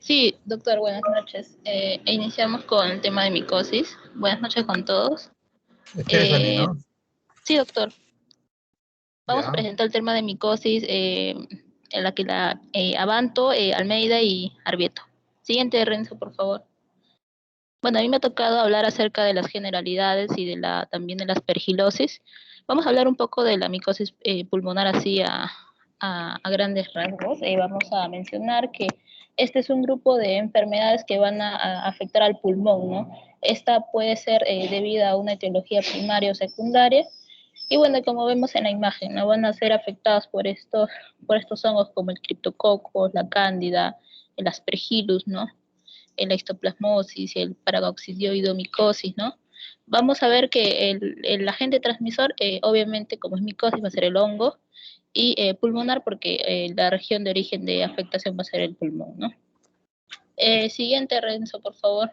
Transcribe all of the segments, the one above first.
Sí, doctor, buenas noches. Iniciamos con el tema de micosis. Buenas noches con todos. Stephanie, Eh, ¿no? sí, doctor, vamos a Ya. presentar el tema de micosis en la que Abanto, Almeida y Arbieto. Siguiente, Renzo, por favor. Bueno, a mí me ha tocado hablar acerca de las generalidades y también de la aspergilosis. Vamos a hablar un poco de la micosis pulmonar así a grandes rasgos. Vamos a mencionar que este es un grupo de enfermedades que van a afectar al pulmón, ¿no? Esta puede ser debida a una etiología primaria o secundaria. Y bueno, como vemos en la imagen, ¿no? Van a ser afectados por estos hongos como el criptococcus, la cándida, el aspergillus, ¿no? La histoplasmosis, el paragoccidioidomicosis, ¿no? Vamos a ver que el agente transmisor, obviamente, como es micosis, va a ser el hongo, y pulmonar, porque la región de origen de afectación va a ser el pulmón, ¿no? Siguiente, Renzo, por favor.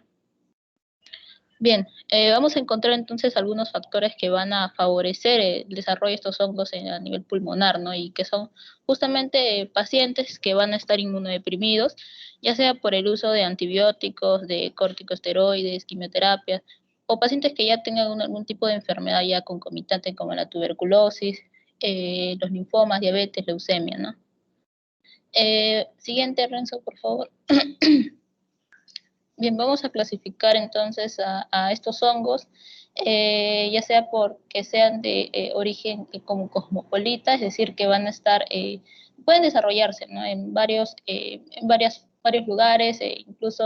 Bien, vamos a encontrar entonces algunos factores que van a favorecer el desarrollo de estos hongos a nivel pulmonar, ¿no? Y que son justamente pacientes que van a estar inmunodeprimidos, ya sea por el uso de antibióticos, de corticosteroides, quimioterapia, o pacientes que ya tengan algún tipo de enfermedad ya concomitante como la tuberculosis, los linfomas, diabetes, leucemia, ¿no? Siguiente, Renzo, por favor. Bien, vamos a clasificar entonces a estos hongos, ya sea porque sean de origen como cosmopolita, es decir, que van a estar, pueden desarrollarse, ¿no? Varios lugares, incluso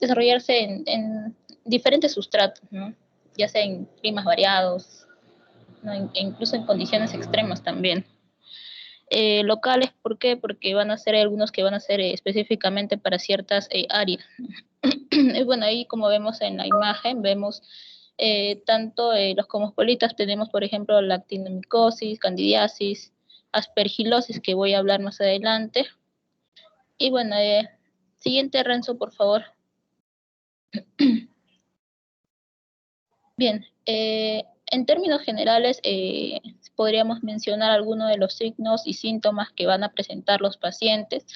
desarrollarse en diferentes sustratos, ¿no? Ya sea en climas variados, ¿no? Incluso en condiciones extremas también. Locales, ¿por qué? Porque van a ser algunos que van a ser específicamente para ciertas áreas. Y bueno, ahí como vemos en la imagen, vemos tanto los cosmopolitas, tenemos por ejemplo la actinomicosis, candidiasis, aspergilosis, que voy a hablar más adelante. Y bueno, siguiente, Renzo, por favor. Bien, en términos generales, podríamos mencionar algunos de los signos y síntomas que van a presentar los pacientes.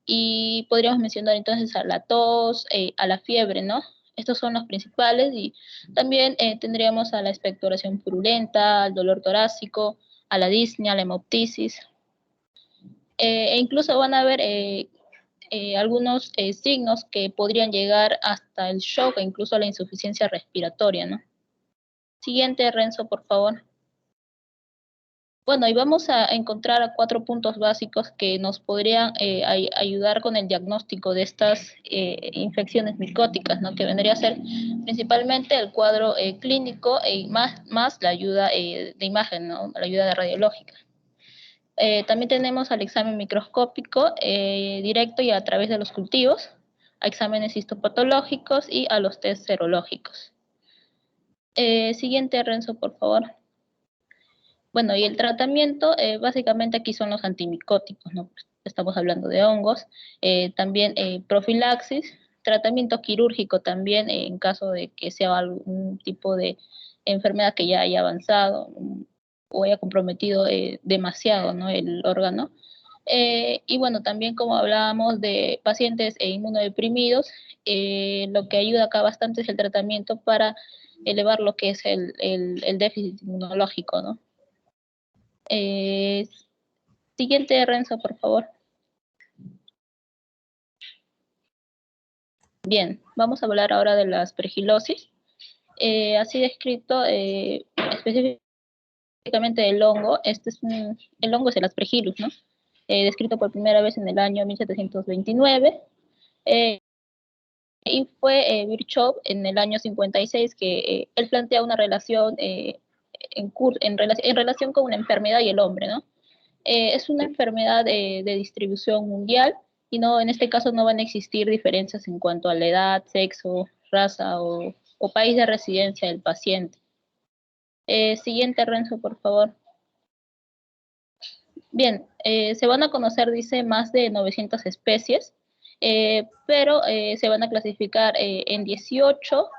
Y podríamos mencionar entonces a la tos, a la fiebre, ¿no? Estos son los principales y también tendríamos a la expectoración purulenta, al dolor torácico, a la disnea, a la hemoptisis. E incluso van a haber algunos signos que podrían llegar hasta el shock e incluso la insuficiencia respiratoria, ¿no? Siguiente, Renzo, por favor. Bueno, y vamos a encontrar 4 puntos básicos que nos podrían ayudar con el diagnóstico de estas infecciones micóticas, ¿no? Que vendría a ser principalmente el cuadro clínico y más la ayuda de imagen, ¿no? La ayuda de radiológica. También tenemos al examen microscópico directo y a través de los cultivos, a exámenes histopatológicos y a los test serológicos. Siguiente, Renzo, por favor. Bueno, y el tratamiento, básicamente aquí son los antimicóticos, ¿no? Estamos hablando de hongos. También profilaxis, tratamiento quirúrgico también en caso de que sea algún tipo de enfermedad que ya haya avanzado o haya comprometido demasiado, ¿no? El órgano. Y bueno, también como hablábamos de pacientes inmunodeprimidos, lo que ayuda acá bastante es el tratamiento para elevar lo que es el déficit inmunológico, ¿no? Eh, Siguiente, Renzo, por favor. Bien, vamos a hablar ahora de la aspergilosis. Así descrito específicamente el hongo. El hongo es el Aspergillus, ¿no? Descrito por primera vez en el año 1729. Y fue Virchow en el año 56 que él plantea una relación en relación con una enfermedad y el hombre, ¿no? Es una enfermedad de distribución mundial y no, en este caso no van a existir diferencias en cuanto a la edad, sexo, raza o país de residencia del paciente. Siguiente, Renzo, por favor. Bien, se van a conocer, dice, más de 900 especies, pero se van a clasificar en 18,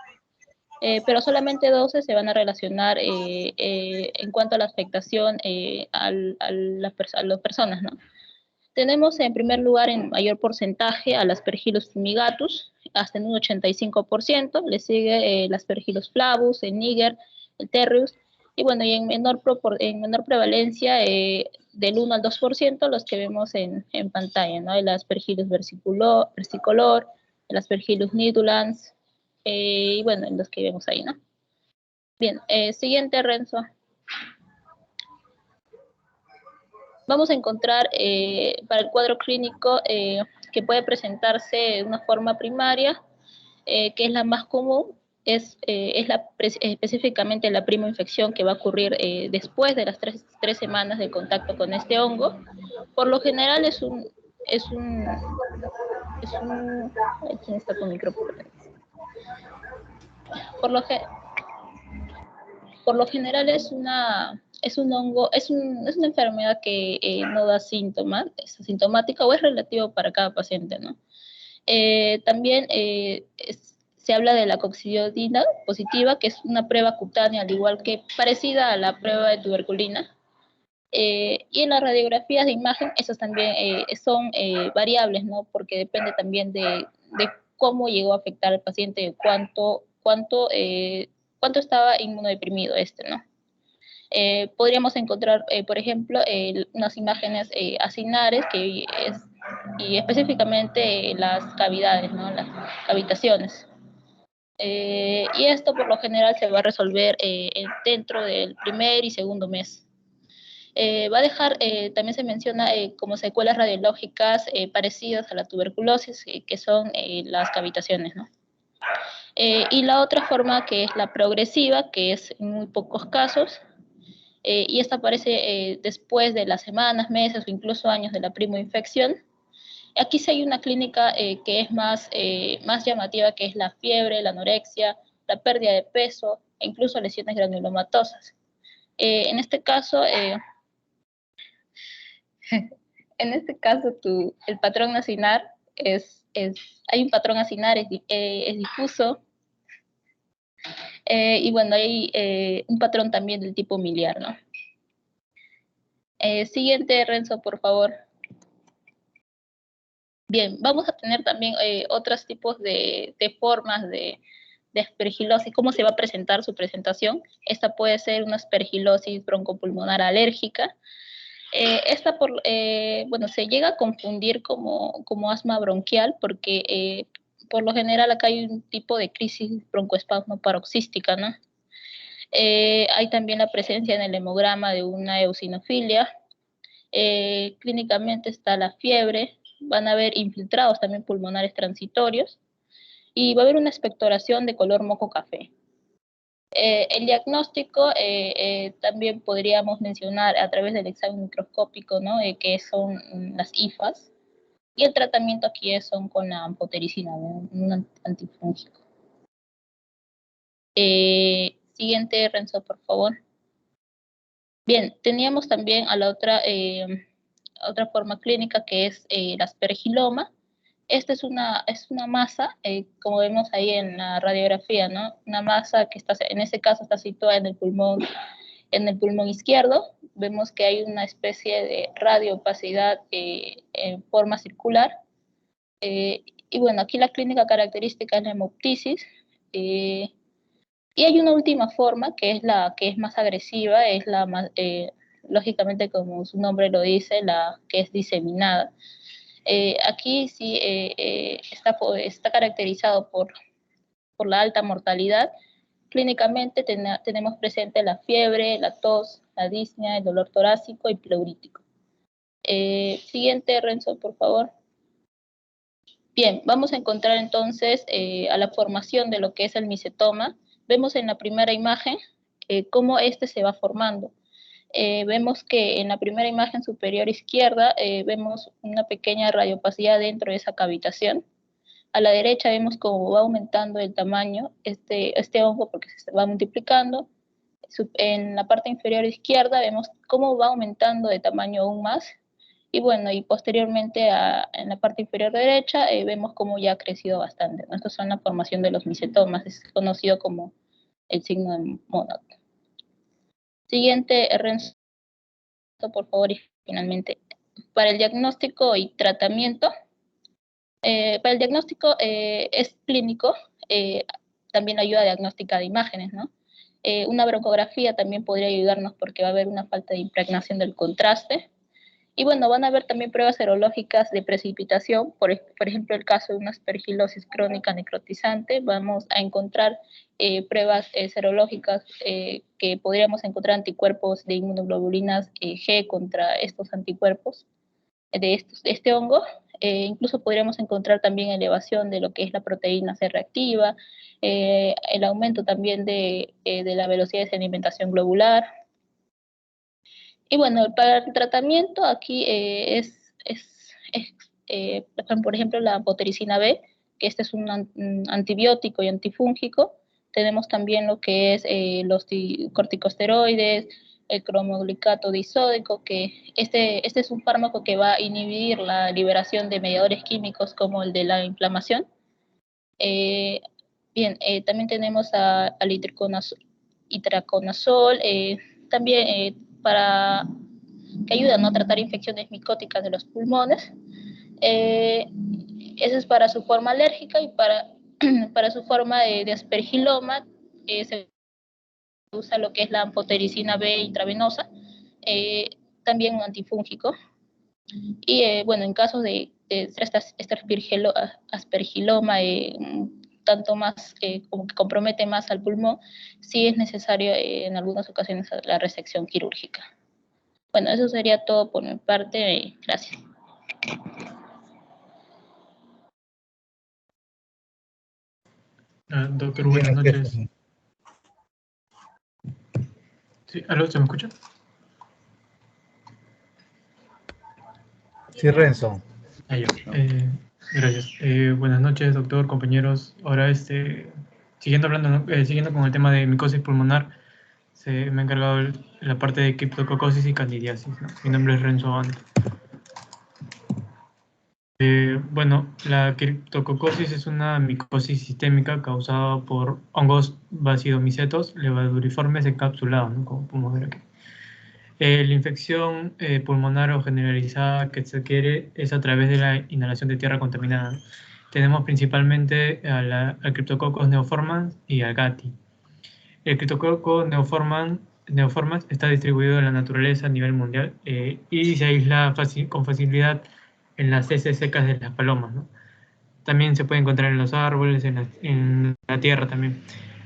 pero solamente 12 se van a relacionar en cuanto a la afectación a las personas, ¿no? Tenemos en primer lugar en mayor porcentaje al Aspergillus fumigatus, hasta en un 85%, le sigue el Aspergillus flavus, el Niger, el Terrius, y bueno, y en menor prevalencia, del 1 al 2%, los que vemos en pantalla, ¿no? El Aspergillus versicolor, el Aspergillus nidulans, y bueno, los que vemos ahí, ¿no? Bien, siguiente, Renzo. Vamos a encontrar para el cuadro clínico que puede presentarse de una forma primaria, que es la más común, específicamente la primoinfección que va a ocurrir después de las tres semanas de contacto con este hongo. Por lo general ¿quién está con micrófono? Por lo general es un hongo, es una enfermedad que no da síntomas, es asintomática o es relativo para cada paciente, ¿no? También se habla de la coccidioidina positiva, que es una prueba cutánea, al igual que parecida a la prueba de tuberculina. Y en las radiografías de imagen, esas también son variables, ¿no? Porque depende también de cómo llegó a afectar al paciente, cuánto estaba inmunodeprimido ¿no? Podríamos encontrar, por ejemplo, unas imágenes acinares y específicamente las cavidades, ¿no? Las cavitaciones. Y esto por lo general se va a resolver dentro del primer y segundo mes. Va a dejar, también se menciona como secuelas radiológicas parecidas a la tuberculosis, que son las cavitaciones, ¿no? Y la otra forma, que es la progresiva, que es en muy pocos casos, y esta aparece después de las semanas, meses o incluso años de la primoinfección. Aquí sí hay una clínica que es más llamativa, que es la fiebre, la anorexia, la pérdida de peso e incluso lesiones granulomatosas. En este caso, el patrón acinar hay un patrón acinar, es difuso, y bueno, hay un patrón también del tipo miliar, ¿no? Siguiente, Renzo, por favor. Bien, vamos a tener también otros tipos de formas de aspergilosis. ¿Cómo se va a presentar su presentación? Esta puede ser una aspergilosis broncopulmonar alérgica. Bueno, se llega a confundir como asma bronquial porque por lo general acá hay un tipo de crisis broncoespasmo paroxística, ¿no? Hay también la presencia en el hemograma de una eosinofilia. Clínicamente está la fiebre, van a haber infiltrados también pulmonares transitorios y va a haber una expectoración de color moco café. El diagnóstico también podríamos mencionar a través del examen microscópico, ¿no? Que son las IFAs, y el tratamiento aquí son con la amphotericina, ¿no? Un antifúngico. Siguiente, Renzo, por favor. Bien, teníamos también a la otra forma clínica, que es el aspergiloma. Esta es una masa, como vemos ahí en la radiografía, ¿no? Una masa que en este caso está situada en el pulmón izquierdo. Vemos que hay una especie de radioopacidad en forma circular. Y bueno, aquí la clínica característica es la hemoptisis. Y hay una última forma, que es la que es más agresiva, es la más, lógicamente, como su nombre lo dice, la que es diseminada. Aquí sí está caracterizado por la alta mortalidad. Clínicamente tenemos presente la fiebre, la tos, la disnea, el dolor torácico y pleurítico. Siguiente, Renzo, por favor. Bien, vamos a encontrar entonces a la formación de lo que es el micetoma. Vemos en la primera imagen cómo este se va formando. Vemos que en la primera imagen superior izquierda vemos una pequeña radiopacidad dentro de esa cavitación. A la derecha vemos cómo va aumentando el tamaño este hongo, porque se va multiplicando. En la parte inferior izquierda vemos cómo va aumentando de tamaño aún más. Y bueno, y posteriormente en la parte inferior derecha vemos cómo ya ha crecido bastante, ¿no? Estas son la formación de los micetomas, es conocido como el signo de Monod. Siguiente, Renzo, por favor, y finalmente para el diagnóstico y tratamiento, para el diagnóstico es clínico, también ayuda diagnóstica de imágenes, ¿no? Una broncografía también podría ayudarnos porque va a haber una falta de impregnación del contraste. Y bueno, van a haber también pruebas serológicas de precipitación, por ejemplo, el caso de una aspergilosis crónica necrotizante, vamos a encontrar pruebas serológicas que podríamos encontrar anticuerpos de inmunoglobulinas G contra estos anticuerpos de este hongo. Incluso podríamos encontrar también elevación de lo que es la proteína C reactiva, el aumento también de la velocidad de sedimentación globular. Y bueno, para el tratamiento aquí por ejemplo, la amphotericina B, que este es un antibiótico y antifúngico. Tenemos también lo que es los corticosteroides, el cromoglicato disódico, que este es un fármaco que va a inhibir la liberación de mediadores químicos como el de la inflamación. Eh, Bien, también tenemos al itraconazol, también para que ayudan, ¿no?, a tratar infecciones micóticas de los pulmones. Eh, Esa es para su forma alérgica y para su forma de aspergiloma se usa lo que es la amphotericina B intravenosa, eh, también un antifúngico. Y bueno, en casos de este aspergiloma, tanto más como que compromete más al pulmón, sí es necesario en algunas ocasiones la resección quirúrgica. Bueno, eso sería todo por mi parte. Gracias. Doctor, buenas noches. Sí, ¿aló? ¿Se me escucha? Sí, Renzo. Gracias. Buenas noches, doctor, compañeros. Ahora, siguiendo con el tema de micosis pulmonar, me ha encargado la parte de criptococosis y candidiasis, ¿no? Mi nombre es Renzo Ant. Bueno, la criptococosis es una micosis sistémica causada por hongos bacidomicetos levaduriformes encapsulados, ¿no?, como podemos ver aquí. La infección pulmonar o generalizada que se adquiere es a través de la inhalación de tierra contaminada. Tenemos principalmente al Cryptococcus neoformans y al GATI. El Cryptococcus neoformans está distribuido en la naturaleza a nivel mundial y se aísla con facilidad en las heces secas de las palomas, ¿no? También se puede encontrar en los árboles, en la tierra también.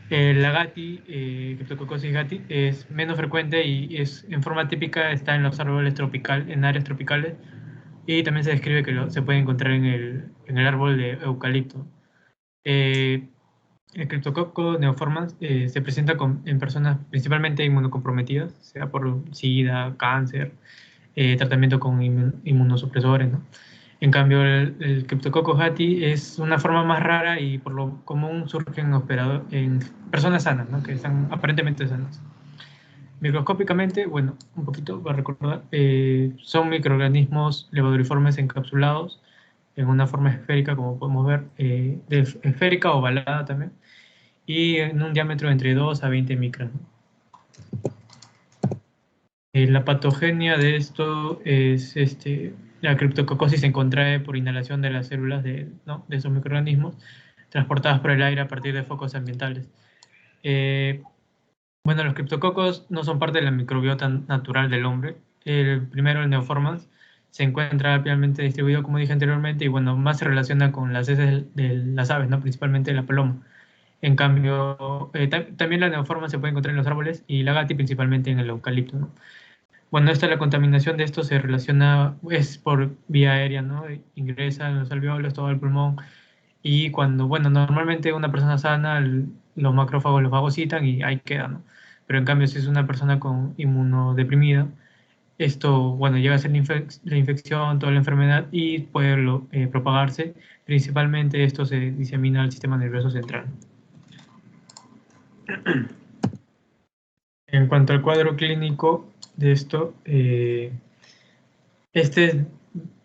La gati, Cryptococcus gati, es menos frecuente y en forma típica está en los árboles en áreas tropicales, y también se describe que se puede encontrar en el árbol de eucalipto. El Cryptococcus neoformans se presenta en personas principalmente inmunocomprometidas, sea por SIDA, cáncer, tratamiento con inmunosupresores, ¿no? En cambio, el Cryptococcus gati es una forma más rara y por lo común surge en personas sanas, ¿no?, que están aparentemente sanas. Microscópicamente, bueno, un poquito para recordar, son microorganismos levaduriformes encapsulados en una forma esférica, como podemos ver, esférica o ovalada también, y en un diámetro entre 2 a 20 micras, ¿no? La patogenia de esto es la criptococosis se contrae por inhalación de las células de esos microorganismos transportadas por el aire a partir de focos ambientales. Bueno, los criptococos no son parte de la microbiota natural del hombre. El primero, el neoformans, se encuentra ampliamente distribuido, como dije anteriormente, y bueno, más se relaciona con las heces de las aves, ¿no?, principalmente la paloma. En cambio, también la neoformans se puede encontrar en los árboles y la gati principalmente en el eucalipto, ¿no? Bueno, la contaminación de esto se relaciona, es por vía aérea, ¿no? Ingresa en los alveolos, todo el pulmón, y bueno, normalmente una persona sana, los macrófagos los fagocitan y ahí queda, ¿no? Pero en cambio, si es una persona con inmunodeprimida, esto, bueno, llega a ser la infección, toda la enfermedad, y puede propagarse. Principalmente esto se disemina al sistema nervioso central. En cuanto al cuadro clínico de esto,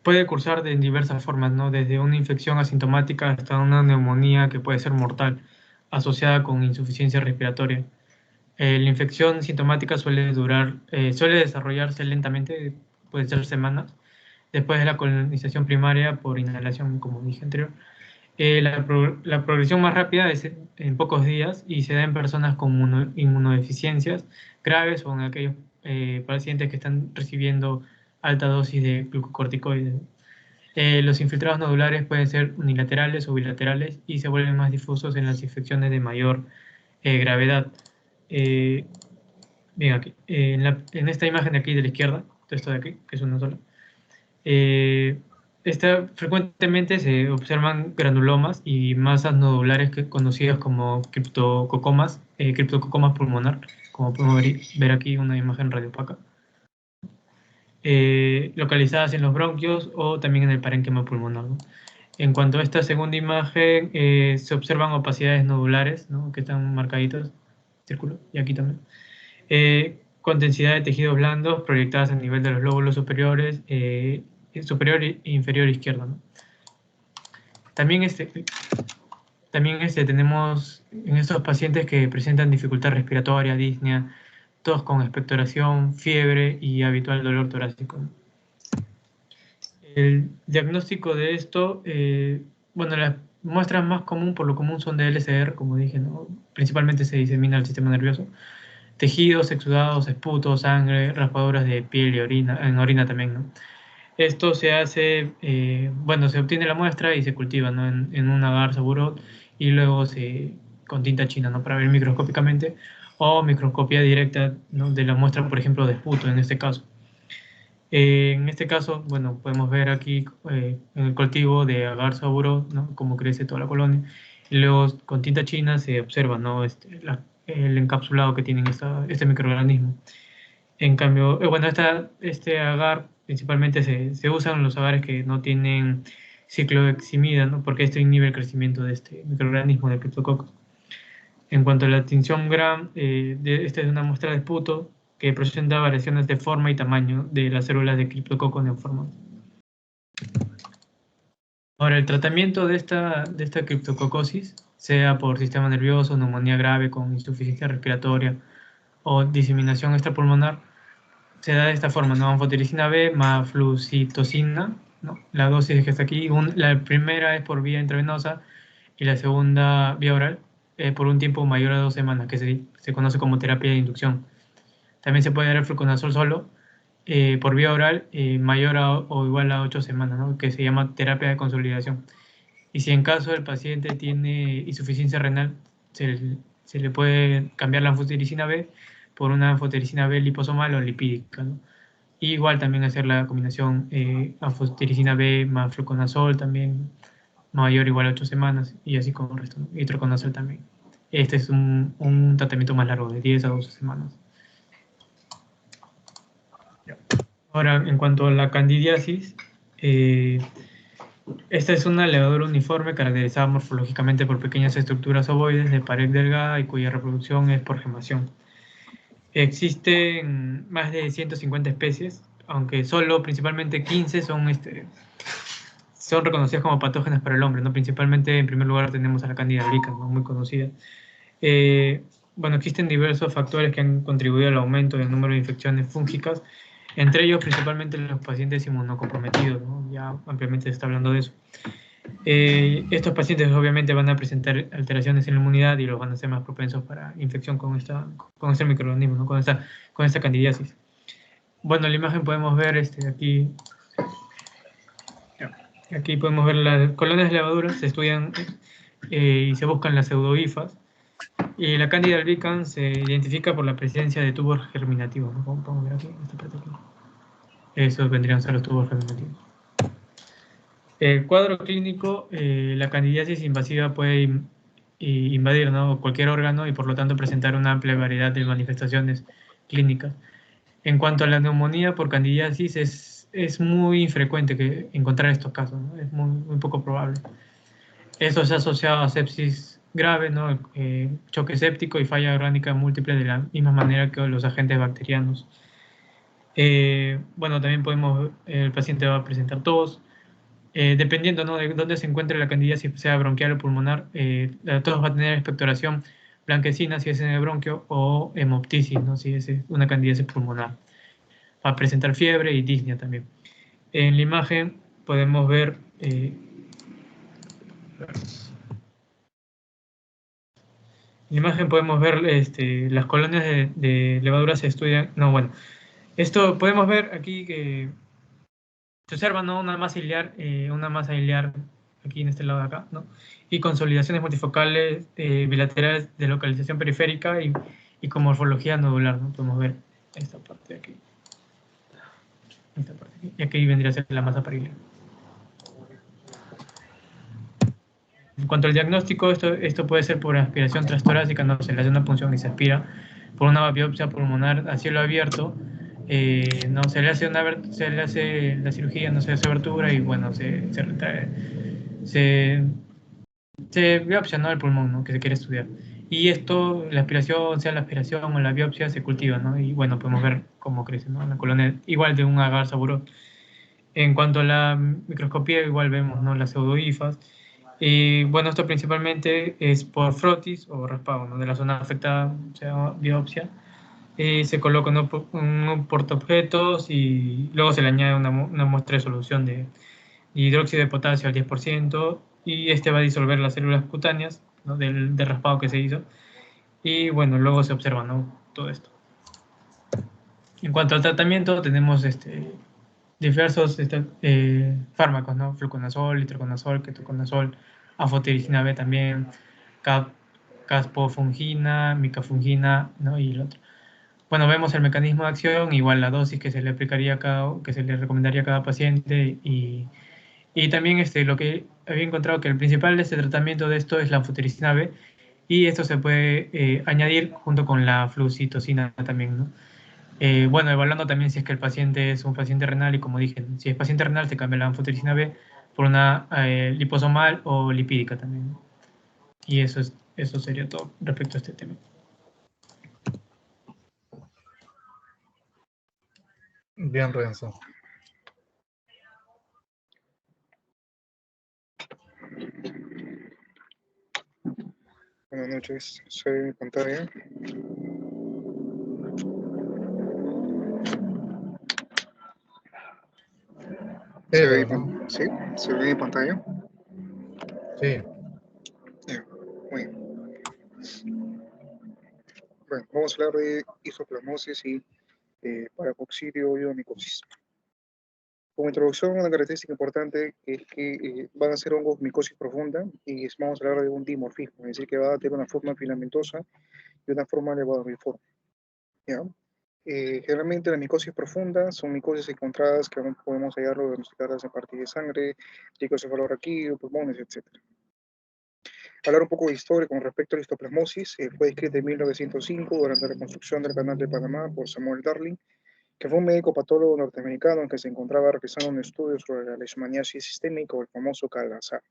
puede cursar de diversas formas, ¿no? Desde una infección asintomática hasta una neumonía que puede ser mortal, asociada con insuficiencia respiratoria. La infección sintomática suele desarrollarse lentamente, puede ser semanas, después de la colonización primaria por inhalación, como dije anterior. La progresión más rápida es en pocos días y se da en personas con inmunodeficiencias graves o en aquellos pacientes que están recibiendo alta dosis de glucocorticoides. Los infiltrados nodulares pueden ser unilaterales o bilaterales y se vuelven más difusos en las infecciones de mayor gravedad. Eh, Bien, aquí, en esta imagen de aquí de la izquierda, esto de aquí, que es una sola, eh, frecuentemente se observan granulomas y masas nodulares conocidas como criptococomas pulmonar, como podemos ver aquí una imagen radiopaca, localizadas en los bronquios o también en el parénquima pulmonar, ¿no? En cuanto a esta segunda imagen, se observan opacidades nodulares, ¿no? Que están marcaditas, círculo, y aquí también, con densidad de tejidos blandos proyectadas a nivel de los lóbulos superiores, superior e inferior izquierdo, ¿no? También, tenemos en estos pacientes que presentan dificultad respiratoria, disnea, tos con expectoración, fiebre y habitual dolor torácico, ¿no? El diagnóstico de esto, bueno, las muestras más común por lo común son de LCR, como dije, ¿no? Principalmente se disemina el sistema nervioso. Tejidos, exudados, esputos, sangre, raspaduras de piel y orina, en orina también, ¿no? Esto se hace, bueno, se obtiene la muestra y se cultiva, ¿no? En un agar seguro y luego con tinta china, ¿no? Para ver microscópicamente o microscopía directa, ¿no? De la muestra, por ejemplo, de esputo en este caso. En este caso, bueno, podemos ver aquí en el cultivo de agar saburo, ¿no? Cómo crece toda la colonia. Y luego con tinta china se observa, ¿no? El encapsulado que tienen este microorganismo. En cambio, bueno, este agar principalmente se usan los agares que no tienen cicloheximida, ¿no? Porque esto inhibe el crecimiento de este microorganismo de Cryptococcus. En cuanto a la tinción Gram, esta es una muestra de esputo que presenta variaciones de forma y tamaño de las células de Cryptococcus neoformadas. Ahora, el tratamiento de esta criptococosis, sea por sistema nervioso, neumonía grave con insuficiencia respiratoria o diseminación extrapulmonar, se da de esta forma, ¿no? Anfotericina B más flucitocina, ¿no? La dosis que está aquí, la primera es por vía intravenosa y la segunda vía oral, por un tiempo mayor a 2 semanas, que se conoce como terapia de inducción. También se puede dar el fluconazol solo, por vía oral, mayor o igual a 8 semanas, ¿no? Que se llama terapia de consolidación. Y si en caso el paciente tiene insuficiencia renal, se le puede cambiar la anfotericina B por una anfotericina B liposomal o lipídica, ¿no? Y igual también hacer la combinación anfotericina B más fluconazol también mayor o igual a 8 semanas y así con el resto, ¿no? Y troconazol también. Este es un tratamiento más largo, de 10 a 12 semanas. Ahora, en cuanto a la candidiasis, esta es una levadura uniforme caracterizada morfológicamente por pequeñas estructuras ovoides de pared delgada y cuya reproducción es por gemación. Existen más de 150 especies, aunque solo principalmente 15 son reconocidas como patógenas para el hombre, ¿no? Principalmente, en primer lugar, tenemos a la Candida albicans, ¿no? Muy conocida. Bueno, existen diversos factores que han contribuido al aumento del número de infecciones fúngicas, entre ellos principalmente los pacientes inmunocomprometidos, ¿no? Ya ampliamente se está hablando de eso. Estos pacientes obviamente van a presentar alteraciones en la inmunidad y los van a ser más propensos para infección con este microorganismo, ¿no? Con esta candidiasis. Bueno, en la imagen podemos ver aquí podemos ver las colonias de levaduras, se estudian y se buscan las pseudohifas. Y la Candida albicans se identifica por la presencia de tubos germinativos, ¿no? Como podemos ver aquí, esta parte aquí. Esos vendrían a ser los tubos germinativos. El cuadro clínico, la candidiasis invasiva puede invadir, ¿no? Cualquier órgano y por lo tanto presentar una amplia variedad de manifestaciones clínicas. En cuanto a la neumonía por candidiasis, es muy infrecuente encontrar estos casos, ¿no? Es muy poco probable. Esto se ha asociado a sepsis grave, ¿no? Choque séptico y falla orgánica múltiple de la misma manera que los agentes bacterianos. Bueno, también el paciente va a presentar tos. Dependiendo, ¿no? De dónde se encuentre la candidiasis, sea bronquial o pulmonar, la tos va a tener expectoración blanquecina si es en el bronquio o hemoptisis, ¿no? Si es una candidiasis pulmonar. Va a presentar fiebre y disnea también. En la imagen podemos ver las colonias de levadura se estudian. No, bueno, esto podemos ver aquí que se observa, ¿no? Una masa iliar aquí en este lado de acá, ¿no? Y consolidaciones multifocales bilaterales de localización periférica y con morfología nodular, ¿no? Podemos ver esta parte de aquí. Esta parte de aquí. Y aquí vendría a ser la masa pariliar. En cuanto al diagnóstico, esto puede ser por aspiración transtorácica, no se le hace una punción y se aspira por una biopsia pulmonar a cielo abierto, no se le hace la cirugía, no se hace abertura y bueno, se, se biopsia, ¿no? El pulmón, ¿no? Que se quiere estudiar. Y esto, la aspiración, sea la aspiración o la biopsia, se cultiva, ¿no? Y bueno, podemos ver cómo crece, ¿no? La colonia, igual de un agar saburó. En cuanto a la microscopía, igual vemos, ¿no? Las pseudohifas. Y bueno, esto principalmente es por frotis o raspado, ¿no? De la zona afectada, o sea, biopsia. Y se coloca un portaobjetos y luego se le añade una muestra de solución de hidróxido de potasio al 10% y este va a disolver las células cutáneas, ¿no? del raspado que se hizo. Y bueno, luego se observa, ¿no? Todo esto. En cuanto al tratamiento, tenemos diversos fármacos, ¿no? Fluconazol, itraconazol, ketoconazol, anfotericina B también, caspofungina, micafungina, ¿no? Y el otro. Bueno, vemos el mecanismo de acción, igual la dosis que se le aplicaría que se le recomendaría a cada paciente y también lo que había encontrado que el principal de este tratamiento de esto es la anfotericina B y esto se puede añadir junto con la flucitosina también, ¿no? Bueno, evaluando también si es que el paciente es un paciente renal y como dije, si es paciente renal se cambia la anfotericina B por una liposomal o lipídica también. Y eso sería todo respecto a este tema. Bien, Renzo. Buenas noches, soy mi pantalla. ¿Se ve, ¿no? ¿Sí? ¿Se ve mi pantalla? Sí. Muy bien. Bueno, vamos a hablar de isoplasmosis y paracoxidio y onicosis. Como introducción, una característica importante es que van a ser hongos micosis profunda y vamos a hablar de un dimorfismo, es decir, que va a tener una forma filamentosa y una forma levaduriforme. ¿Ya? Generalmente la micosis profunda son micosis encontradas que podemos hallarlo diagnosticadas en partes de sangre, ricocefaloraquídeo, pulmones, etc. Hablar un poco de historia con respecto a la histoplasmosis. Fue descrita en 1905 durante la construcción del Canal de Panamá por Samuel Darling, que fue un médico patólogo norteamericano que se encontraba realizando un estudio sobre la leishmaniasis sistémica o el famoso Calazar,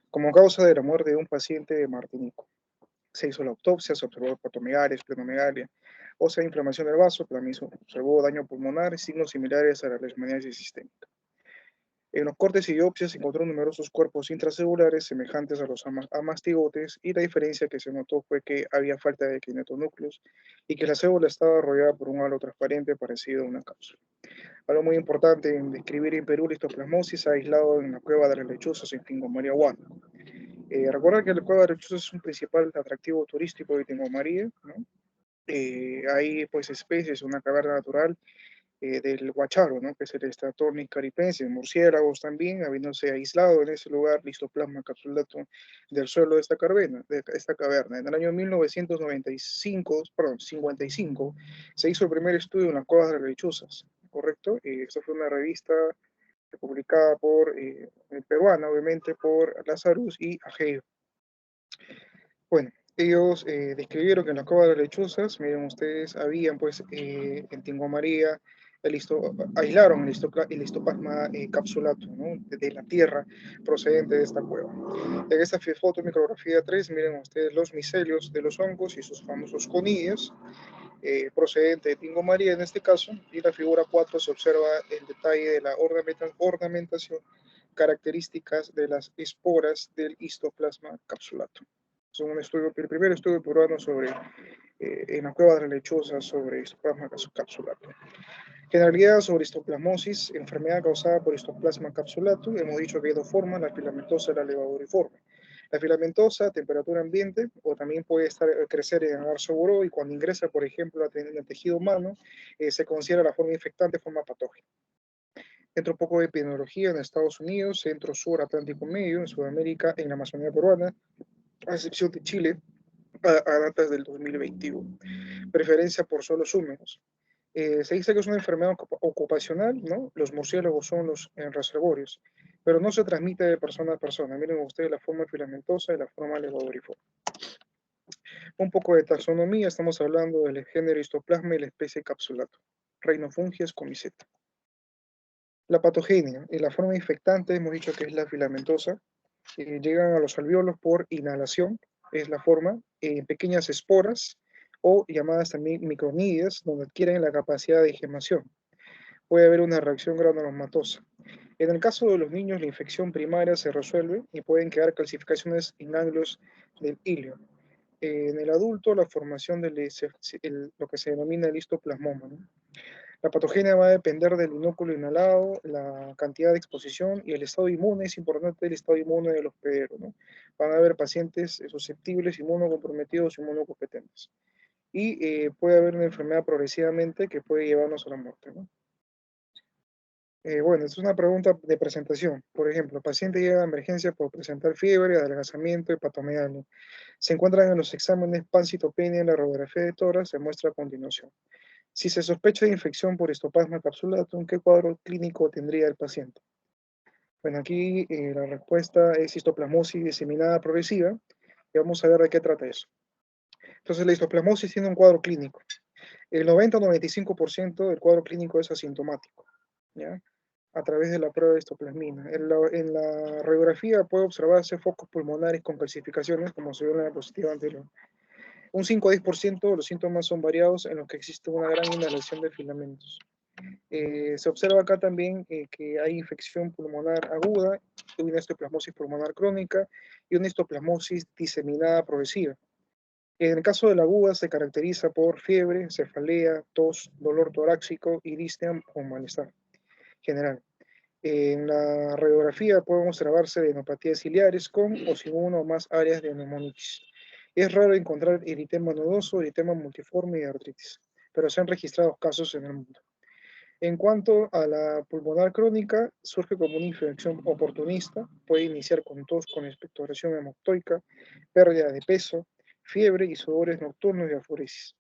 como causa de la muerte de un paciente de Martinico. Se hizo la autopsia, se observó patomegalia, esplenomegalia, o sea, inflamación del vaso, también se observó daño pulmonar y signos similares a la leishmaniasis sistémica. En los cortes y biopsias se encontró numerosos cuerpos intracelulares semejantes a los amastigotes y la diferencia que se notó fue que había falta de kinetonúcleos y que la célula estaba rodeada por un halo transparente parecido a una cápsula. Algo muy importante en describir en Perú la histoplasmosis aislado en la cueva de las lechuzas en Tingo María Huánuco. Recordar que la cueva de las lechuzas es un principal atractivo turístico de Tingo María, ¿no? Hay pues especies, una caverna natural del Guacharo, ¿no? Que es el Stratornis caripense, murciélagos también, habiéndose aislado en ese lugar listoplasma capsulatum del suelo de esta caverna. En el año 1995, perdón, 55, se hizo el primer estudio en las cuevas de las lechuzas, ¿correcto? Esta fue una revista publicada por, peruana, obviamente, por Lazarus y Ageio. Bueno, ellos describieron que en las cuevas de las lechuzas, miren ustedes, habían pues en Tingo María, aislaron el histoplasma capsulato, ¿no? De la tierra procedente de esta cueva. En esta foto micrografía 3, miren ustedes los micelios de los hongos y sus famosos conillas, procedente de Tingo María en este caso, y la figura 4 se observa el detalle de la ornamentación, características de las esporas del histoplasma capsulato. Es el primer estudio peruano sobre, en la cueva de la lechosa sobre histoplasma capsulato. Generalidad sobre histoplasmosis, enfermedad causada por Histoplasma capsulatum. Hemos dicho que hay dos formas, la filamentosa y la levaduriforme. La filamentosa a temperatura ambiente o también puede crecer en agarzo buró y cuando ingresa, por ejemplo, en el tejido humano, se considera la forma infectante, forma patógena. Entra un poco de epidemiología en Estados Unidos, centro, sur, Atlántico Medio, en Sudamérica, en la Amazonía peruana, a excepción de Chile, a datas del 2021. Preferencia por suelos húmedos. Se dice que es una enfermedad ocupacional, ¿no? Los murciélagos son los reservorios, pero no se transmite de persona a persona. Miren ustedes la forma filamentosa y la forma levaduriforme. Un poco de taxonomía, estamos hablando del género Histoplasma y la especie Capsulatum. Reino Fungias, Comiceta. La patogenia y la forma infectante, hemos dicho que es la filamentosa, llegan a los alvéolos por inhalación, es la forma, pequeñas esporas o llamadas también micronidias, donde adquieren la capacidad de gemación. Puede haber una reacción granulomatosa. En el caso de los niños, la infección primaria se resuelve y pueden quedar calcificaciones en ganglios del hilio. En el adulto, la formación de lo que se denomina el histoplasmoma, ¿no? La patogenia va a depender del inóculo inhalado, la cantidad de exposición y el estado inmune. Es importante el estado inmune del hospedero, ¿no? Van a haber pacientes susceptibles, inmunocomprometidos, inmunocompetentes. Y puede haber una enfermedad progresivamente que puede llevarnos a la muerte, ¿no? Bueno, esta es una pregunta de presentación. Por ejemplo, paciente llega a emergencia por presentar fiebre, adelgazamiento, hepatomegalia. Se encuentran en los exámenes pancitopenia en la radiografía de tórax, se muestra a continuación. Si se sospecha de infección por Histoplasma capsulatum, ¿qué cuadro clínico tendría el paciente? Bueno, aquí la respuesta es histoplasmosis diseminada progresiva y vamos a ver de qué trata eso. Entonces, la histoplasmosis tiene un cuadro clínico. El 90-95% del cuadro clínico es asintomático, ¿ya? A través de la prueba de histoplasmina. En la radiografía puede observarse focos pulmonares con calcificaciones, como se vio en la diapositiva anterior. Un 5-10% de los síntomas son variados en los que existe una gran inhalación de filamentos. Se observa acá también que hay infección pulmonar aguda, una histoplasmosis pulmonar crónica y una histoplasmosis diseminada progresiva. En el caso de la aguda se caracteriza por fiebre, cefalea, tos, dolor torácico y disnea o malestar general. En la radiografía pueden observarse adenopatías ciliares con o sin una o más áreas de neumonitis. Es raro encontrar eritema nodoso, eritema multiforme y artritis, pero se han registrado casos en el mundo. En cuanto a la pulmonar crónica, surge como una infección oportunista, puede iniciar con tos con expectoración hemoctoica, pérdida de peso, fiebre y sudores nocturnos y afuresis.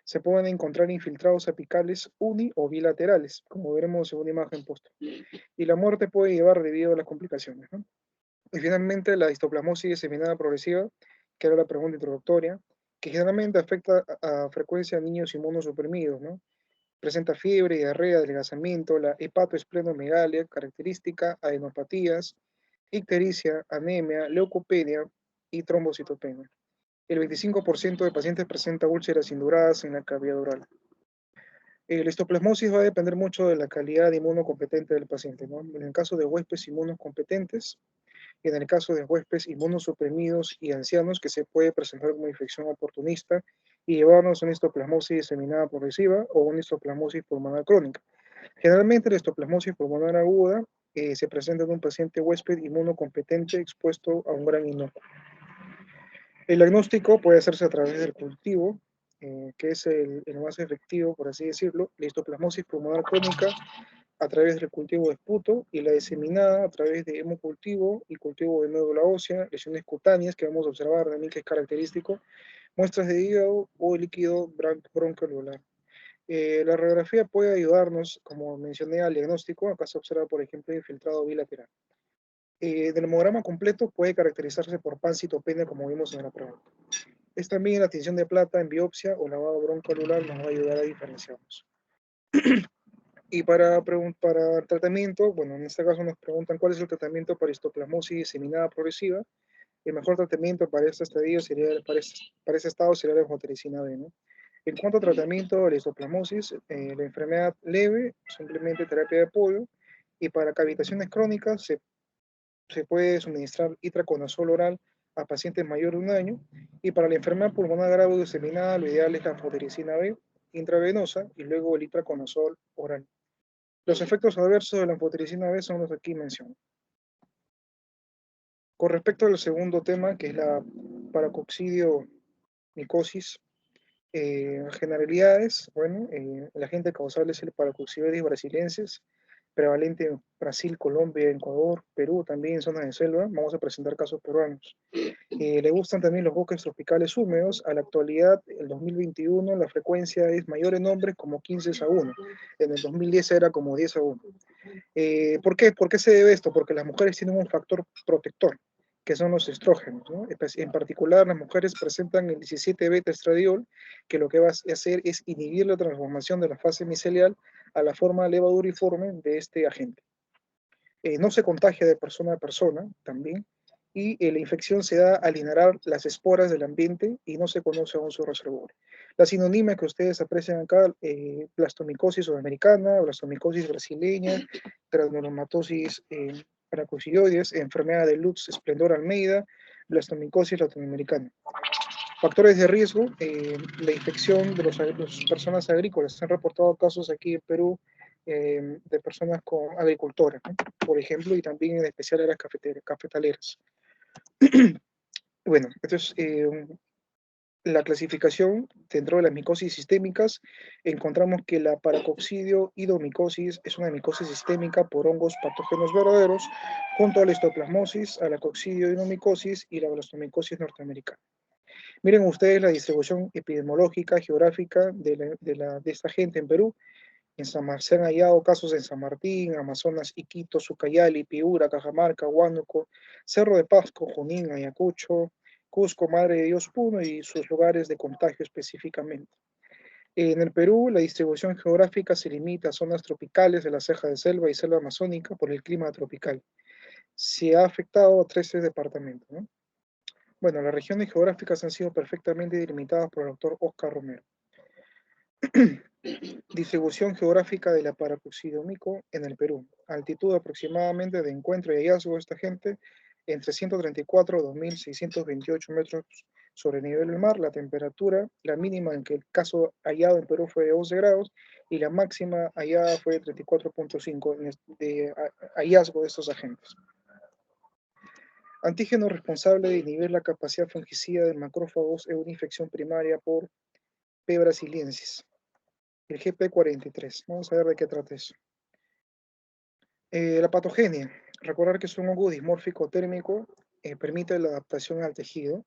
Se pueden encontrar infiltrados apicales uni o bilaterales, como veremos en una imagen posterior. Y la muerte puede llevar debido a las complicaciones, ¿no? Y finalmente la histoplasmosis diseminada progresiva, que era la pregunta introductoria, que generalmente afecta a frecuencia a niños inmunosuprimidos, ¿no? Presenta fiebre, diarrea, adelgazamiento, la hepatoesplenomegalia, característica, adenopatías, ictericia, anemia, leucopenia y trombocitopenia. El 25% de pacientes presenta úlceras induradas en la cavidad oral. La histoplasmosis va a depender mucho de la calidad inmunocompetente del paciente, ¿no? En el caso de huéspedes inmunocompetentes y en el caso de huéspedes inmunosuprimidos y ancianos, que se puede presentar como infección oportunista y llevarnos a una histoplasmosis diseminada progresiva o una histoplasmosis pulmonar crónica. Generalmente la histoplasmosis pulmonar aguda se presenta en un paciente huésped inmunocompetente expuesto a un gran inóculo. El diagnóstico puede hacerse a través del cultivo, que es el más efectivo, por así decirlo, la histoplasmosis pulmonar crónica a través del cultivo de esputo y la diseminada a través de hemocultivo y cultivo de médula ósea, lesiones cutáneas que vamos a observar también que es característico, muestras de hígado o líquido broncoalveolar. La radiografía puede ayudarnos, como mencioné, al diagnóstico. Acá se observa, por ejemplo, infiltrado bilateral. Del hemograma completo puede caracterizarse por pancitopenia, como vimos en la pregunta. Es también la tinción de plata en biopsia o lavado broncoalular nos va a ayudar a diferenciarnos. Y para tratamiento, bueno, en este caso nos preguntan cuál es el tratamiento para histoplasmosis diseminada progresiva. El mejor tratamiento para este estadio sería, para este estado sería la anfotericina B, ¿no? En cuanto a tratamiento de la histoplasmosis, la enfermedad leve, simplemente terapia de apoyo, y para cavitaciones crónicas se puede suministrar itraconazol oral a pacientes mayores de 1 año, y para la enfermedad pulmonar grave diseminada, lo ideal es la anfotericina B intravenosa y luego el itraconazol oral. Los efectos adversos de la anfotericina B son los que aquí menciono. Con respecto al segundo tema, que es la paracoccidio-micosis, generalidades, bueno, el agente causal es el Paracoccidioides brasiliensis, prevalente en Brasil, Colombia, Ecuador, Perú, también en zonas de selva. Vamos a presentar casos peruanos. Le gustan también los bosques tropicales húmedos. A la actualidad, el 2021, la frecuencia es mayor en hombres como 15-1. En el 2010 era como 10-1. ¿Por qué? ¿Por qué se debe esto? Porque las mujeres tienen un factor protector, que son los estrógenos, ¿no? En particular, las mujeres presentan el 17-beta-estradiol, que lo que va a hacer es inhibir la transformación de la fase micelial a la forma levaduriforme de este agente. No se contagia de persona a persona también, y la infección se da al inhalar las esporas del ambiente y no se conoce aún su reservorio. La sinonimia que ustedes aprecian acá, blastomicosis sudamericana, blastomicosis brasileña, transneuromatosis paracoccidioides, enfermedad de Lutz Esplendor Almeida, blastomicosis latinoamericana. Factores de riesgo, la infección de las personas agrícolas. Se han reportado casos aquí en Perú de personas agricultoras, ¿no? Por ejemplo, y también en especial a las cafetaleras. Bueno, esto es la clasificación dentro de las micosis sistémicas. Encontramos que la paracoccidioidomicosis es una micosis sistémica por hongos patógenos verdaderos, junto a la histoplasmosis, a la coccidioidomicosis y la blastomicosis norteamericana. Miren ustedes la distribución epidemiológica, geográfica de esta gente en Perú. Se han hallado casos en San Martín, Amazonas, Iquitos, Ucayali, Piura, Cajamarca, Huánuco, Cerro de Pasco, Junín, Ayacucho, Cusco, Madre de Dios, Puno y sus lugares de contagio específicamente. En el Perú, la distribución geográfica se limita a zonas tropicales de la ceja de selva y selva amazónica por el clima tropical. Se ha afectado a 13 departamentos, ¿no? Bueno, las regiones geográficas han sido perfectamente delimitadas por el doctor Oscar Romero. Distribución geográfica de la paracoccidiomico en el Perú. Altitud aproximadamente de encuentro y hallazgo de esta gente entre 134 y 2.628 metros sobre el nivel del mar. La temperatura, la mínima en que el caso hallado en Perú fue de 11 grados y la máxima hallada fue de 34.5 de hallazgo de estos agentes. Antígeno responsable de inhibir la capacidad fungicida de macrófagos en una infección primaria por P. brasiliensis. El GP43. Vamos a ver de qué trata eso. La patogenia. Recordar que es un hongo dismórfico térmico, permite la adaptación al tejido.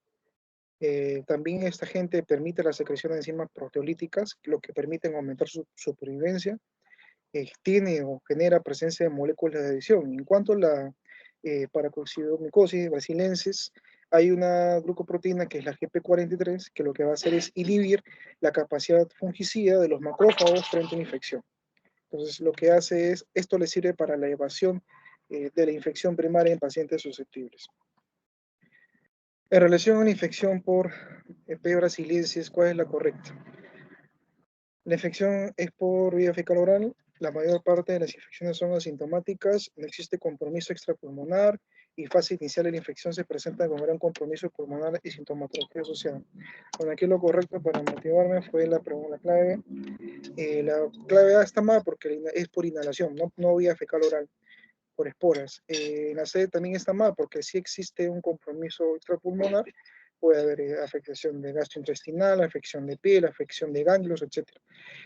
También esta agente permite la secreción de enzimas proteolíticas, lo que permite aumentar su supervivencia. Tiene o genera presencia de moléculas de adhesión. En cuanto a la paracoccidiomicosis brasiliensis, hay una glucoproteína que es la GP43, que lo que va a hacer es inhibir la capacidad fungicida de los macrófagos frente a una infección. Entonces, lo que hace es, esto le sirve para la evasión de la infección primaria en pacientes susceptibles. En relación a una infección por P. brasiliensis, ¿cuál es la correcta? La infección es por vía fecal oral. La mayor parte de las infecciones son asintomáticas, no existe compromiso extrapulmonar y fase inicial de la infección se presenta con gran compromiso pulmonar y sintomatología asociada. Bueno, aquí lo correcto para motivarme fue la clave. La clave A está mal porque es por inhalación, no vía fecal oral, por esporas. La C también está mal porque sí existe un compromiso extrapulmonar. Puede haber afectación de gastrointestinal, afección de piel, afección de ganglios, etc.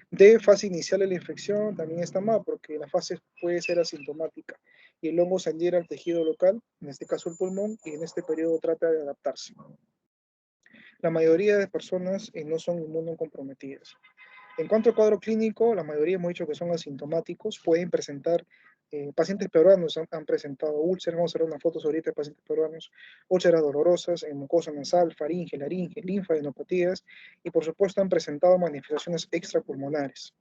De fase inicial de la infección también está mal porque la fase puede ser asintomática y el hongo se adhiere al tejido local, en este caso el pulmón, y en este periodo trata de adaptarse. La mayoría de personas no son inmunocomprometidas. En cuanto al cuadro clínico, la mayoría hemos dicho que son asintomáticos, pueden presentar, pacientes peruanos han presentado úlceras, vamos a ver unas fotos ahorita de pacientes peruanos, úlceras dolorosas en mucosa nasal, faringe, laringe, linfadenopatías, y por supuesto han presentado manifestaciones extrapulmonares.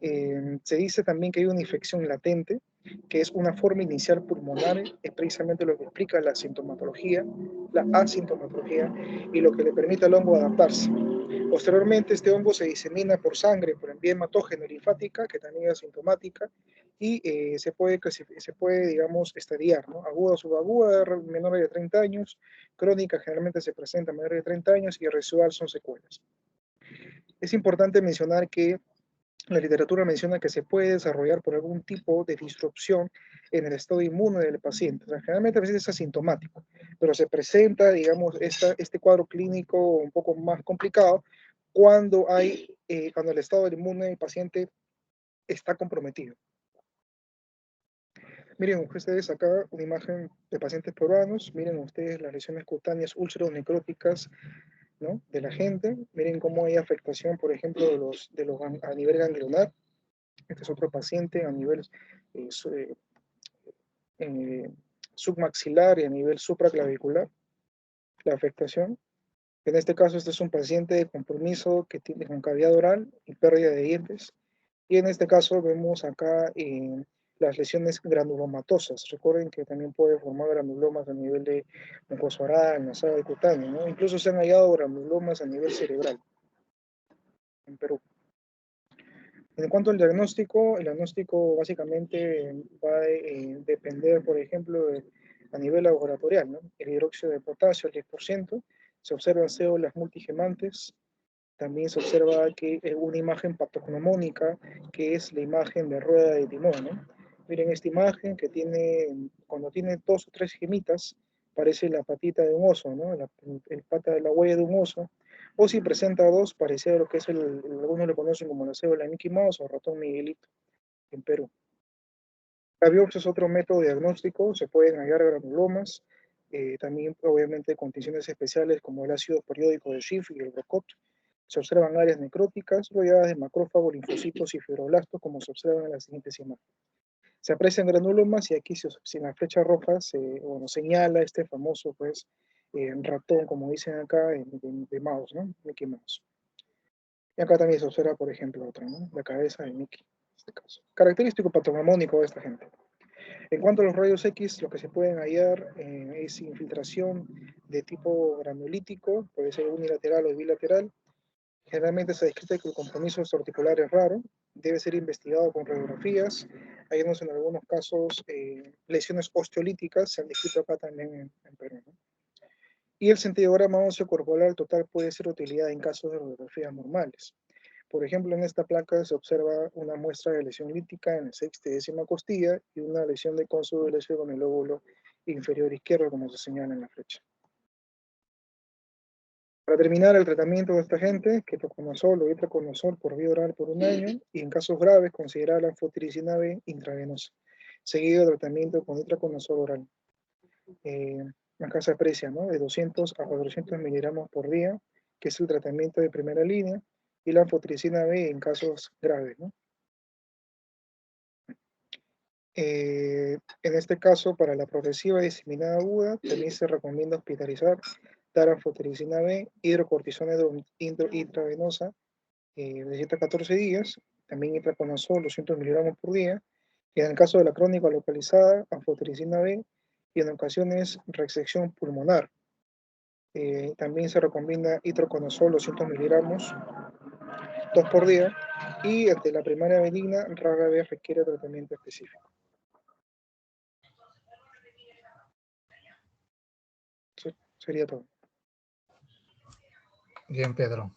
Se dice también que hay una infección latente, que es una forma inicial pulmonar, es precisamente lo que explica la sintomatología, la asintomatología, y lo que le permite al hongo adaptarse. Posteriormente, este hongo se disemina por sangre, por vía hematógeno linfática, que también es asintomática, y se puede, digamos, estadiar, ¿no? Aguda, subaguda, menores de 30 años, crónica generalmente se presenta a menores de 30 años, y residual son secuelas. Es importante mencionar que la literatura menciona que se puede desarrollar por algún tipo de disrupción en el estado inmune del paciente. O sea, generalmente a veces es asintomático, pero se presenta, digamos, este cuadro clínico un poco más complicado cuando cuando el estado inmune del paciente está comprometido. Miren ustedes acá una imagen de pacientes peruanos, miren ustedes las lesiones cutáneas ulceronecróticas, ¿no?, de la gente, miren cómo hay afectación, por ejemplo, a nivel ganglionar. Este es otro paciente a nivel eh, submaxilar y a nivel supraclavicular, la afectación. En este caso, este es un paciente de compromiso que tiene concavidad oral y pérdida de dientes. Y en este caso vemos acá las lesiones granulomatosas. Recuerden que también puede formar granulomas a nivel de mucosa oral, nasal y cutáneo, ¿no? Incluso se han hallado granulomas a nivel cerebral en Perú. En cuanto al diagnóstico, el diagnóstico básicamente va a depender, por ejemplo, a nivel laboratorial, ¿no? El hidróxido de potasio al 10%, se observan células multigemantes, también se observa que una imagen patognomónica, que es la imagen de rueda de timón, ¿no? Miren esta imagen que cuando tiene 2 o 3 gemitas, parece la patita de un oso, ¿no? El pata de la huella de un oso. O si presenta 2, parece lo que es algunos lo conocen como la cédula de Mickey Mouse o ratón Miguelito en Perú. La biopsia es otro método diagnóstico, se pueden hallar granulomas, también obviamente condiciones especiales como el ácido periódico de Schiff y el ROCOT. Se observan áreas necróticas rodeadas de macrófagos, linfocitos y fibroblastos, como se observan en las siguientes imágenes. Se aprecian granulomas y aquí si en la flecha roja señala este famoso pues, ratón, como dicen acá, de Mouse, ¿no? Mickey Mouse. Y acá también se observa, por ejemplo, otra, ¿no? La cabeza de Mickey, en este caso. Característico patognomónico de esta gente. En cuanto a los rayos X, lo que se pueden hallar es infiltración de tipo granulítico, puede ser unilateral o bilateral. Generalmente se describe que el compromiso extraarticular es raro, debe ser investigado con radiografías. Hayamos en algunos casos lesiones osteolíticas, se han descrito acá también en Perú, ¿no? Y el sentidograma óseo corporal total puede ser de utilidad en casos de radiografías normales. Por ejemplo, en esta placa se observa una muestra de lesión lítica en la sexta y décima costilla y una lesión de cono de lesión con el lóbulo inferior izquierdo, como se señala en la flecha. Para terminar el tratamiento de esta gente, ketoconazol o itraconazol por vía oral por 1 año, y en casos graves considerar la anfotericina B intravenosa, seguido de tratamiento con itraconazol oral. Acá se aprecia, ¿no?, de 200 a 400 miligramos por día, que es el tratamiento de primera línea, y la anfotericina B en casos graves, ¿no? En este caso, para la progresiva y diseminada aguda, también se recomienda hospitalizar, dar anfotericina B, hidrocortisona intravenosa de 7 a 14 días, también itraconazol 200 miligramos por día, y en el caso de la crónica localizada, anfotericina B, y en ocasiones resección pulmonar. También se recomienda itraconazol 200 miligramos 2 por día, y ante la primaria benigna rara vez requiere tratamiento específico. Sí, sería todo. Bien, Pedro.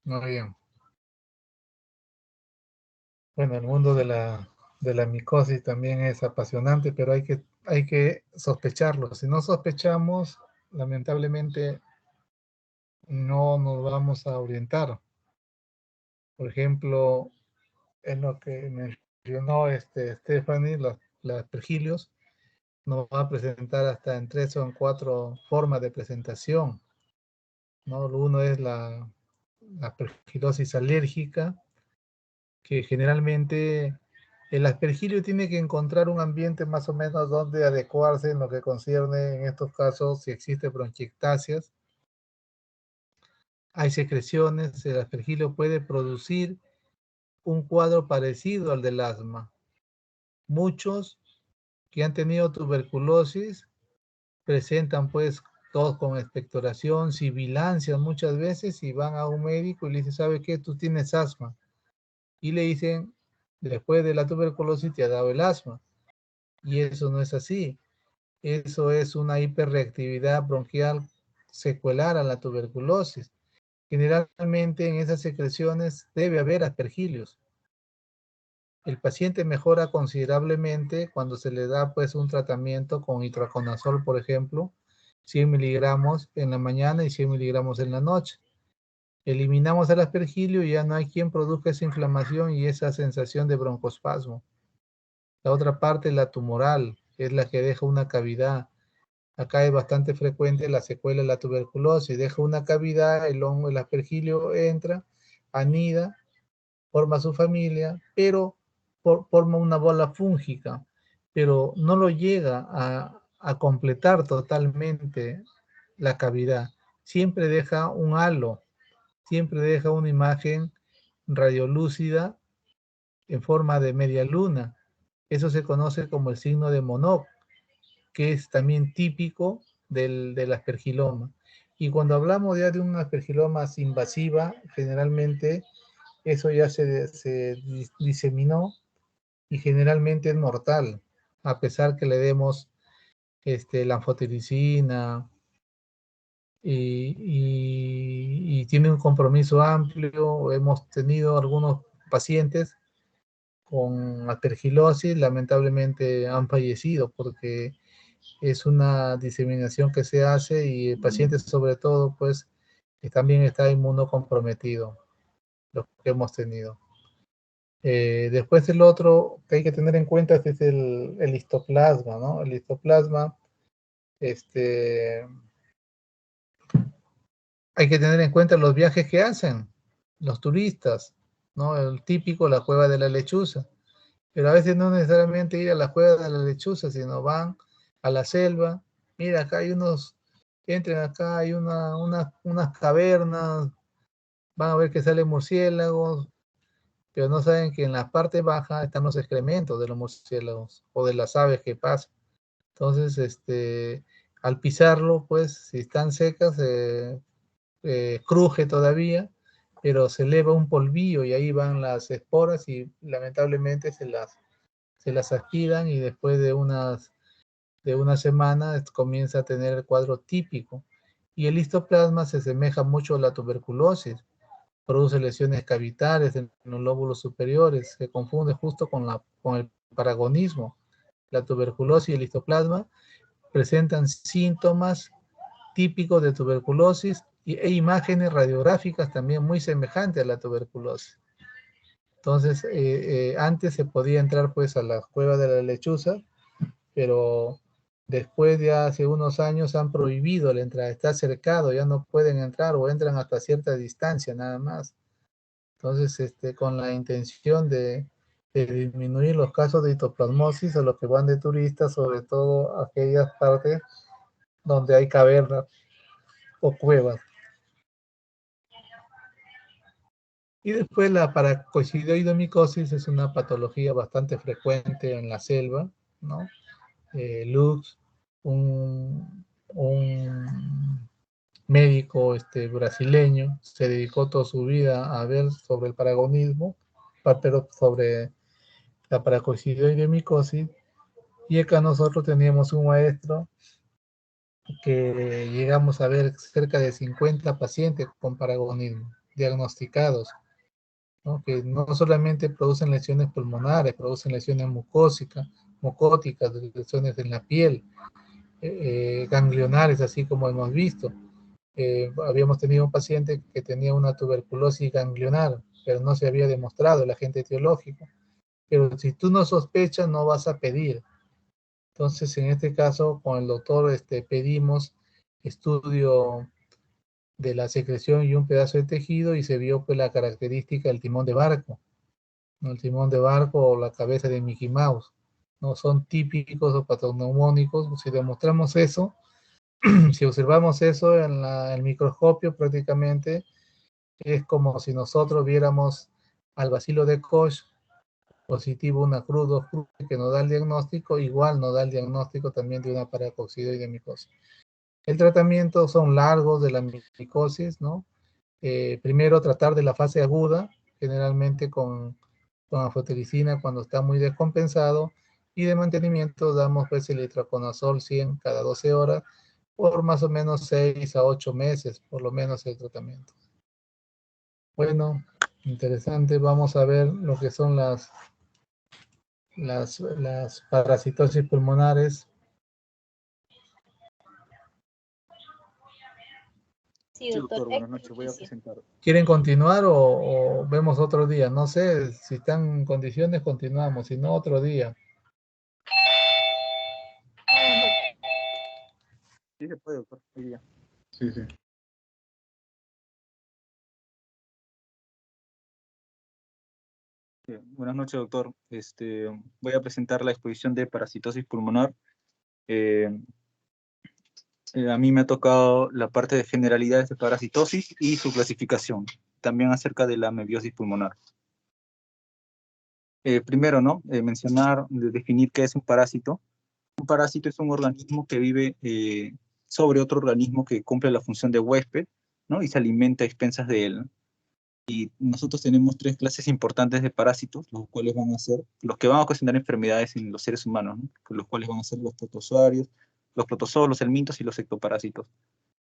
Muy bien. Bueno, el mundo de la micosis también es apasionante, pero hay que sospecharlo. Si no sospechamos, lamentablemente no nos vamos a orientar. Por ejemplo, en lo que mencionó Stephanie, los aspergilios nos va a presentar hasta en 3 o en 4 formas de presentación, ¿no? Uno es la aspergilosis alérgica, que generalmente el aspergilio tiene que encontrar un ambiente más o menos donde adecuarse en lo que concierne, en estos casos, si existe bronquiectasias, hay secreciones, el aspergilio puede producir un cuadro parecido al del asma. Muchos que han tenido tuberculosis presentan pues todos con expectoración, sibilancias muchas veces, y van a un médico y le dicen, ¿sabe qué? Tú tienes asma. Y le dicen, después de la tuberculosis te ha dado el asma. Y eso no es así. Eso es una hiperreactividad bronquial secuelar a la tuberculosis. Generalmente en esas secreciones debe haber aspergilios. El paciente mejora considerablemente cuando se le da pues un tratamiento con itraconazol, por ejemplo, 100 miligramos en la mañana y 100 miligramos en la noche. Eliminamos el aspergilio y ya no hay quien produzca esa inflamación y esa sensación de broncoespasmo. La otra parte, la tumoral, es la que deja una cavidad. Acá es bastante frecuente la secuela de la tuberculosis. Deja una cavidad, el hongo, el aspergilio entra, anida, forma su familia, pero forma una bola fúngica, pero no lo llega a completar totalmente la cavidad. Siempre deja un halo, siempre deja una imagen radiolúcida en forma de media luna. Eso se conoce como el signo de Monod, que es también típico del aspergiloma. Y cuando hablamos ya de una aspergiloma invasiva, generalmente eso ya se diseminó y generalmente es mortal, a pesar que le demos la anfotericina y tiene un compromiso amplio. Hemos tenido algunos pacientes con aspergilosis, lamentablemente han fallecido porque es una diseminación que se hace y el paciente sobre todo pues también está inmunocomprometido, lo que hemos tenido. Después el otro que hay que tener en cuenta es el histoplasma, ¿no? El histoplasma, hay que tener en cuenta los viajes que hacen los turistas, ¿no? El típico, la cueva de la lechuza. Pero a veces no necesariamente ir a la cueva de la lechuza, sino van a la selva. Mira, acá hay entren acá, hay unas cavernas, van a ver que salen murciélagos, pero no saben que en la parte baja están los excrementos de los murciélagos o de las aves que pasan. Entonces, al pisarlo, pues, si están secas, cruje todavía, pero se eleva un polvillo y ahí van las esporas y lamentablemente se las aspiran y después de una semana comienza a tener el cuadro típico. Y el histoplasma se asemeja mucho a la tuberculosis, produce lesiones cavitales en los lóbulos superiores, se confunde justo con el paragonismo. La tuberculosis y el histoplasma presentan síntomas típicos de tuberculosis e imágenes radiográficas también muy semejantes a la tuberculosis. Entonces, antes se podía entrar pues a la cueva de la lechuza, pero después de hace unos años han prohibido la entrada, está cercado, ya no pueden entrar o entran hasta cierta distancia nada más. Entonces, con la intención de disminuir los casos de histoplasmosis a los que van de turistas, sobre todo aquellas partes donde hay cavernas o cuevas. Y después la paracoicidioidomicosis es una patología bastante frecuente en la selva, ¿no? Lux, un médico brasileño, se dedicó toda su vida a ver sobre el paragonismo, pero sobre la paracoicidioidomicosis, y acá nosotros teníamos un maestro que llegamos a ver cerca de 50 pacientes con paragonismo diagnosticados, ¿no? Que no solamente producen lesiones pulmonares, producen lesiones mucóticas, lesiones en la piel, ganglionares, así como hemos visto. Habíamos tenido un paciente que tenía una tuberculosis ganglionar, pero no se había demostrado el agente etiológico. Pero si tú no sospechas, no vas a pedir. Entonces, en este caso, con el doctor pedimos estudio de la secreción y un pedazo de tejido y se vio pues la característica del timón de barco, ¿no? El timón de barco o la cabeza de Mickey Mouse, ¿no? Son típicos o patognomónicos. Si demostramos eso, si observamos eso en el microscopio, prácticamente es como si nosotros viéramos al bacilo de Koch positivo, una cruz, dos cruces, que nos da el diagnóstico, igual nos da el diagnóstico también de una paracoxidoidemicosis. El tratamiento son largos de la micosis, ¿no? Primero tratar de la fase aguda, generalmente con anfotericina cuando está muy descompensado, y de mantenimiento damos pues el itraconazol 100 cada 12 horas por más o menos 6 a 8 meses, por lo menos el tratamiento. Bueno, interesante. Vamos a ver lo que son las parasitosis pulmonares. Sí, Sí, doctor. doctor, buenas noches. Voy a presentar. ¿Quieren continuar o vemos otro día? No sé, si están en condiciones, continuamos, si no, otro día. Sí, se puede, doctor. Hoy día. Sí, sí. Buenas noches, doctor. Voy a presentar la exposición de parasitosis pulmonar. Eh, a mí me ha tocado la parte de generalidades de parasitosis y su clasificación, también acerca de la amebiosis pulmonar. Primero, ¿no? Definir qué es un parásito. Un parásito es un organismo que vive sobre otro organismo que cumple la función de huésped, ¿no? Y se alimenta a expensas de él, ¿no? Y nosotros tenemos tres clases importantes de parásitos, los cuales van a ser los que van a ocasionar enfermedades en los seres humanos, ¿no? Los cuales van a ser los protozoarios, los protozoos, los helmintos y los ectoparásitos.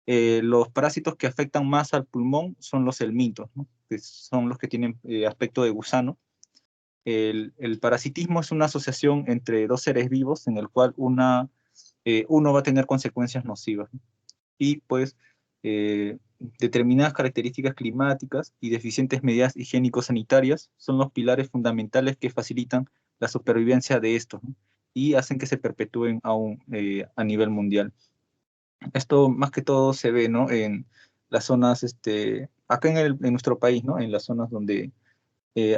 Los parásitos que afectan más al pulmón son los helmintos, ¿no? Que son los que tienen aspecto de gusano. El parasitismo es una asociación entre dos seres vivos en el cual uno va a tener consecuencias nocivas, ¿no? Y pues determinadas características climáticas y deficientes medidas higiénico-sanitarias son los pilares fundamentales que facilitan la supervivencia de estos, ¿no? Y hacen que se perpetúen aún a nivel mundial. Esto más que todo se ve, ¿no? En las zonas, acá en nuestro país, ¿no? En las zonas donde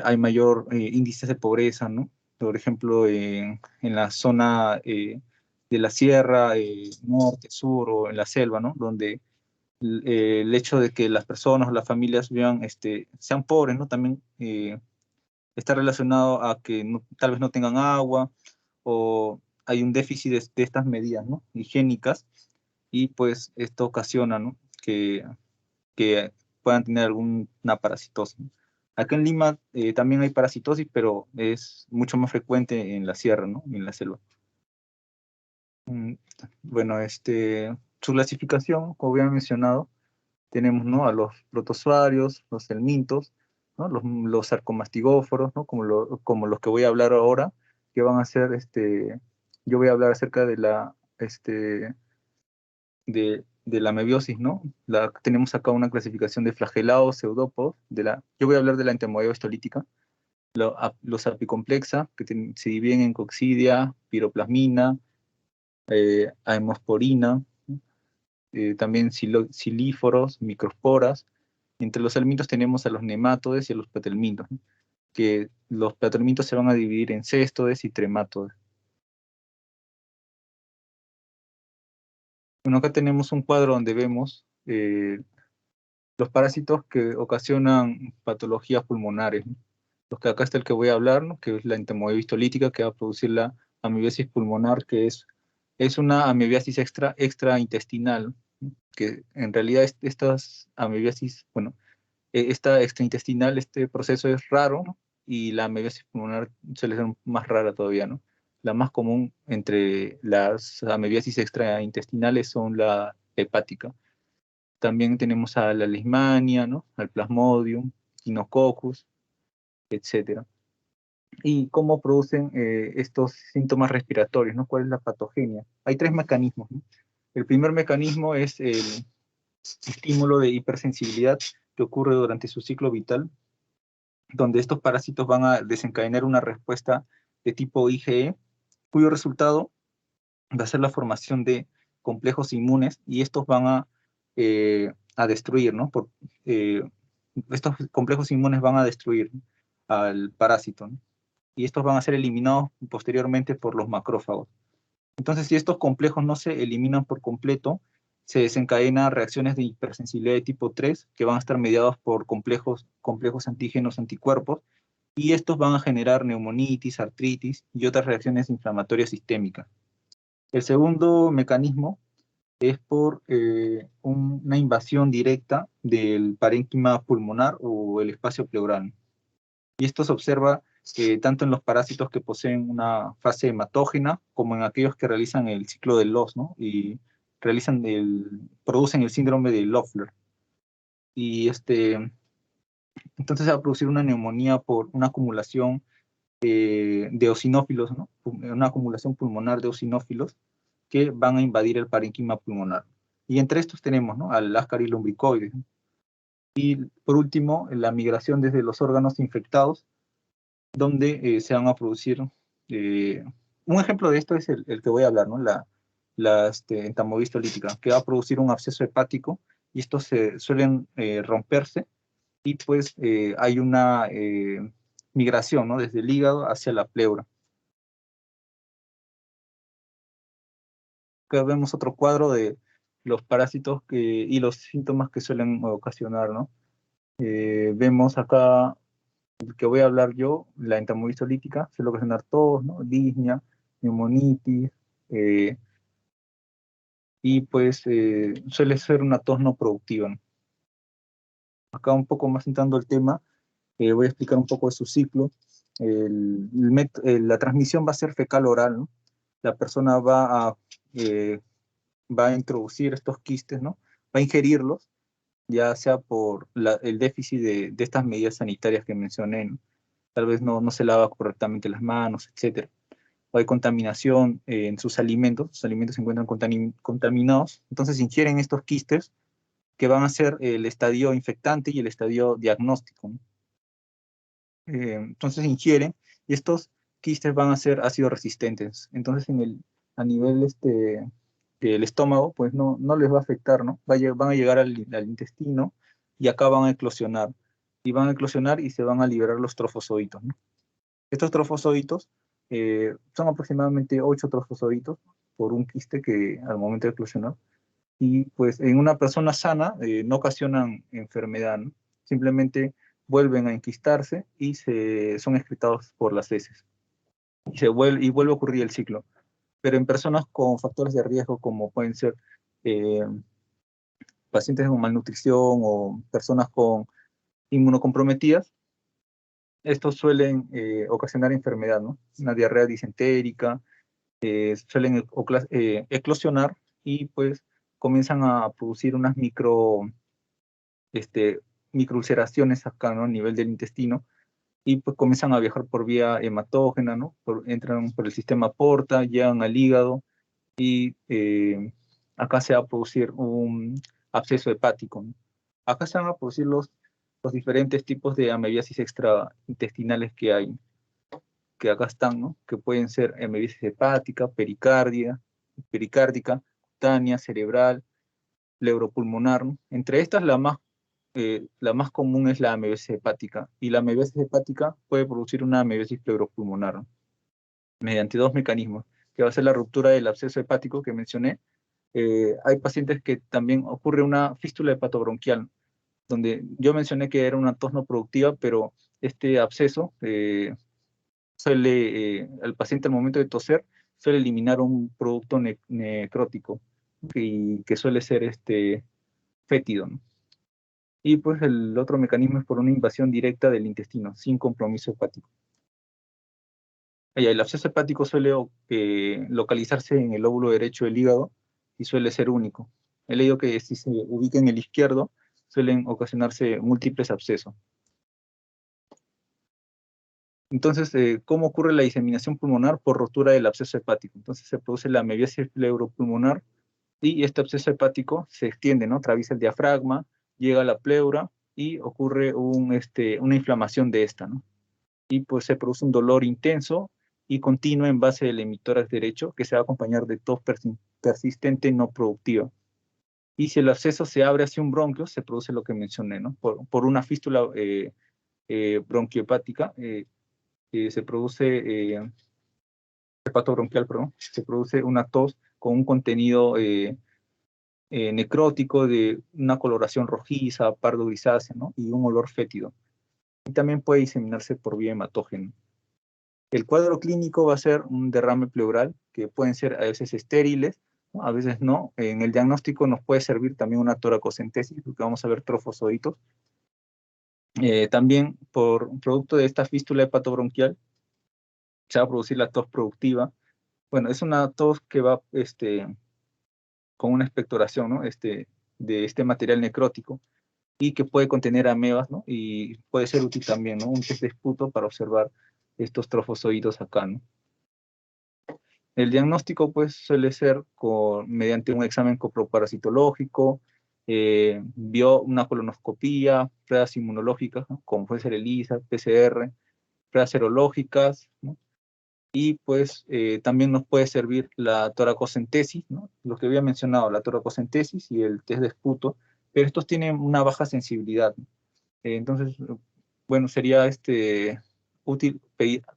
hay mayor índice de pobreza, ¿no? Por ejemplo, en la zona de la sierra, norte, sur o en la selva, ¿no? Donde el hecho de que las personas o las familias vivan, sean pobres, ¿no? También está relacionado a que tal vez no tengan agua o hay un déficit de estas medidas, ¿no? Higiénicas, y pues esto ocasiona, ¿no? Que puedan tener alguna parasitosis, ¿no? Acá en Lima también hay parasitosis, pero es mucho más frecuente en la sierra, ¿no? En la selva. Mm, Bueno, su clasificación, como había mencionado, tenemos, ¿no? A los protozoarios, los helmintos, ¿no? Los sarcomastigóforos, ¿no? Como los que voy a hablar ahora, que van a ser, yo voy a hablar acerca de la mebiosis, ¿no? Tenemos acá una clasificación de flagelados, pseudópodos, yo voy a hablar de la entamoeba histolítica, los apicomplexa, que se dividen en coccidia, piroplasmina, aemosporina, también silíforos, microsporas. Entre los helmintos tenemos a los nematodes y a los platelmintos, ¿no? Que los platelmintos se van a dividir en céstodes y trematodes. Bueno, acá tenemos un cuadro donde vemos los parásitos que ocasionan patologías pulmonares, ¿no? Los que acá está el que voy a hablar, ¿no? Que es la entamoeba histolítica, que va a producir la amibiasis pulmonar, que es una amibiasis extraintestinal, ¿no? Que en realidad estas amibiasis, bueno, esta extraintestinal, este proceso es raro, ¿no? Y la amibiasis pulmonar suele ser más rara todavía, ¿no? La más común entre las amibiasis extraintestinales son la hepática. También tenemos a la leishmania, ¿no? Al plasmodium, Echinococcus, etcétera. ¿Y cómo producen estos síntomas respiratorios, ¿no? ¿Cuál es la patogenia? Hay tres mecanismos, ¿no? El primer mecanismo es el estímulo de hipersensibilidad que ocurre durante su ciclo vital, donde estos parásitos van a desencadenar una respuesta de tipo IgE, cuyo resultado va a ser la formación de complejos inmunes, y estos van a destruir, ¿no? Estos complejos inmunes van a destruir al parásito, ¿no? Y estos van a ser eliminados posteriormente por los macrófagos. Entonces, si estos complejos no se eliminan por completo, se desencadenan reacciones de hipersensibilidad de tipo 3, que van a estar mediados por complejos antígenos anticuerpos, y estos van a generar neumonitis, artritis y otras reacciones inflamatorias sistémicas. El segundo mecanismo es por una invasión directa del parénquima pulmonar o el espacio pleural. Y esto se observa tanto en los parásitos que poseen una fase hematógena como en aquellos que realizan el ciclo del Loss, ¿no? Y producen el síndrome de Loeffler. Y Entonces se va a producir una neumonía por una acumulación de eosinófilos, ¿no? Una acumulación pulmonar de eosinófilos que van a invadir el parénquima pulmonar. Y entre estos tenemos, ¿no?, al Ascaris lumbricoides. Y por último, la migración desde los órganos infectados, donde se van a producir, un ejemplo de esto es el que voy a hablar, ¿no?, la entamoebistolítica, que va a producir un absceso hepático, y estos se suelen romperse, y pues hay una migración, ¿no?, desde el hígado hacia la pleura. Acá vemos otro cuadro de los parásitos y los síntomas que suelen ocasionar, ¿no? Vemos acá, el que voy a hablar yo, la entamoebistolítica, suele ocasionar tos, ¿no?, disnea, neumonitis, y pues suele ser una tos no productiva, ¿no? Acá un poco más entrando al tema, voy a explicar un poco de su ciclo. La transmisión va a ser fecal-oral, ¿no? La persona va a introducir estos quistes, ¿no? Va a ingerirlos, ya sea por el déficit de estas medidas sanitarias que mencioné, ¿no? Tal vez no se lava correctamente las manos, etc. O hay contaminación en sus alimentos se encuentran contaminados, entonces ingieren estos quistes que van a ser el estadio infectante y el estadio diagnóstico, ¿no? Entonces ingieren, y estos quistes van a ser ácido resistentes. Entonces a nivel del estómago, pues no les va a afectar, ¿no? Van a llegar al intestino, y acá van a eclosionar. Y van a eclosionar y se van a liberar los trofosoditos, ¿no? Estos trofosoditos son aproximadamente 8 trofosoditos por un quiste que al momento de eclosionar. Y pues en una persona sana no ocasionan enfermedad, ¿no? Simplemente vuelven a enquistarse y son excretados por las heces. Y vuelve a ocurrir el ciclo. Pero en personas con factores de riesgo, como pueden ser pacientes con malnutrición o personas con inmunocomprometidas, estos suelen ocasionar enfermedad, ¿no? Una diarrea disentérica, suelen eclosionar, y pues comienzan a producir unas microulceraciones acá, ¿no?, a nivel del intestino, y pues comienzan a viajar por vía hematógena, ¿no? Entran por el sistema porta, llegan al hígado, y acá se va a producir un absceso hepático, ¿no? Acá se van a producir los diferentes tipos de amebiasis extraintestinales que acá están, ¿no? Que pueden ser amebiasis hepática, pericárdica, cutánea, cerebral, pleuropulmonar, ¿no? Entre estas, la más común es la amebiasis hepática, y la amebiasis hepática puede producir una amebiasis pleuropulmonar, ¿no?, mediante dos mecanismos, que va a ser la ruptura del absceso hepático que mencioné. Hay pacientes que también ocurre una fístula hepatobronquial, donde yo mencioné que era una tos no productiva, pero este absceso el paciente al momento de toser suele eliminar un producto necrótico, que suele ser fétido, ¿no? Y pues el otro mecanismo es por una invasión directa del intestino, sin compromiso hepático. El absceso hepático suele localizarse en el lóbulo derecho del hígado, y suele ser único. He leído que si se ubica en el izquierdo, suelen ocasionarse múltiples abscesos. Entonces, ¿cómo ocurre la diseminación pulmonar? Por rotura del absceso hepático. Entonces se produce la amebiasis pleuropulmonar, y este absceso hepático se extiende, ¿no? Atraviesa el diafragma, llega a la pleura, y ocurre una inflamación de esta, ¿no? Y pues se produce un dolor intenso y continuo en base del emitórax derecho, que se va a acompañar de tos persistente no productiva. Y si el absceso se abre hacia un bronquio, se produce lo que mencioné, ¿no? Por una fístula bronquiohepática, se produce hepatobronquial, perdón, se produce una tos con un contenido necrótico de una coloración rojiza, pardo grisácea, ¿no? Y un olor fétido. Y también puede diseminarse por vía hematógena. El cuadro clínico va a ser un derrame pleural, que pueden ser a veces estériles, ¿no?, a veces no. En el diagnóstico nos puede servir también una toracocentesis, porque vamos a ver trofosoditos. También por producto de esta fístula hepatobronquial se va a producir la tos productiva. Bueno, es una tos que va con una expectoración, ¿no?, de este material necrótico, y que puede contener amebas, ¿no? Y puede ser útil también, ¿no? Un test de esputo para observar estos trofozoitos acá, ¿no? El diagnóstico, pues, suele ser mediante un examen coproparasitológico, una colonoscopía, pruebas inmunológicas, ¿no? Como puede ser ELISA, PCR, pruebas serológicas, ¿no? Y pues también nos puede servir la toracocentesis, ¿no? Lo que había mencionado, la toracocentesis y el test de esputo, pero estos tienen una baja sensibilidad, ¿no? Entonces, bueno, sería útil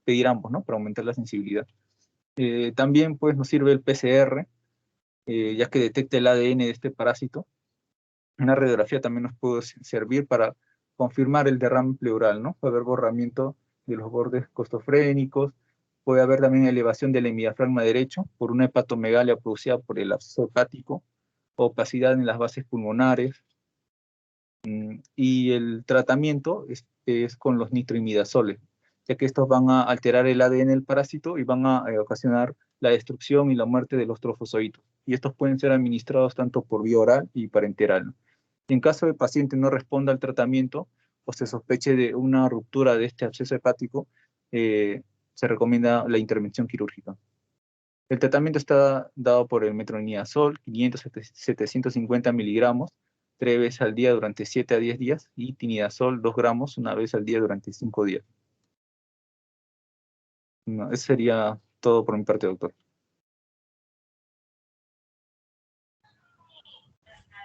pedir ambos, ¿no? Para aumentar la sensibilidad. También pues nos sirve el PCR, ya que detecta el ADN de este parásito. Una radiografía también nos puede servir para confirmar el derrame pleural, ¿no? Puede haber borramiento de los bordes costofrénicos, puede haber también elevación del hemidiafragma derecho por una hepatomegalia producida por el absceso hepático, opacidad en las bases pulmonares, y el tratamiento es con los nitroimidazoles, ya que estos van a alterar el ADN del parásito y van a ocasionar la destrucción y la muerte de los trofozoitos. Y estos pueden ser administrados tanto por vía oral y parenteral, ¿no? Y en caso de paciente no responda al tratamiento o se sospeche de una ruptura de este absceso hepático, se recomienda la intervención quirúrgica. El tratamiento está dado por el metronidazol, 500-750 miligramos, 3 veces al día durante 7 a 10 días, y tinidazol, 2 gramos, una vez al día durante 5 días. No, eso sería todo por mi parte, doctor.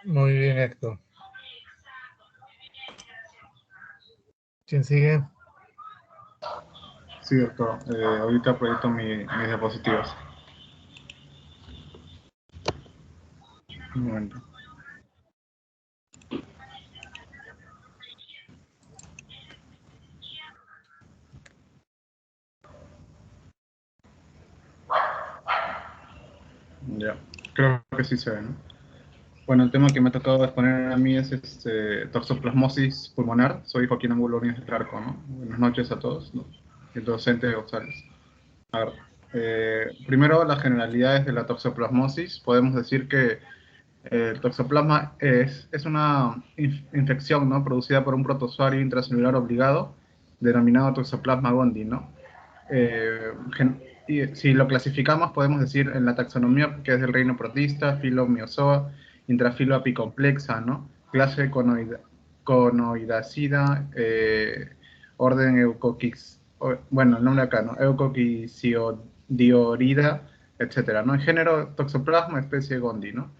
Muy bien, Héctor. ¿Quién sigue? Sí, doctor. Ahorita proyecto mis diapositivas. Un momento. Ya, creo que sí se ve, ¿no? Bueno, el tema que me ha tocado exponer a mí es toxoplasmosis pulmonar. Soy Joaquín Angulo Ortiz de Clarco, ¿no? Buenas noches a todos, ¿no? El docente González. A ver, primero, las generalidades de la toxoplasmosis. Podemos decir que el toxoplasma es una infección, ¿no? Producida por un protozoario intracelular obligado, denominado Toxoplasma gondii, ¿no? Y si lo clasificamos, podemos decir en la taxonomía que es del reino protista, filo Myozoa, intrafilo apicomplexa, ¿no? Clase Conoidacida, orden Eucoquix, bueno, el nombre acá, ¿no? Eucoquiciodiorida, etcétera, ¿no? En género Toxoplasma, especie Gondii, ¿no?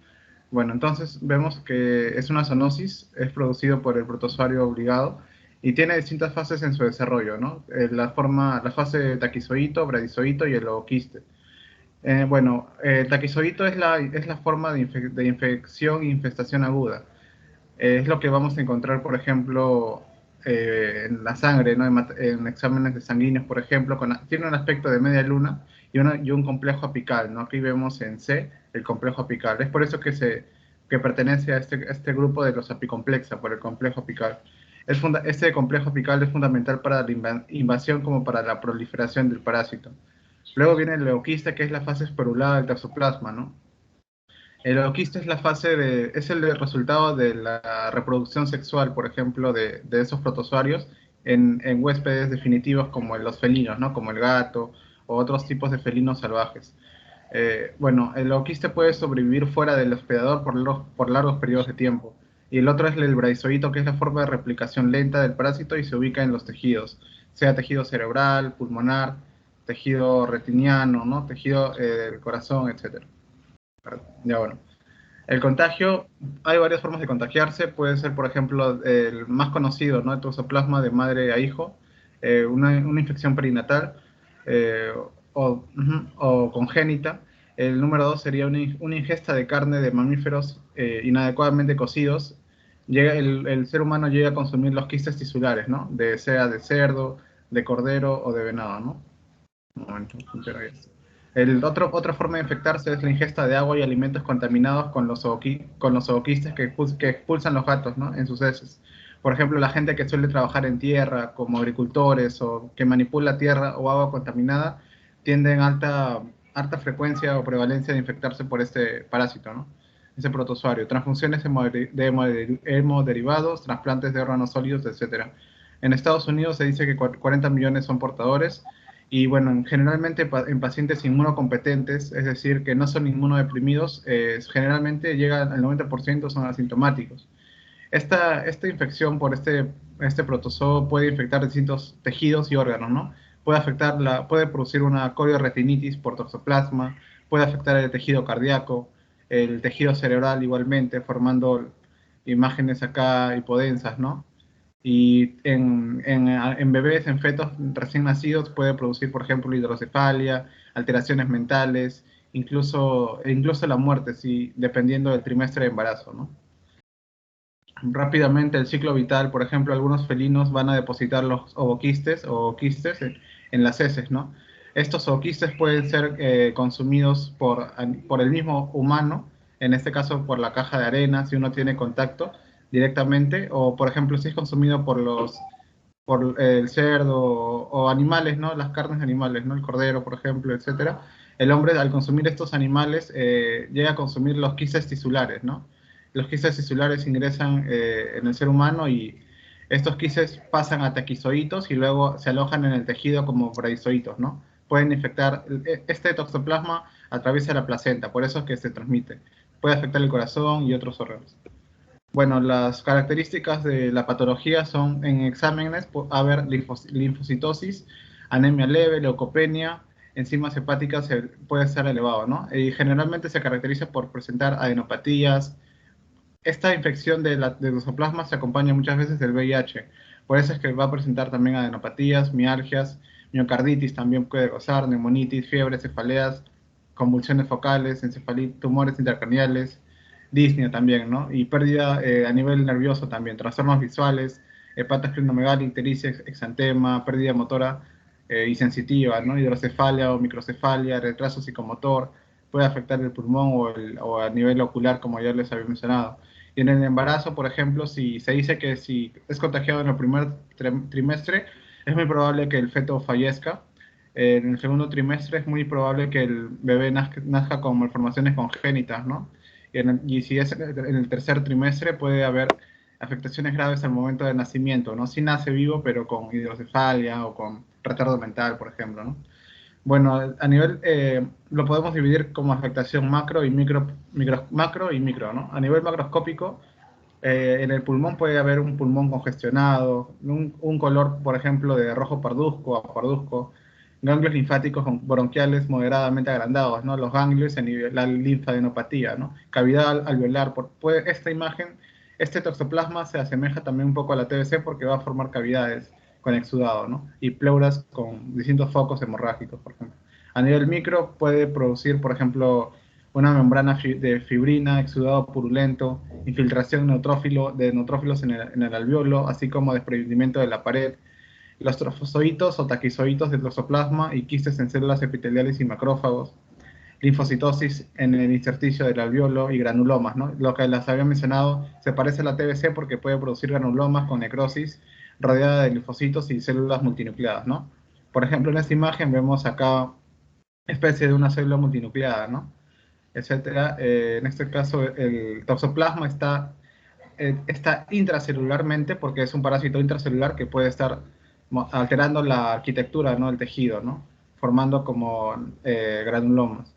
Bueno, entonces vemos que es una zoonosis, es producido por el protozoario obligado y tiene distintas fases en su desarrollo, ¿no? La fase taquizoíto, bradizoíto y el ooquiste. Bueno, el taquizoíto es la forma de infección e infestación aguda. Es lo que vamos a encontrar, por ejemplo, en la sangre, ¿no? En exámenes de sanguíneos, por ejemplo, tiene un aspecto de media luna y un complejo apical, ¿no? Aquí vemos en C el complejo apical. Es por eso que pertenece a este grupo de los apicomplexa, por el complejo apical. Este complejo apical es fundamental para la invasión como para la proliferación del parásito. Luego viene el leuquista, que es la fase esporulada del toxoplasma, ¿no? El leuquista es el resultado de la reproducción sexual, por ejemplo, de esos protozoarios en huéspedes definitivos como los felinos, ¿no? Como el gato o otros tipos de felinos salvajes. Bueno, el leuquista puede sobrevivir fuera del hospedador por largos periodos de tiempo. Y el otro es el bradizoíto, que es la forma de replicación lenta del parásito y se ubica en los tejidos, sea tejido cerebral, pulmonar, tejido retiniano, ¿no? Tejido del corazón, etc. Ya bueno. El contagio, hay varias formas de contagiarse. Puede ser, por ejemplo, el más conocido, ¿no? El toxoplasma de madre a hijo, una infección perinatal o congénita. El número 2 sería una ingesta de carne de mamíferos inadecuadamente cocidos. El ser humano llega a consumir los quistes tisulares, ¿no? Sea de cerdo, de cordero o de venado, ¿no? Un momento, funciona esto. Otra forma de infectarse es la ingesta de agua y alimentos contaminados con los zooquistes que expulsan los gatos, ¿no? En sus heces. Por ejemplo, la gente que suele trabajar en tierra, como agricultores, o que manipula tierra o agua contaminada, tienden alta frecuencia o prevalencia de infectarse por este parásito, ¿no? ese protozoario, transfusiones de hemoderivados, trasplantes de órganos sólidos, etc. En Estados Unidos se dice que 40 millones son portadores, y bueno, generalmente en pacientes inmunocompetentes, es decir, que no son inmunodeprimidos, generalmente llega al 90% son asintomáticos. Esta infección por este protozoo puede infectar distintos tejidos y órganos, ¿no? Puede producir una corioretinitis por toxoplasma, puede afectar el tejido cardíaco, el tejido cerebral igualmente, formando imágenes acá hipodensas, ¿no? Y en bebés, en fetos recién nacidos, puede producir, por ejemplo, hidrocefalia, alteraciones mentales, incluso la muerte, dependiendo del trimestre de embarazo, ¿no? Rápidamente el ciclo vital, por ejemplo, algunos felinos van a depositar los ovoquistes o quistes en las heces, ¿no? Estos ovoquistes pueden ser consumidos por el mismo humano, en este caso por la caja de arena, si uno tiene contacto directamente, o por ejemplo si es consumido por el cerdo o animales, ¿no? Las carnes de animales, ¿no? El cordero, por ejemplo, etcétera. El hombre, al consumir estos animales, llega a consumir los quistes tisulares, ¿no? Los quistes tisulares ingresan en el ser humano, y estos quistes pasan a taquizoitos y luego se alojan en el tejido como bradizoitos, ¿no? Pueden infectar, este toxoplasma atraviesa la placenta, por eso es que se transmite. Puede afectar el corazón y otros órganos. Bueno, las características de la patología son, en exámenes, haber linfocitosis, anemia leve, leucopenia, enzimas hepáticas puede ser elevado, ¿no? Y generalmente se caracteriza por presentar adenopatías. Esta infección de toxoplasma se acompaña muchas veces del VIH, por eso es que va a presentar también adenopatías, mialgias, miocarditis también puede causar, neumonitis, fiebre, cefaleas, convulsiones focales, tumores intracraneales, disnea también, ¿no? Y pérdida a nivel nervioso también, trastornos visuales, hepatosplenomegalia, ictericia, exantema, pérdida motora y sensitiva, ¿no? Hidrocefalia o microcefalia, retraso psicomotor, puede afectar el pulmón o a nivel ocular, como ya les había mencionado. Y en el embarazo, por ejemplo, si se dice que si es contagiado en el primer trimestre, es muy probable que el feto fallezca. En el segundo trimestre es muy probable que el bebé nazca con malformaciones congénitas, ¿no? Y si es en el tercer trimestre, puede haber afectaciones graves al momento del nacimiento, ¿no? Si nace vivo, pero con hidrocefalia o con retardo mental, por ejemplo, ¿no? Bueno, a nivel, lo podemos dividir como afectación macro y macro y micro, ¿no? A nivel macroscópico, en el pulmón puede haber un pulmón congestionado, un color, por ejemplo, de rojo parduzco a parduzco, ganglios linfáticos bronquiales moderadamente agrandados, ¿no? Los ganglios en la linfadenopatía, ¿no? Cavidad alveolar. Esta imagen, este toxoplasma se asemeja también un poco a la TBC porque va a formar cavidades con exudado, ¿no? Y pleuras con distintos focos hemorrágicos, por ejemplo. A nivel micro puede producir, por ejemplo, una membrana de fibrina, exudado purulento, infiltración de neutrófilos en el alveolo, así como desprendimiento de la pared, los trofozoitos o taquizoitos del toxoplasma y quistes en células epiteliales y macrófagos, linfocitosis en el intersticio del alveolo y granulomas, ¿no? Lo que les había mencionado, se parece a la TBC porque puede producir granulomas con necrosis rodeada de linfocitos y células multinucleadas, ¿no? Por ejemplo, en esta imagen vemos acá especie de una célula multinucleada, ¿no? Etcétera. En este caso, el toxoplasma está intracelularmente porque es un parásito intracelular que puede estar alterando la arquitectura, ¿no? del tejido, ¿no? Formando como granulomas.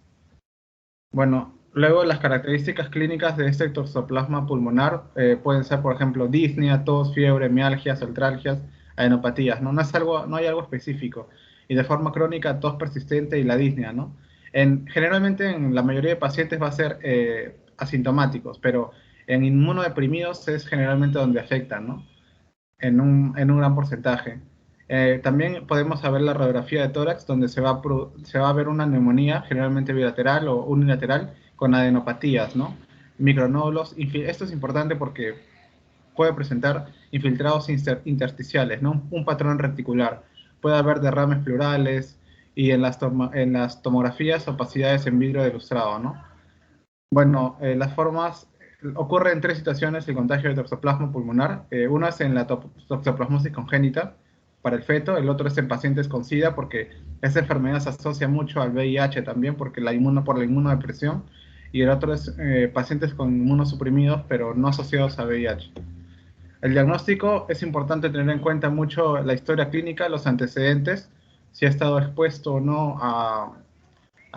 Bueno, luego las características clínicas de este toxoplasma pulmonar pueden ser, por ejemplo, disnea, tos, fiebre, mialgias, artralgias, adenopatías, ¿no? No hay algo específico. Y de forma crónica, tos persistente y la disnea, ¿no? Generalmente en la mayoría de pacientes va a ser asintomáticos, pero en inmunodeprimidos es generalmente donde afectan, ¿no? En un gran porcentaje. También podemos saber la radiografía de tórax, donde se va a ver una neumonía, generalmente bilateral o unilateral, con adenopatías, ¿no? Micronódulos. Esto es importante porque puede presentar infiltrados intersticiales, ¿no? Un patrón reticular. Puede haber derrames pleurales y en las tomografías opacidades en vidrio de lustrado, ¿no? Bueno, las formas, ocurre en tres situaciones el contagio de toxoplasma pulmonar. Una es en la toxoplasmosis congénita para el feto, el otro es en pacientes con SIDA porque esa enfermedad se asocia mucho al VIH también por la inmunodepresión. y el otro es pacientes con inmunosuprimidos, pero no asociados a VIH. El diagnóstico es importante tener en cuenta mucho la historia clínica, los antecedentes, si ha estado expuesto o no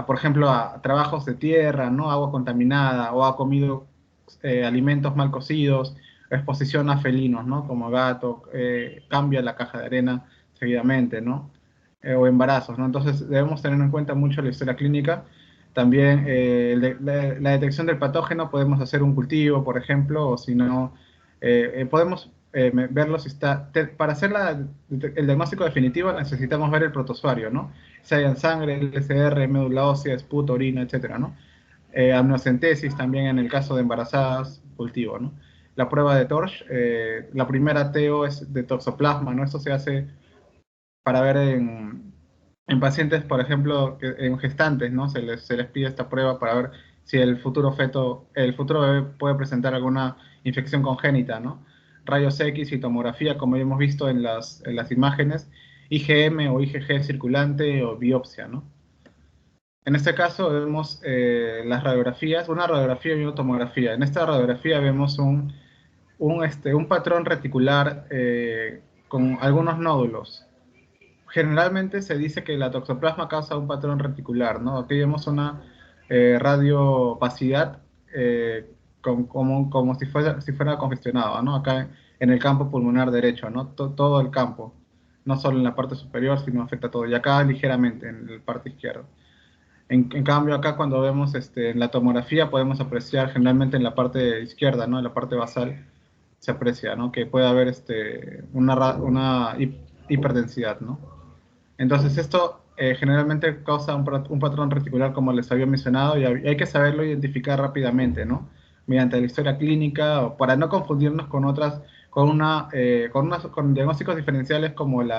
por ejemplo, a trabajos de tierra, ¿no? Agua contaminada, o ha comido alimentos mal cocidos, exposición a felinos, ¿no? Como gato, cambia la caja de arena seguidamente, ¿no? O embarazos, ¿no? Entonces debemos tener en cuenta mucho la historia clínica. También la detección del patógeno, podemos hacer un cultivo, por ejemplo, o si no, podemos verlo si está... para hacer el diagnóstico definitivo necesitamos ver el protozoario, ¿no? Sea en sangre, LSR, médula ósea, esputo, orina, etcétera, ¿no? Amniocentesis también en el caso de embarazadas, cultivo, ¿no? La prueba de Torch, la primera TO es de toxoplasma, ¿no? Esto se hace para ver en pacientes, por ejemplo, en gestantes, ¿no? Se les pide esta prueba para ver si el futuro bebé puede presentar alguna infección congénita, ¿no? Rayos X y tomografía, como hemos visto en las imágenes, IgM o IgG circulante o biopsia, ¿no? En este caso vemos las radiografías, una radiografía y una tomografía. En esta radiografía vemos un patrón reticular con algunos nódulos. Generalmente se dice que la toxoplasma causa un patrón reticular, ¿no? Aquí vemos una radiopacidad como si fuera congestionado, ¿no? Acá en el campo pulmonar derecho, ¿no? Todo el campo, no solo en la parte superior, sino afecta todo. Y acá ligeramente en la parte izquierda. En cambio, acá cuando vemos en la tomografía podemos apreciar generalmente en la parte izquierda, ¿no? En la parte basal se aprecia, ¿no? Que puede haber una hiperdensidad, ¿no? Entonces esto generalmente causa un patrón reticular como les había mencionado y hay que saberlo identificar rápidamente, ¿no? Mediante la historia clínica o para no confundirnos con otras, con diagnósticos diferenciales como el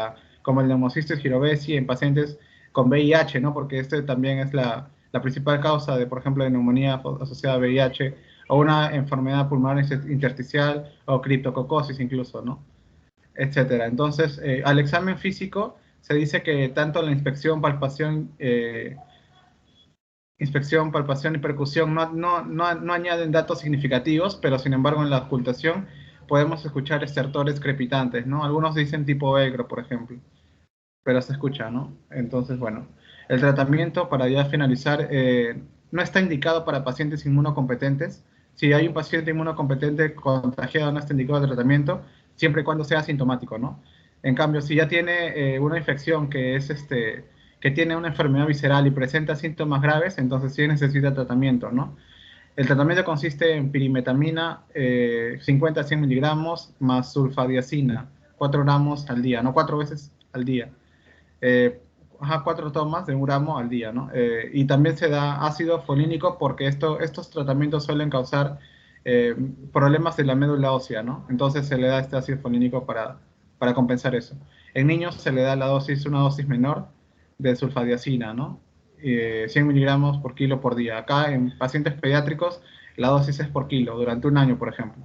neumocistis girovesi en pacientes con VIH, ¿no? Porque este también es la principal causa de, por ejemplo, de neumonía asociada a VIH o una enfermedad pulmonar intersticial o criptococosis incluso, ¿no? Etcétera. Entonces, al examen físico se dice que tanto la inspección, palpación y percusión no añaden datos significativos, pero sin embargo en la ocultación podemos escuchar estertores crepitantes, ¿no? Algunos dicen tipo velcro, por ejemplo, pero se escucha, ¿no? Entonces, bueno, el tratamiento, para ya finalizar, no está indicado para pacientes inmunocompetentes. Si hay un paciente inmunocompetente contagiado, no está indicado el tratamiento, siempre y cuando sea asintomático, ¿no? En cambio, si ya tiene una infección que tiene una enfermedad visceral y presenta síntomas graves, entonces sí necesita tratamiento, ¿no? El tratamiento consiste en pirimetamina, 50 a 100 miligramos, más sulfadiazina, 4 gramos al día, no 4 veces al día. 4 tomas de 1 gramo al día, ¿no? Y también se da ácido folínico porque estos tratamientos suelen causar problemas de la médula ósea, ¿no? Entonces se le da este ácido folínico para compensar eso. En niños se le da una dosis menor de sulfadiazina, ¿no? 100 miligramos por kilo por día. Acá en pacientes pediátricos la dosis es por kilo, durante 1 año, por ejemplo.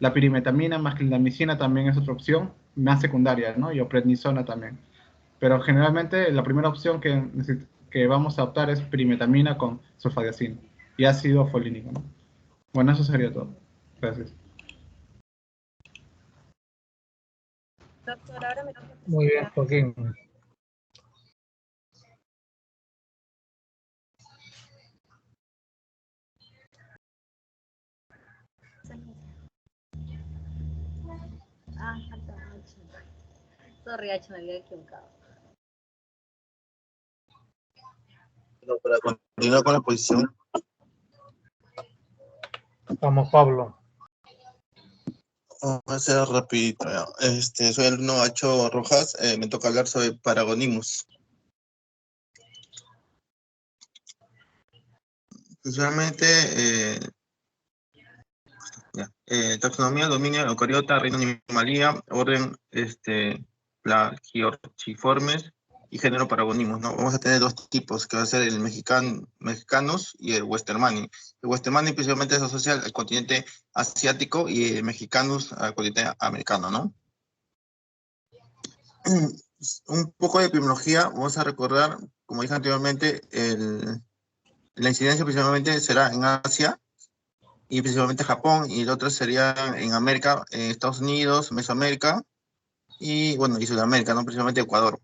La pirimetamina más clindamicina también es otra opción, más secundaria, ¿no? Y prednisona también. Pero generalmente la primera opción que vamos a optar es pirimetamina con sulfadiazina y ácido folínico, ¿no? Bueno, eso sería todo. Gracias. Doctor, ahora me toca Muy bien, Joaquín. falta H. Sorry, H, me había equivocado. No, para continuar con la posición. Vamos, Pablo. Vamos a hacer rapidito. Soy el alumno Acho Rojas. Me toca hablar sobre Paragonimus. Usualmente, taxonomía, dominio, eucariota, reino animalia, orden, Plagiorchiformes y género Paragonimus, ¿no? Vamos a tener 2 tipos, que va a ser el mexicanus y el westermani. El westermani principalmente se asocia al continente asiático y el mexicanus al continente americano, ¿no? Un poco de epidemiología, vamos a recordar, como dije anteriormente, la incidencia principalmente será en Asia y principalmente Japón, y el otro sería en América, en Estados Unidos, Mesoamérica y bueno, y Sudamérica, ¿no? Principalmente Ecuador.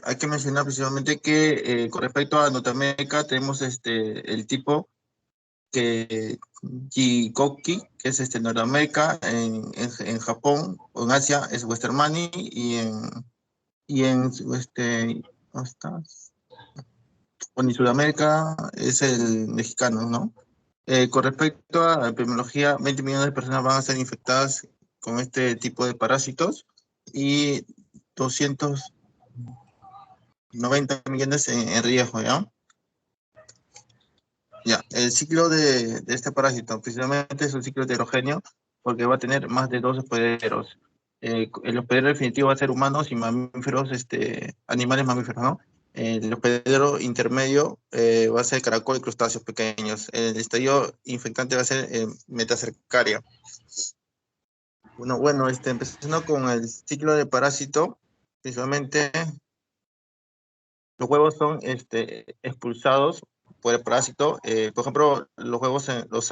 Hay que mencionar principalmente que con respecto a Norteamérica tenemos el tipo que Jikoki, que es Norteamérica, en Japón o en Asia es Western Money y en ¿dónde está? Bueno, y Sudamérica es el mexicano, ¿no? Con respecto a la epidemiología, 20 millones de personas van a ser infectadas con este tipo de parásitos y 290 millones en riesgo, ¿ya? Ya, el ciclo de este parásito, precisamente es un ciclo heterogéneo porque va a tener más de 2 hospederos. El hospedero definitivo va a ser humanos y mamíferos, animales mamíferos, ¿no? El hospedero intermedio va a ser caracol y crustáceos pequeños. El estadio infectante va a ser metacercaria. Bueno, empezando con el ciclo de parásito, principalmente los huevos son expulsados por el parásito. Por ejemplo, los huevos, los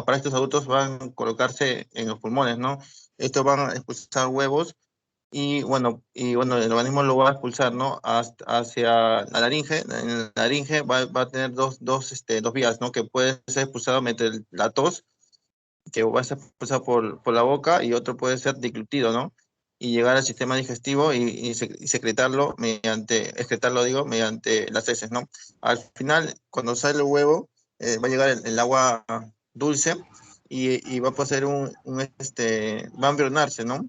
parásitos adultos van a colocarse en los pulmones, ¿no? Estos van a expulsar huevos y bueno, el organismo lo va a expulsar, ¿no? Hacia la laringe. En la laringe va a tener dos vías, ¿no? Que puede ser expulsado mediante la tos, que va a ser expulsado por la boca, y otro puede ser deglutido, ¿no? Y llegar al sistema digestivo y excretarlo mediante las heces, ¿no? Al final, cuando sale el huevo, va a llegar el agua dulce y va a pasar va a embrionarse, ¿no?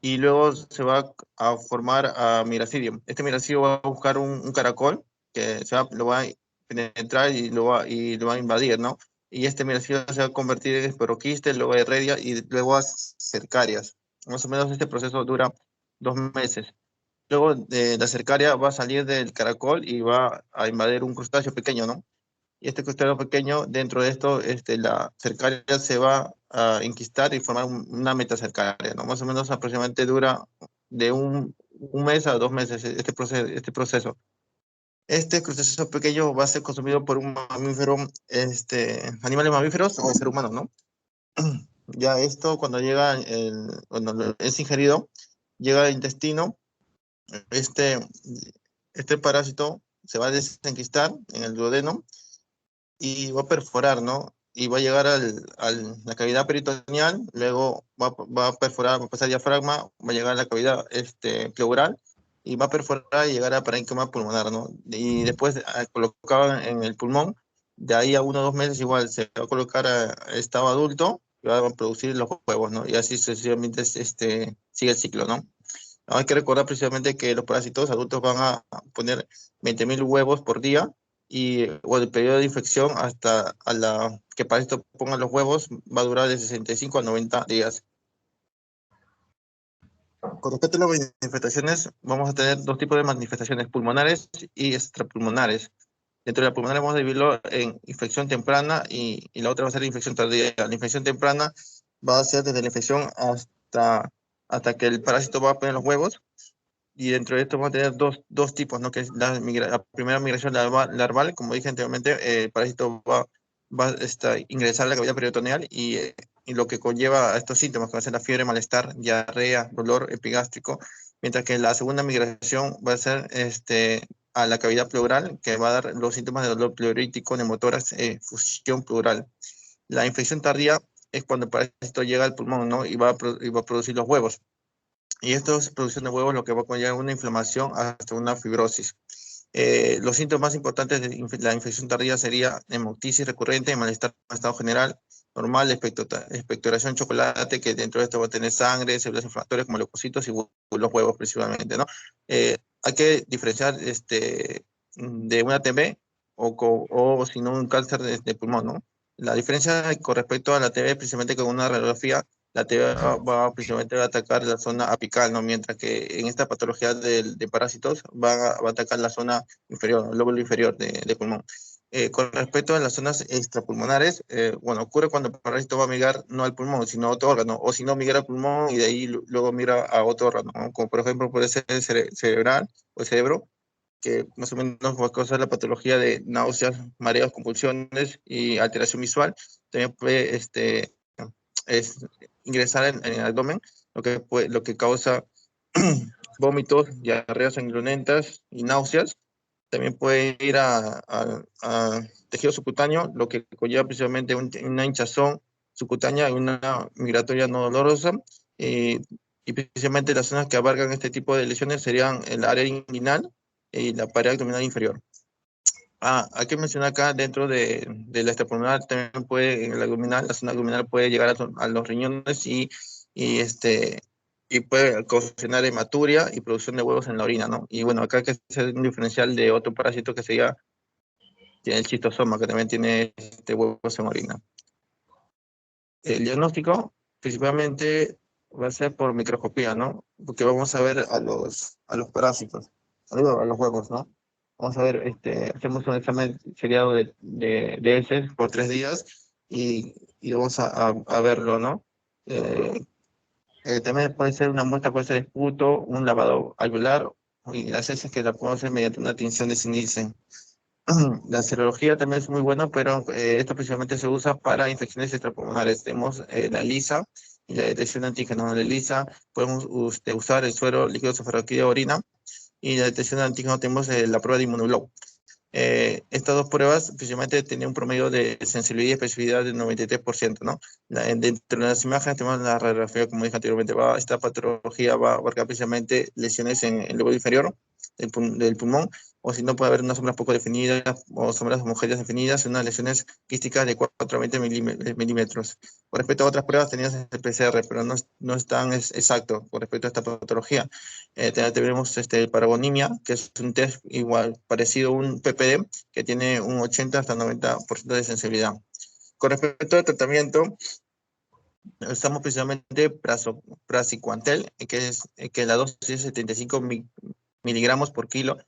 Y luego se va a formar a miracidio. Este miracidio va a buscar un caracol que lo va a penetrar y lo va a invadir, ¿no? Y este miracidio se va a convertir en esporoquiste, luego a herredia y luego a cercarias. Más o menos este proceso dura 2 meses. Luego de la cercaria va a salir del caracol y va a invadir un crustáceo pequeño, ¿no? Y este crustáceo pequeño, dentro de esto, la cercaria se va a enquistar y formar una metacercaria, ¿no? Más o menos aproximadamente dura de un mes a 2 meses este proceso. Este crustáceo pequeño va a ser consumido por un mamífero, animales mamíferos o el ser humano, ¿no? Ya esto, cuando es ingerido, llega al intestino, este, este parásito se va a desenquistar en el duodeno y va a perforar, ¿no? Y va a llegar a la cavidad peritoneal, luego va a perforar, va a pasar diafragma, va a llegar a la cavidad pleural y va a perforar y llegar a parénquima pulmonar, ¿no? Y después colocado en el pulmón, de ahí a 1 o 2 meses igual se va a colocar a estado adulto y va a producir los huevos, ¿no? Y así sucesivamente sigue el ciclo, ¿no? Hay que recordar precisamente que los parásitos adultos van a poner 20.000 huevos por día y el periodo de infección hasta a la que el parásito ponga los huevos va a durar de 65 a 90 días. Con respecto a las manifestaciones, vamos a tener 2 tipos de manifestaciones, pulmonares y extrapulmonares. Dentro de la pulmonar vamos a dividirlo en infección temprana y la otra va a ser infección tardía. La infección temprana va a ser desde la infección hasta que el parásito va a poner los huevos. Y dentro de esto vamos a tener dos tipos, ¿no? Que es la primera migración larval, como dije anteriormente, el parásito va a ingresar a la cavidad peritoneal y lo que conlleva a estos síntomas, que va a ser la fiebre, malestar, diarrea, dolor epigástrico, mientras que la segunda migración va a ser a la cavidad pleural, que va a dar los síntomas de dolor pleurítico, neumotórax, fusión pleural. La infección tardía es cuando el parásito llega al pulmón, ¿no? Y va a producir los huevos. Y esto es producción de huevos, lo que va a conllevar una inflamación hasta una fibrosis. Los síntomas más importantes de la infección tardía sería hemoptisis recurrente, malestar en estado general, normal, expectoración chocolate, que dentro de esto va a tener sangre, células inflamatorias como leucocitos y los huevos principalmente, ¿no? Hay que diferenciar de una TB o si no un cáncer de pulmón, ¿no? La diferencia con respecto a la TB, precisamente con una radiografía, la TB principalmente va a atacar la zona apical, ¿no? Mientras que en esta patología de parásitos va a atacar la zona inferior, el lóbulo inferior de pulmón. Con respecto a las zonas extrapulmonares, ocurre cuando el parásito va a migrar no al pulmón, sino a otro órgano, o si no, migra al pulmón y de ahí luego migra a otro órgano, ¿no? Como por ejemplo puede ser el cerebral o el cerebro, que más o menos va a causar la patología de náuseas, mareos, convulsiones y alteración visual. También puede ingresar en el abdomen, lo que causa vómitos, diarreas sanguinolentas y náuseas. También puede ir a tejido subcutáneo, lo que conlleva precisamente una hinchazón subcutánea y una migratoria no dolorosa. Y precisamente las zonas que abarcan este tipo de lesiones serían el área inguinal y la pared abdominal inferior. Hay que mencionar acá, dentro de la extrapulmonar, también puede, en el abdominal, la zona abdominal puede llegar a los riñones y puede ocasionar hematuria y producción de huevos en la orina, ¿no? Y bueno, acá hay que hacer un diferencial de otro parásito que sería el chistosoma, que también tiene huevos en orina. El diagnóstico principalmente va a ser por microscopía, ¿no? Porque vamos a ver a los parásitos, a los huevos, ¿no? Vamos a ver, hacemos un examen seriado de heces por 3 días y vamos a verlo, ¿no? También puede ser una muestra, puede ser esputo, un lavado alveolar, y las heces que la podemos hacer mediante una tinción de sílice. La serología también es muy buena, pero esto principalmente se usa para infecciones extrapulmonares. Tenemos la ELISA y la detección de antígenos. En la ELISA podemos usar el suero líquido cefalorraquídeo orina, y la detección de antígenos tenemos la prueba de inmunoglob. Estas dos pruebas principalmente tienen un promedio de sensibilidad y especificidad del 93%, ¿no? Dentro de las imágenes tenemos la radiografía, como dije anteriormente, esta patología va a abarcar precisamente lesiones en el lobo inferior del pulmón, o si no puede haber unas sombras poco definidas o sombras homogéneas definidas, unas lesiones quísticas de 4 a 20 milímetros. Con respecto a otras pruebas teníamos el PCR, pero no es tan exacto con respecto a esta patología. Tenemos paragonimia, que es un test igual, parecido a un PPD, que tiene un 80 hasta 90% de sensibilidad. Con respecto al tratamiento, estamos precisamente praziquantel, que la dosis es 75 miligramos por kilo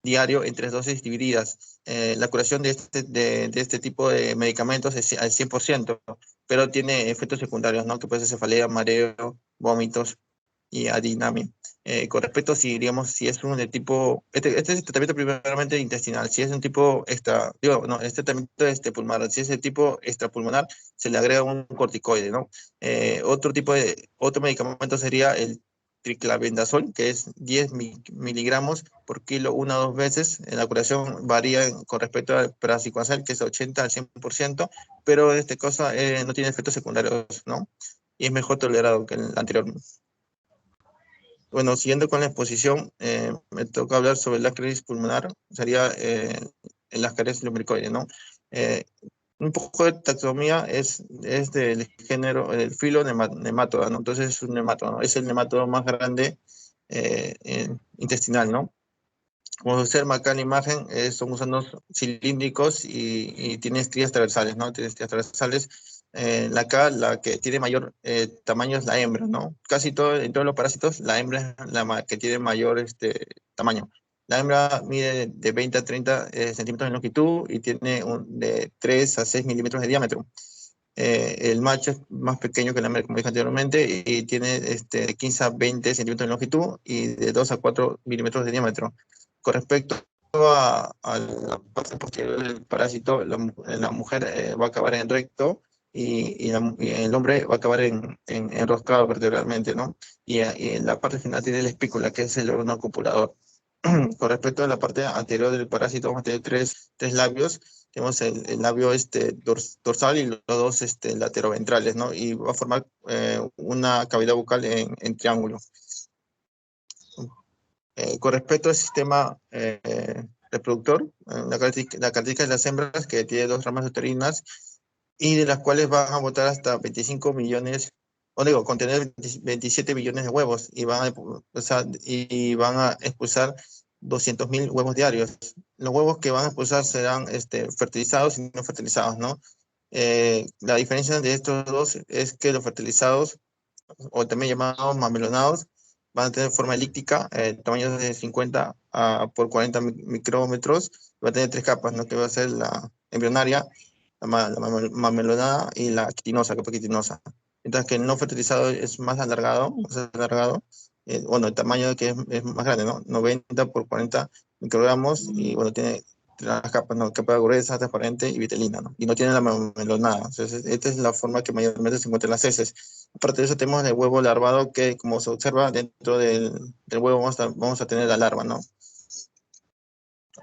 diario en 3 dosis divididas. La curación de este tipo de medicamentos es al 100%, pero tiene efectos secundarios, ¿no? Que puede ser cefalea, mareo, vómitos y adinamia. Con respecto, si es un de tipo, este es el tratamiento primeramente intestinal. Si es un tipo este tratamiento pulmonar, si es de tipo extrapulmonar, se le agrega un corticoide, ¿no? Otro medicamento sería el triclavendazol, que es 10 miligramos por kilo 1 o 2 veces. La curación varía con respecto al praziquantel, que es 80 al 100%, pero este cosa no tiene efectos secundarios, ¿no? Y es mejor tolerado que el anterior. Bueno, siguiendo con la exposición, me toca hablar sobre el ascaris pulmonar, sería el ascaris lumbricoide, ¿no? Un poco de taxonomía es del género, el filo nematoda, ¿no? Entonces es un nematodo, ¿no? Es el nematodo más grande intestinal, ¿no? Como se observa acá en la imagen, son gusanos cilíndricos y tiene estrías transversales, ¿no? Tiene estrías transversales. Acá la que tiene mayor tamaño es la hembra, ¿no? En todos los parásitos, la hembra es la que tiene mayor tamaño. La hembra mide de 20 a 30 centímetros de longitud y tiene de 3 a 6 milímetros de diámetro. El macho es más pequeño que la hembra, como dije anteriormente, y tiene de 15 a 20 centímetros de longitud y de 2 a 4 milímetros de diámetro. Con respecto a la parte posterior del parásito, la mujer va a acabar en recto y el hombre va a acabar enroscado vertebralmente, ¿no? Y en la parte final tiene la espícula, que es el órgano copulador. Con respecto a la parte anterior del parásito, vamos a tener tres labios. Tenemos el labio dorsal y los dos lateroventrales, ¿no? Y va a formar una cavidad bucal en triángulo. Con respecto al sistema reproductor, la característica de las hembras, que tiene 2 ramas uterinas y de las cuales van a botar hasta 25 millones, contener 27 millones de huevos y van a expulsar 200.000 huevos diarios. Los huevos que van a expulsar serán fertilizados y no fertilizados, ¿no? La diferencia de estos dos es que los fertilizados, o también llamados mamelonados, van a tener forma elíptica, tamaño de 50 por 40 micrómetros, va a tener 3 capas, ¿no? Que va a ser la embrionaria, la mamelonada y la quitinosa, capa quitinosa. Mientras que el no fertilizado es más alargado, el tamaño que es más grande, ¿no? 90 por 40 microgramos y bueno, tiene las capas, ¿no? Capa gruesa, transparente y vitelina, ¿no? Y no tiene la melonada. Entonces, esta es la forma que mayormente se encuentra en las heces. Aparte de eso, tenemos el huevo larvado que, como se observa, dentro del huevo vamos a tener la larva, ¿no?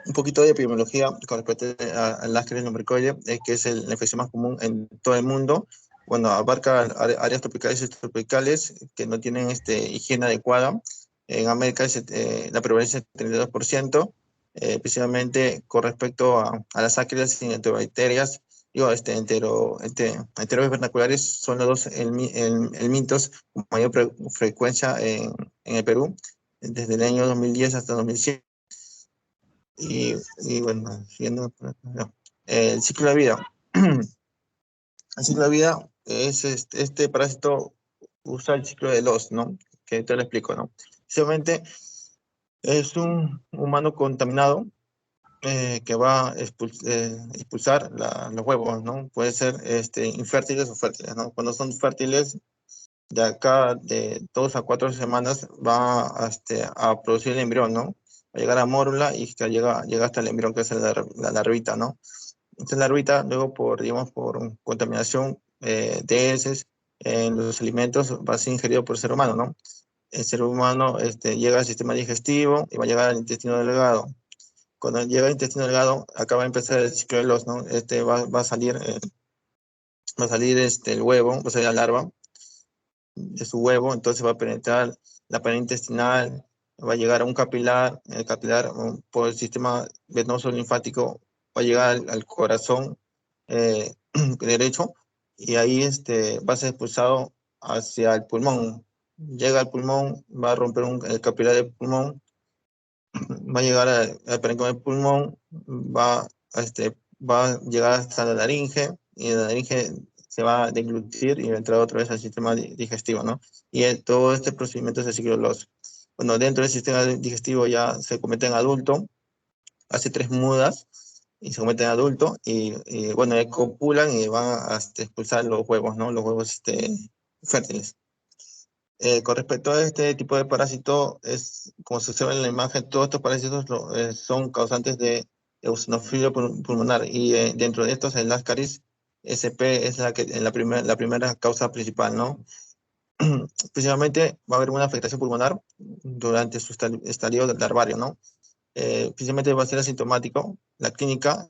Un poquito de epidemiología con respecto al Ascaris lumbricoides, que es la infección más común en todo el mundo. Bueno, abarca áreas tropicales y subtropicales que no tienen higiene adecuada. En América la prevalencia es 32%, principalmente con respecto a las Ascaris y enterobacterias. Digo, enteros vernaculares son los dos mitos con mayor frecuencia en el Perú, desde el año 2010 hasta 2007. Y bueno, siguiendo por acá, no. El ciclo de vida. El ciclo de vida es este parásito usa el ciclo de Loss, ¿no? Que te lo explico, ¿no? Simplemente es un humano contaminado que va a expulsar los huevos, ¿no? Puede ser infértiles o fértiles, ¿no? Cuando son fértiles, de acá de 2 a 4 semanas va a producir el embrión, ¿no? Va a llegar a mórula y llega hasta el embrión, que es la larvita, ¿no? Esta larvita, luego digamos, por contaminación de heces en los alimentos, va a ser ingerido por el ser humano, ¿no? El ser humano llega al sistema digestivo y va a llegar al intestino delgado. Cuando llega al intestino delgado, acá va a empezar el ciclo de los, ¿no? Va a salir, el huevo, va a salir la larva de su huevo, entonces va a penetrar la pared intestinal, va a llegar a un capilar, el capilar por el sistema venoso linfático va a llegar al corazón derecho y ahí va a ser expulsado hacia el pulmón. Llega al pulmón, va a romper el capilar del pulmón, va a llegar al parénquima del pulmón, va a llegar hasta la laringe y la laringe se va a deglutir y va a entrar otra vez al sistema digestivo, ¿no? Y todo este procedimiento es el ciclo de los. Bueno, dentro del sistema digestivo ya se comete en adulto, hace 3 mudas y se comete en adulto y bueno, copulan y van a expulsar los huevos, ¿no? Los huevos fértiles. Con respecto a este tipo de parásito, como se observa en la imagen, todos estos parásitos son causantes de eosinofilio pulmonar y dentro de estos el Ascaris SP es la primera causa principal, ¿no? Principalmente va a haber una afectación pulmonar durante su estadio larvario, ¿no? Principalmente va a ser asintomático. La clínica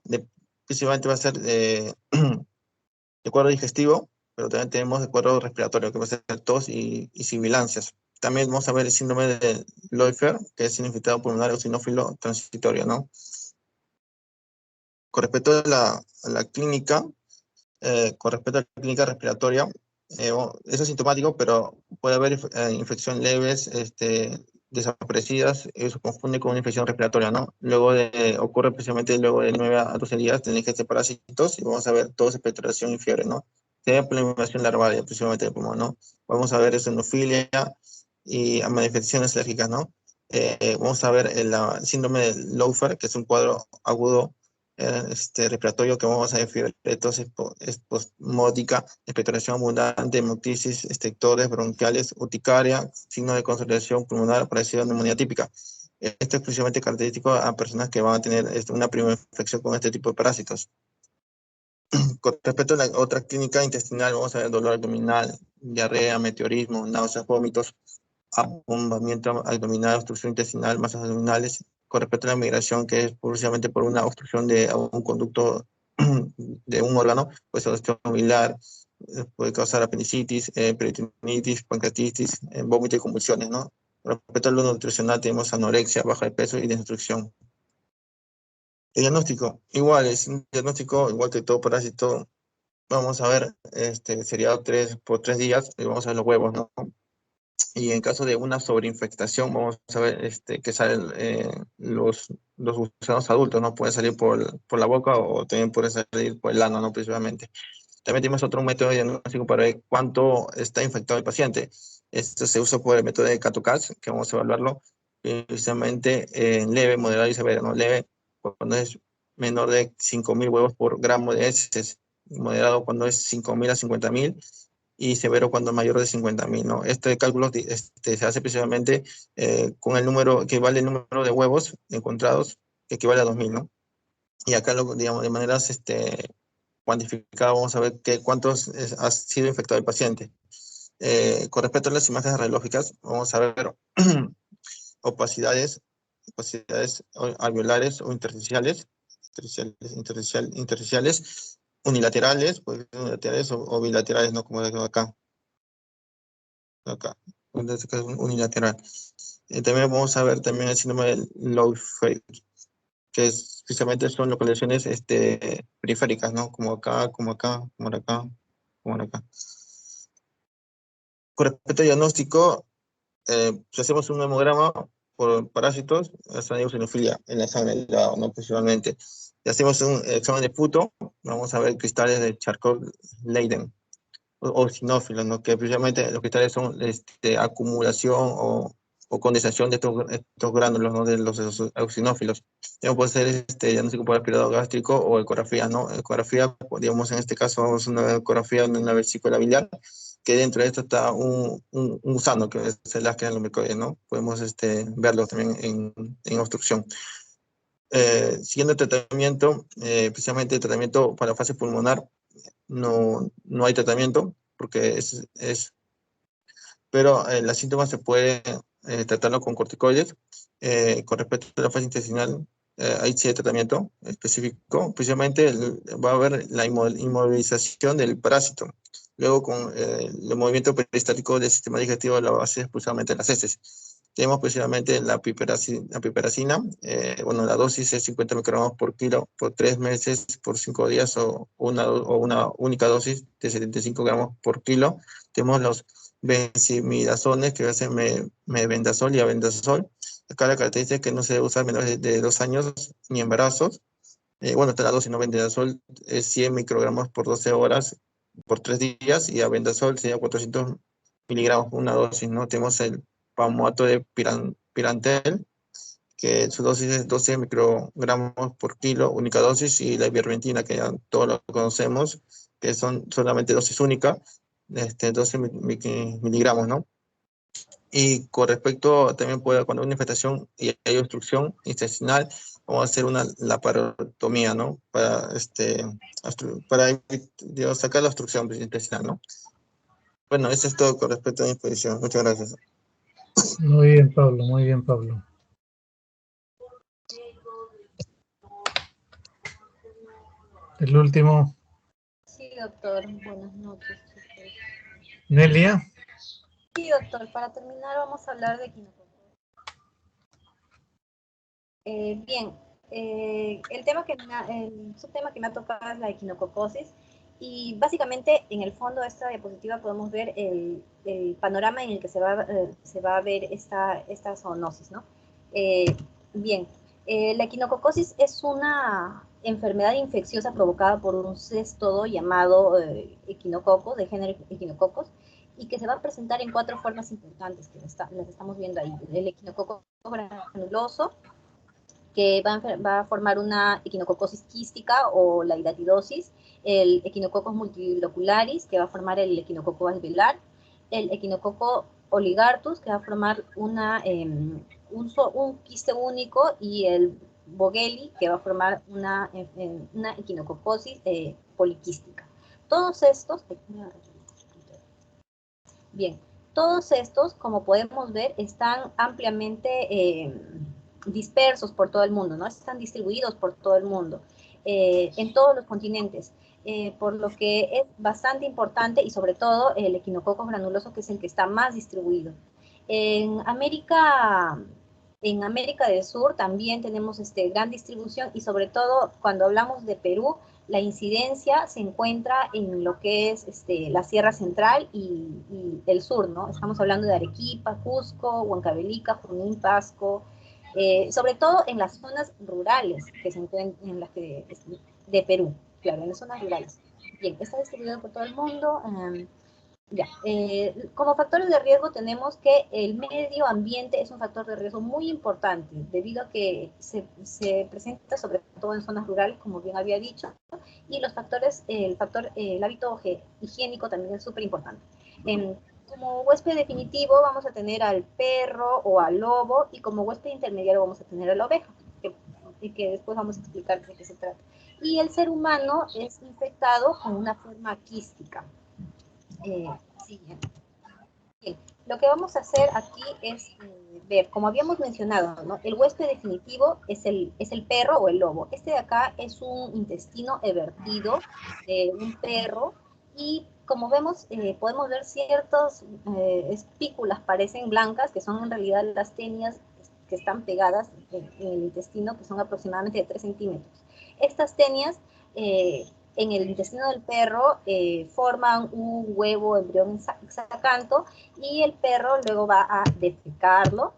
principalmente va a ser de cuadro digestivo, pero también tenemos el cuadro respiratorio, que va a ser tos y sibilancias. También vamos a ver el síndrome de Leufer, que es el infectado pulmonar eosinófilo transitorio, ¿no? Con respecto a la clínica, con respecto a la clínica respiratoria, es asintomático, pero puede haber infección leves, desaparecidas, eso confunde con una infección respiratoria, ¿no? Ocurre precisamente luego de 9 a 12 días de ingesta de parásitos y vamos a ver tos, expectoración y fiebre, ¿no? Sería proliferación larvaria, principalmente del pulmón, ¿no? Vamos a ver eosinofilia y manifestaciones alérgicas, ¿no? Vamos a ver el síndrome de Leufer, que es un cuadro agudo respiratorio que vamos a ver fiebre, tos espasmódica, expectoración abundante, hemoptisis, estrictores bronquiales, urticaria, signo de consolidación pulmonar parecido a neumonía típica. Esto es exclusivamente característico a personas que van a tener una primera infección con este tipo de parásitos. Con respecto a la otra clínica intestinal, vamos a ver dolor abdominal, diarrea, meteorismo, náuseas, vómitos, abombamiento abdominal, obstrucción intestinal, masas abdominales. Con respecto a la migración, que es precisamente por una obstrucción de un conducto de un órgano, pues obstrucción biliar, puede causar apendicitis, peritonitis, pancreatitis, vómito y convulsiones, ¿no? Con respecto a lo nutricional, tenemos anorexia, baja de peso y desnutrición. El diagnóstico, igual, es un diagnóstico, igual que todo parásito, vamos a ver, sería 3 por 3 días, y vamos a ver los huevos, ¿no? Y en caso de una sobreinfectación, vamos a ver que salen los gusanos adultos, ¿no? Pueden salir por la boca o también pueden salir por el ano, ¿no? Principalmente. También tenemos otro método de diagnóstico para ver cuánto está infectado el paciente. Esto se usa por el método de CATOCAS, que vamos a evaluarlo precisamente en leve, moderado y severo, ¿no? Leve cuando es menor de 5.000 huevos por gramo de heces, moderado cuando es 5.000 a 50.000, y severo cuando es mayor de 50.000, ¿no? Este cálculo se hace precisamente con el número, que vale el número de huevos encontrados, que equivale a 2.000, ¿no? Y acá, digamos, de maneras cuantificadas, vamos a ver cuántos ha sido infectado el paciente. Con respecto a las imágenes radiológicas, vamos a ver opacidades alveolares o intersticiales, intersticiales unilaterales, pues, unilaterales o bilaterales, ¿no? Como acá, en este caso unilateral. También vamos a ver también el síndrome del Lou-Ferrari, que precisamente son localizaciones periféricas, ¿no? Como acá, como acá, como acá, como acá. Con respecto al diagnóstico, si hacemos un hemograma por parásitos, esa eosinofilia en la sangre, ¿no? Principalmente. Si hacemos un examen de puto, vamos a ver cristales de Charcot-Leyden o sinófilos, ¿no? Que precisamente los cristales son acumulación o condensación de estos gránulos, ¿no? De los eosinófilos. Puede ser diagnóstico por aspirado gástrico o ecografía, ¿no? Ecografía, digamos, en este caso es una ecografía de una vesícula biliar, que dentro de esto está un gusano, que es el ascaris lumbricoides, ¿no? Podemos verlo también en obstrucción. Siguiendo el tratamiento, precisamente el tratamiento para fase pulmonar, no hay tratamiento, porque pero los síntomas se puede tratarlo con corticoides. Con respecto a la fase intestinal, hay sí tratamiento específico, precisamente va a haber la inmovilización del parásito. Luego, con el movimiento peristático del sistema digestivo de la base exclusivamente de las heces. Tenemos precisamente la piperacina, bueno, la dosis es 50 microgramos por kilo por 3 meses, por 5 días, o una única dosis de 75 gramos por kilo. Tenemos los benzimidazones, que hacen mebendazol y abendazol. Acá la característica es que no se debe usar menores de 2 años ni embarazos. Bueno, esta la dosis, ¿no? Bendazol es 100 microgramos por 12 horas, por 3 días, y abendazol sería 400 miligramos por una dosis, ¿no? Tenemos el pamoato de pirantel, que su dosis es 12 microgramos por kilo, única dosis, y la ivermectina, que ya todos lo conocemos, que son solamente dosis única, 12 miligramos, ¿no? Y con respecto, también cuando hay una infectación y hay obstrucción intestinal, vamos a hacer una laparotomía, ¿no? Para digamos, sacar la obstrucción intestinal, ¿no? Bueno, eso es todo con respecto a mi exposición. Muchas gracias. Muy bien, Pablo, muy bien, Pablo. El último, Sí, doctor. Buenas noches, chicos. Nelia. Sí, doctor. Para terminar, vamos a hablar de equinococcus. Bien, el subtema que me ha tocado es la equinococosis, y básicamente en el fondo de esta diapositiva podemos ver el panorama en el que se va a ver esta zoonosis, ¿no? Bien, la equinococosis es una enfermedad infecciosa provocada por un cestodo llamado equinococos, de género equinococos, y que se va a presentar en 4 formas importantes que las estamos viendo ahí. El equinococo granuloso, que va a formar una equinococosis quística o la hidatidosis, el equinococos multilocularis, que va a formar el equinococo alveolar, el equinococo oligartus, que va a formar un quiste único, y el Bogeli, que va a formar una equinococosis poliquística. Todos estos, bien, todos estos, como podemos ver, están ampliamente dispersos por todo el mundo, ¿no? Están distribuidos por todo el mundo, en todos los continentes, por lo que es bastante importante, y sobre todo el equinococo granuloso, que es el que está más distribuido. En América del Sur también tenemos gran distribución, y sobre todo cuando hablamos de Perú, la incidencia se encuentra en lo que es la Sierra Central y el sur, ¿no? Estamos hablando de Arequipa, Cusco, Huancavelica, Junín, Pasco, sobre todo en las zonas rurales que se encuentran de Perú, claro, en las zonas rurales. Bien, está distribuido por todo el mundo. Ya, como factores de riesgo tenemos que el medio ambiente es un factor de riesgo muy importante, debido a que se presenta sobre todo en zonas rurales, como bien había dicho, y los factores, el hábito higiénico también es súper importante. Como huésped definitivo vamos a tener al perro o al lobo, y como huésped intermediario vamos a tener a la oveja, que después vamos a explicar de qué se trata. Y el ser humano es infectado con una forma quística. Siguiente. Bien, lo que vamos a hacer aquí es ver, como habíamos mencionado, ¿no? El huésped definitivo es el perro o el lobo. Este de acá es un intestino evertido de un perro, y como vemos, podemos ver ciertas espículas, parecen blancas, que son en realidad las tenias que están pegadas en el intestino, que son aproximadamente de 3 centímetros. Estas tenias en el intestino del perro forman un huevo embrión hexacanto, y el perro luego va a defecarlo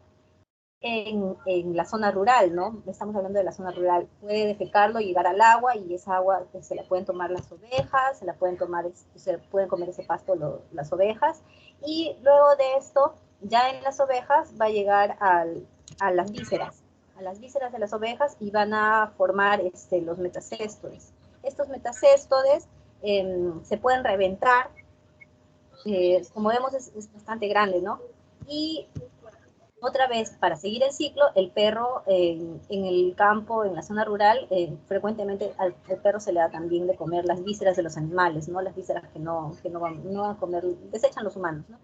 en la zona rural, ¿no? Estamos hablando de la zona rural. Puede defecarlo, llegar al agua, y esa agua se la pueden tomar las ovejas, se pueden comer ese pasto las ovejas, y luego de esto, ya en las ovejas va a llegar a las vísceras de las ovejas, y van a formar los metacéstodes. Estos metacéstodes se pueden reventar, como vemos es bastante grande, ¿no? Y otra vez, para seguir el ciclo, el perro en el campo, en la zona rural, frecuentemente al perro se le da también de comer las vísceras de los animales, ¿no? Las vísceras que no van a comer, desechan los humanos, ¿no?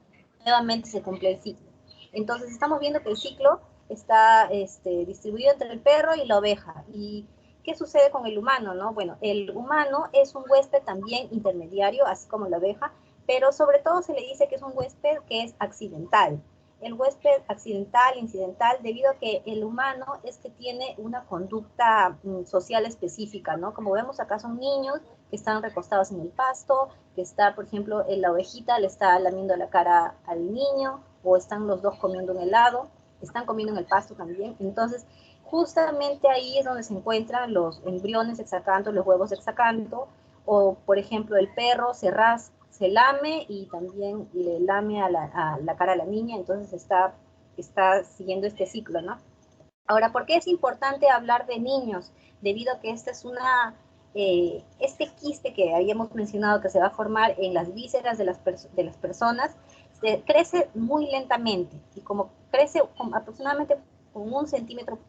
Nuevamente se cumple el ciclo. Entonces estamos viendo que el ciclo está distribuido entre el perro y la oveja. ¿Y qué sucede con el humano, no? Bueno, el humano es un huésped también intermediario, así como la oveja, pero sobre todo se le dice que es un huésped que es accidental. El huésped accidental, incidental, debido a que el humano es que tiene una conducta social específica, ¿no? Como vemos acá son niños que están recostados en el pasto, que está, por ejemplo, la ovejita le está lamiendo la cara al niño, o están los dos comiendo un helado, están comiendo en el pasto también. Entonces, justamente ahí es donde se encuentran los embriones hexacantos, los huevos hexacanto, o, por ejemplo, el perro se lame y también le lame a la cara a la niña, entonces está siguiendo este ciclo, ¿no? Ahora, ¿por qué es importante hablar de niños? Debido a que esta es este quiste que habíamos mencionado que se va a formar en las vísceras de las personas, crece muy lentamente, y como crece aproximadamente con 1 centímetro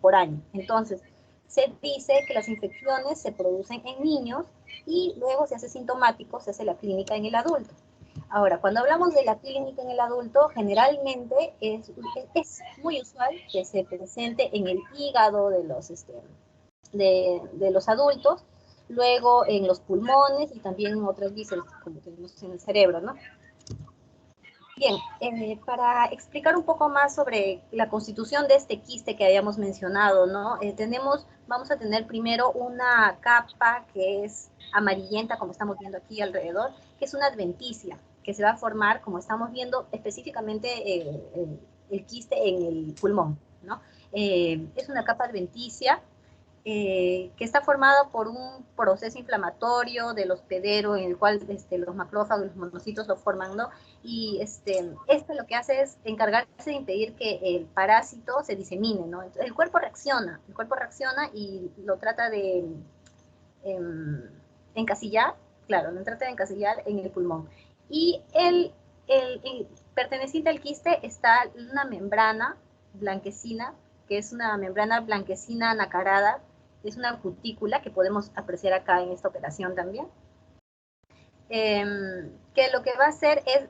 por año. Entonces, se dice que las infecciones se producen en niños, y luego se hace sintomático, se hace la clínica en el adulto. Ahora, cuando hablamos de la clínica en el adulto, generalmente es muy usual que se presente en el hígado de los adultos, luego en los pulmones, y también en otras vísceras, como tenemos en el cerebro, ¿no? Bien, para explicar un poco más sobre la constitución de este quiste que habíamos mencionado, ¿no? Vamos a tener primero una capa que es amarillenta, como estamos viendo aquí alrededor, que es una adventicia, que se va a formar, como estamos viendo, específicamente el quiste en el pulmón, ¿no? Es una capa adventicia que está formada por un proceso inflamatorio del hospedero, en el cual los macrófagos, los monocitos lo forman, ¿no? Y esto lo que hace es encargarse de impedir que el parásito se disemine, ¿no? Entonces, el cuerpo reacciona y lo trata de encasillar, claro, lo trata de encasillar en el pulmón. Y el perteneciente al quiste está una membrana blanquecina, que es una membrana blanquecina nacarada, es una cutícula que podemos apreciar acá en esta operación también, que lo que va a hacer es,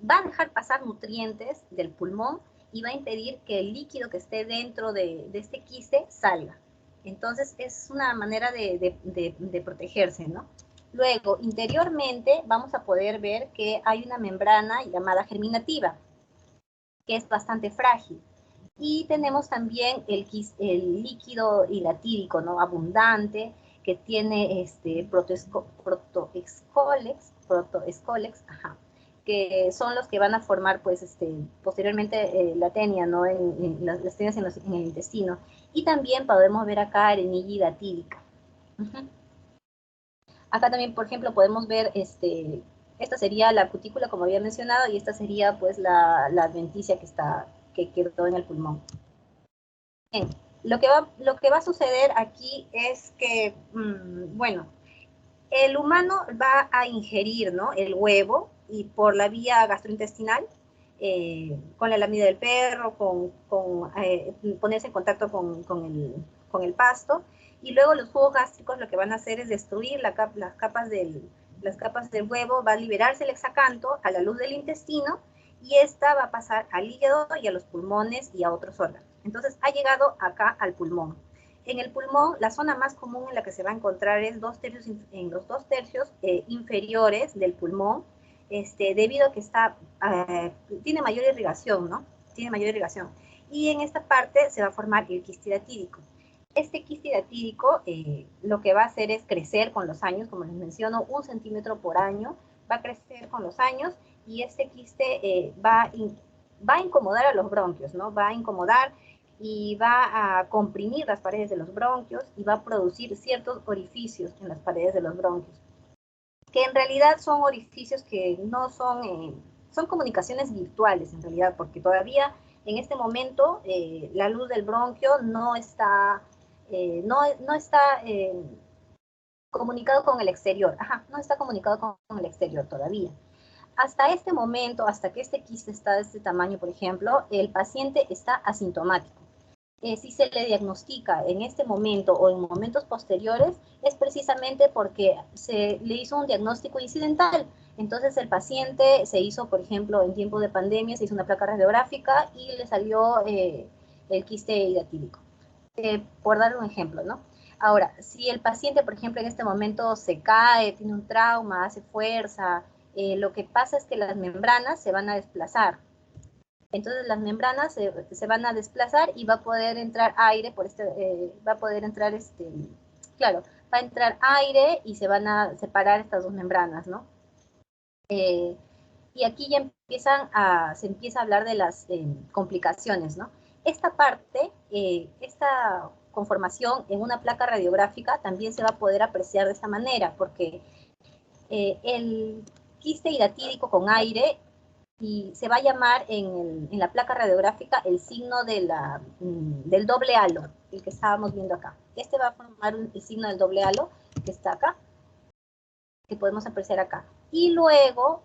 va a dejar pasar nutrientes del pulmón y va a impedir que el líquido que esté dentro de este quiste salga. Entonces es una manera de protegerse, ¿no? Luego, interiormente vamos a poder ver que hay una membrana llamada germinativa, que es bastante frágil. Y tenemos también el líquido hilatídico, ¿no? Abundante, que tiene protoescolex, que son los que van a formar, pues, posteriormente la tenia, ¿no? Las tenias en el intestino. Y también podemos ver acá arenilla hidatídica. Acá también, por ejemplo, podemos ver Esta sería la cutícula, como había mencionado, y esta sería pues la adventicia que quedó en el pulmón. Bien, lo que va a suceder aquí es que, bueno, el humano va a ingerir, ¿no?, el huevo, y por la vía gastrointestinal, con la lamida del perro, ponerse en contacto con el pasto, y luego los jugos gástricos lo que van a hacer es destruir las capas del huevo, va a liberarse el hexacanto a la luz del intestino, y esta va a pasar al hígado y a los pulmones y a otros órganos. Entonces ha llegado acá al pulmón. En el pulmón, la zona más común en la que se va a encontrar es en los 2/3 inferiores del pulmón, debido a que tiene mayor irrigación, ¿no? Tiene mayor irrigación. Y en esta parte se va a formar el quiste hidatídico. Este quiste hidatídico lo que va a hacer es crecer con los años, como les menciono, 1 centímetro por año, va a crecer con los años, y este quiste va a incomodar a los bronquios, ¿no? Va a incomodar y va a comprimir las paredes de los bronquios y va a producir ciertos orificios en las paredes de los bronquios, que en realidad son orificios que no son, son comunicaciones virtuales en realidad, porque todavía en este momento la luz del bronquio no está comunicado con el exterior, no está comunicado con el exterior todavía. Hasta este momento, hasta que este quiste está de este tamaño, por ejemplo, el paciente está asintomático. Si se le diagnostica en este momento o en momentos posteriores, es precisamente porque se le hizo un diagnóstico incidental. Entonces el paciente se hizo, por ejemplo, en tiempo de pandemia, se hizo una placa radiográfica y le salió el quiste hidatídico, por dar un ejemplo, ¿no? Ahora, si el paciente, por ejemplo, en este momento se cae, tiene un trauma, hace fuerza, lo que pasa es que las membranas se van a desplazar. Entonces las membranas se van a desplazar y va a poder entrar aire claro, va a entrar aire y se van a separar estas dos membranas, ¿no? Y aquí ya se empieza a hablar de las complicaciones, ¿no? Esta parte, esta conformación en una placa radiográfica también se va a poder apreciar de esta manera, porque el quiste hidatídico con aire y se va a llamar en la placa radiográfica el signo del doble halo, el que estábamos viendo acá. Este va a formar el signo del doble halo que está acá, que podemos apreciar acá. Y luego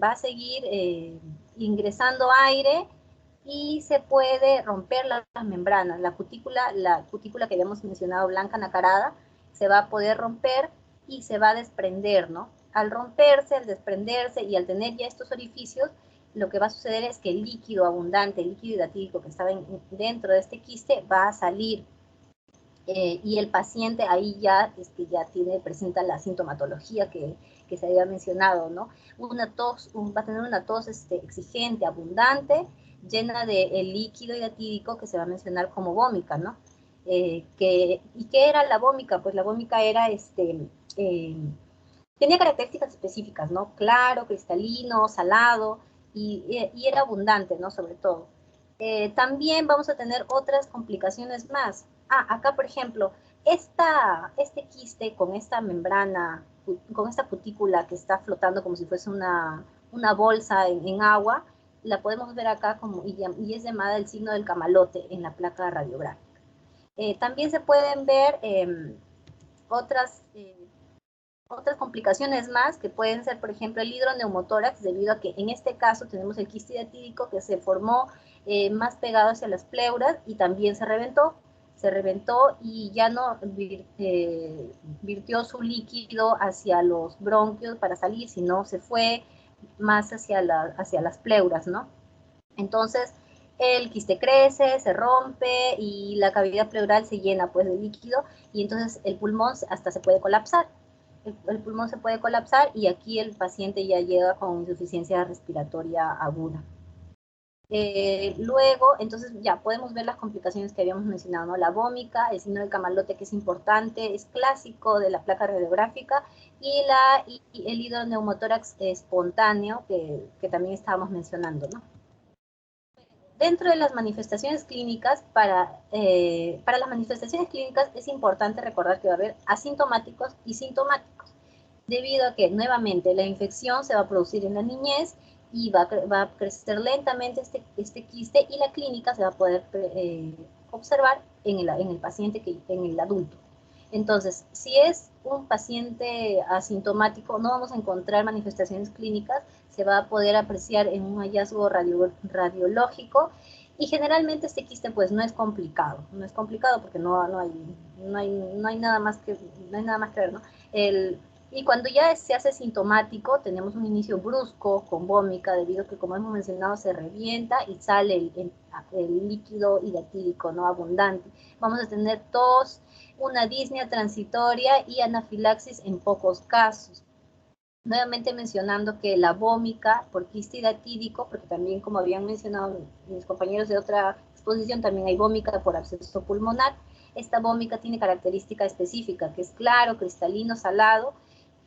va a seguir ingresando aire y se puede romper las membranas. La cutícula que habíamos mencionado, blanca nacarada, se va a poder romper y se va a desprender, ¿no? Al romperse, al desprenderse y al tener ya estos orificios, lo que va a suceder es que el líquido abundante, el líquido hidatídico que estaba dentro de este quiste va a salir, y el paciente ahí ya, presenta la sintomatología que se había mencionado, ¿no? Va a tener una tos exigente, abundante, llena de el líquido hidatídico que se va a mencionar como vómica, ¿no? ¿Y qué era la vómica? Pues la vómica era, tenía características específicas, ¿no? Claro, cristalino, salado, y era abundante, ¿no? Sobre todo. También vamos a tener otras complicaciones más. Acá, por ejemplo, este quiste con esta membrana, con esta cutícula que está flotando como si fuese una bolsa en agua, la podemos ver acá y es llamada el signo del camalote en la placa radiográfica. También se pueden ver otras complicaciones más, que pueden ser, por ejemplo, el hidroneumotórax, debido a que en este caso tenemos el quiste hidatídico que se formó más pegado hacia las pleuras y también se reventó y ya no virtió su líquido hacia los bronquios para salir, sino se fue más hacia las pleuras, ¿no? Entonces, el quiste crece, se rompe y la cavidad pleural se llena pues de líquido, y entonces el pulmón hasta se puede colapsar. El pulmón se puede colapsar y aquí el paciente ya llega con insuficiencia respiratoria aguda. Luego, entonces ya podemos ver las complicaciones que habíamos mencionado, ¿no? La vómica, el signo del camalote, que es importante, es clásico de la placa radiográfica, y el hidroneumotórax espontáneo, que también estábamos mencionando, ¿no? Dentro de las manifestaciones clínicas, para las manifestaciones clínicas es importante recordar que va a haber asintomáticos y sintomáticos. debido a que nuevamente la infección se va a producir en la niñez y va a crecer lentamente este quiste y la clínica se va a poder observar en el paciente, en el adulto. Entonces, si es un paciente asintomático, no vamos a encontrar manifestaciones clínicas, se va a poder apreciar en un hallazgo radiológico y generalmente este quiste pues no es complicado porque no hay nada más que ver, ¿no? Y cuando ya se hace sintomático, tenemos un inicio brusco con vómica, debido a que, como hemos mencionado, se revienta y sale el líquido hidatídico, ¿no? Abundante. Vamos a tener tos, una disnea transitoria y anafilaxis en pocos casos. Nuevamente mencionando que la vómica por quiste hidatídico, porque también, como habían mencionado mis compañeros de otra exposición, también hay vómica por absceso pulmonar. Esta vómica tiene característica específica, que es claro, cristalino, salado,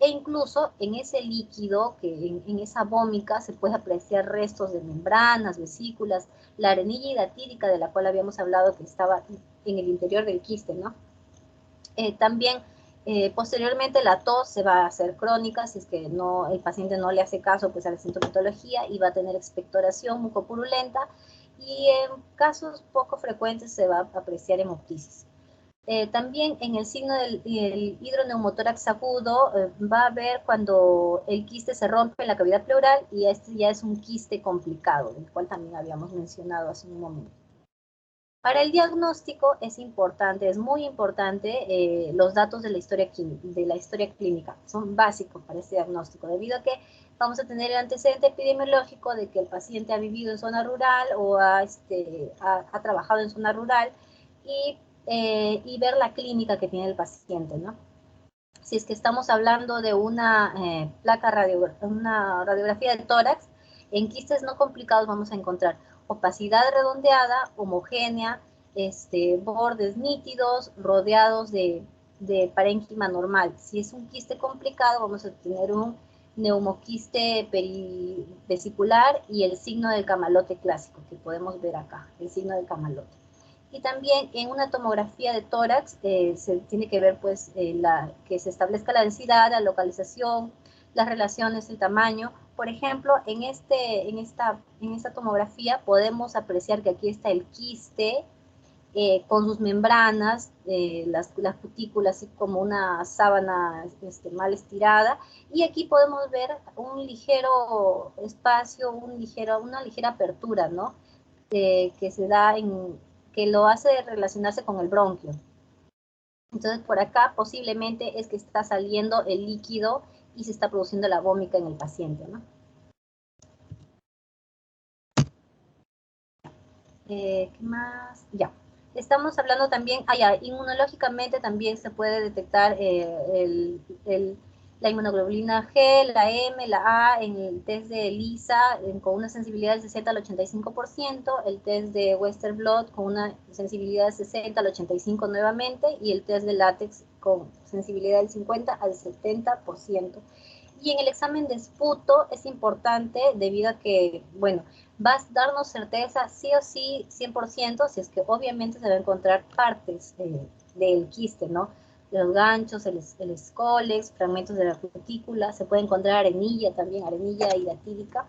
e incluso en ese líquido, en esa vómica, se puede apreciar restos de membranas, vesículas, la arenilla hidatídica de la cual habíamos hablado que estaba en el interior del quiste, ¿no? También posteriormente la tos se va a hacer crónica si es que el paciente no le hace caso pues a la sintomatología y va a tener expectoración mucopurulenta y en casos poco frecuentes se va a apreciar hemoptisis. También en el signo del hidroneumotórax agudo va a haber cuando el quiste se rompe en la cavidad pleural y este ya es un quiste complicado, del cual también habíamos mencionado hace un momento. Para el diagnóstico es muy importante los datos de la historia clínica. Son básicos para este diagnóstico, debido a que vamos a tener el antecedente epidemiológico de que el paciente ha vivido en zona rural o ha trabajado en zona rural y ver la clínica que tiene el paciente, ¿no? Si es que estamos hablando de una una radiografía del tórax, en quistes no complicados vamos a encontrar opacidad redondeada, homogénea, bordes nítidos, rodeados de parénquima normal. Si es un quiste complicado, vamos a tener un neumoquiste perivesicular y el signo del camalote clásico, que podemos ver acá, el signo del camalote. Y también en una tomografía de tórax se tiene que ver pues que se establezca la densidad, la localización, las relaciones, el tamaño. Por ejemplo, en esta tomografía podemos apreciar que aquí está el quiste con sus membranas, las cutículas así como una sábana mal estirada, y aquí podemos ver un ligero espacio, una ligera apertura, ¿no? Que se da que lo hace relacionarse con el bronquio. Entonces, por acá posiblemente es que está saliendo el líquido y se está produciendo la vómica en el paciente, ¿no? ¿Qué más? Ya. Estamos hablando también, inmunológicamente también se puede detectar la inmunoglobulina G, la M, la A en el test de ELISA con una sensibilidad del 60 al 85%, el test de Western Blot con una sensibilidad del 60 al 85% nuevamente, y el test de látex con sensibilidad del 50 al 70%. Y en el examen de esputo es importante debido a que, bueno, va a darnos certeza sí o sí 100%, si es que obviamente se va a encontrar partes del quiste, ¿no? Los ganchos, el escólex, fragmentos de la cutícula, se puede encontrar arenilla también, arenilla hidatídica.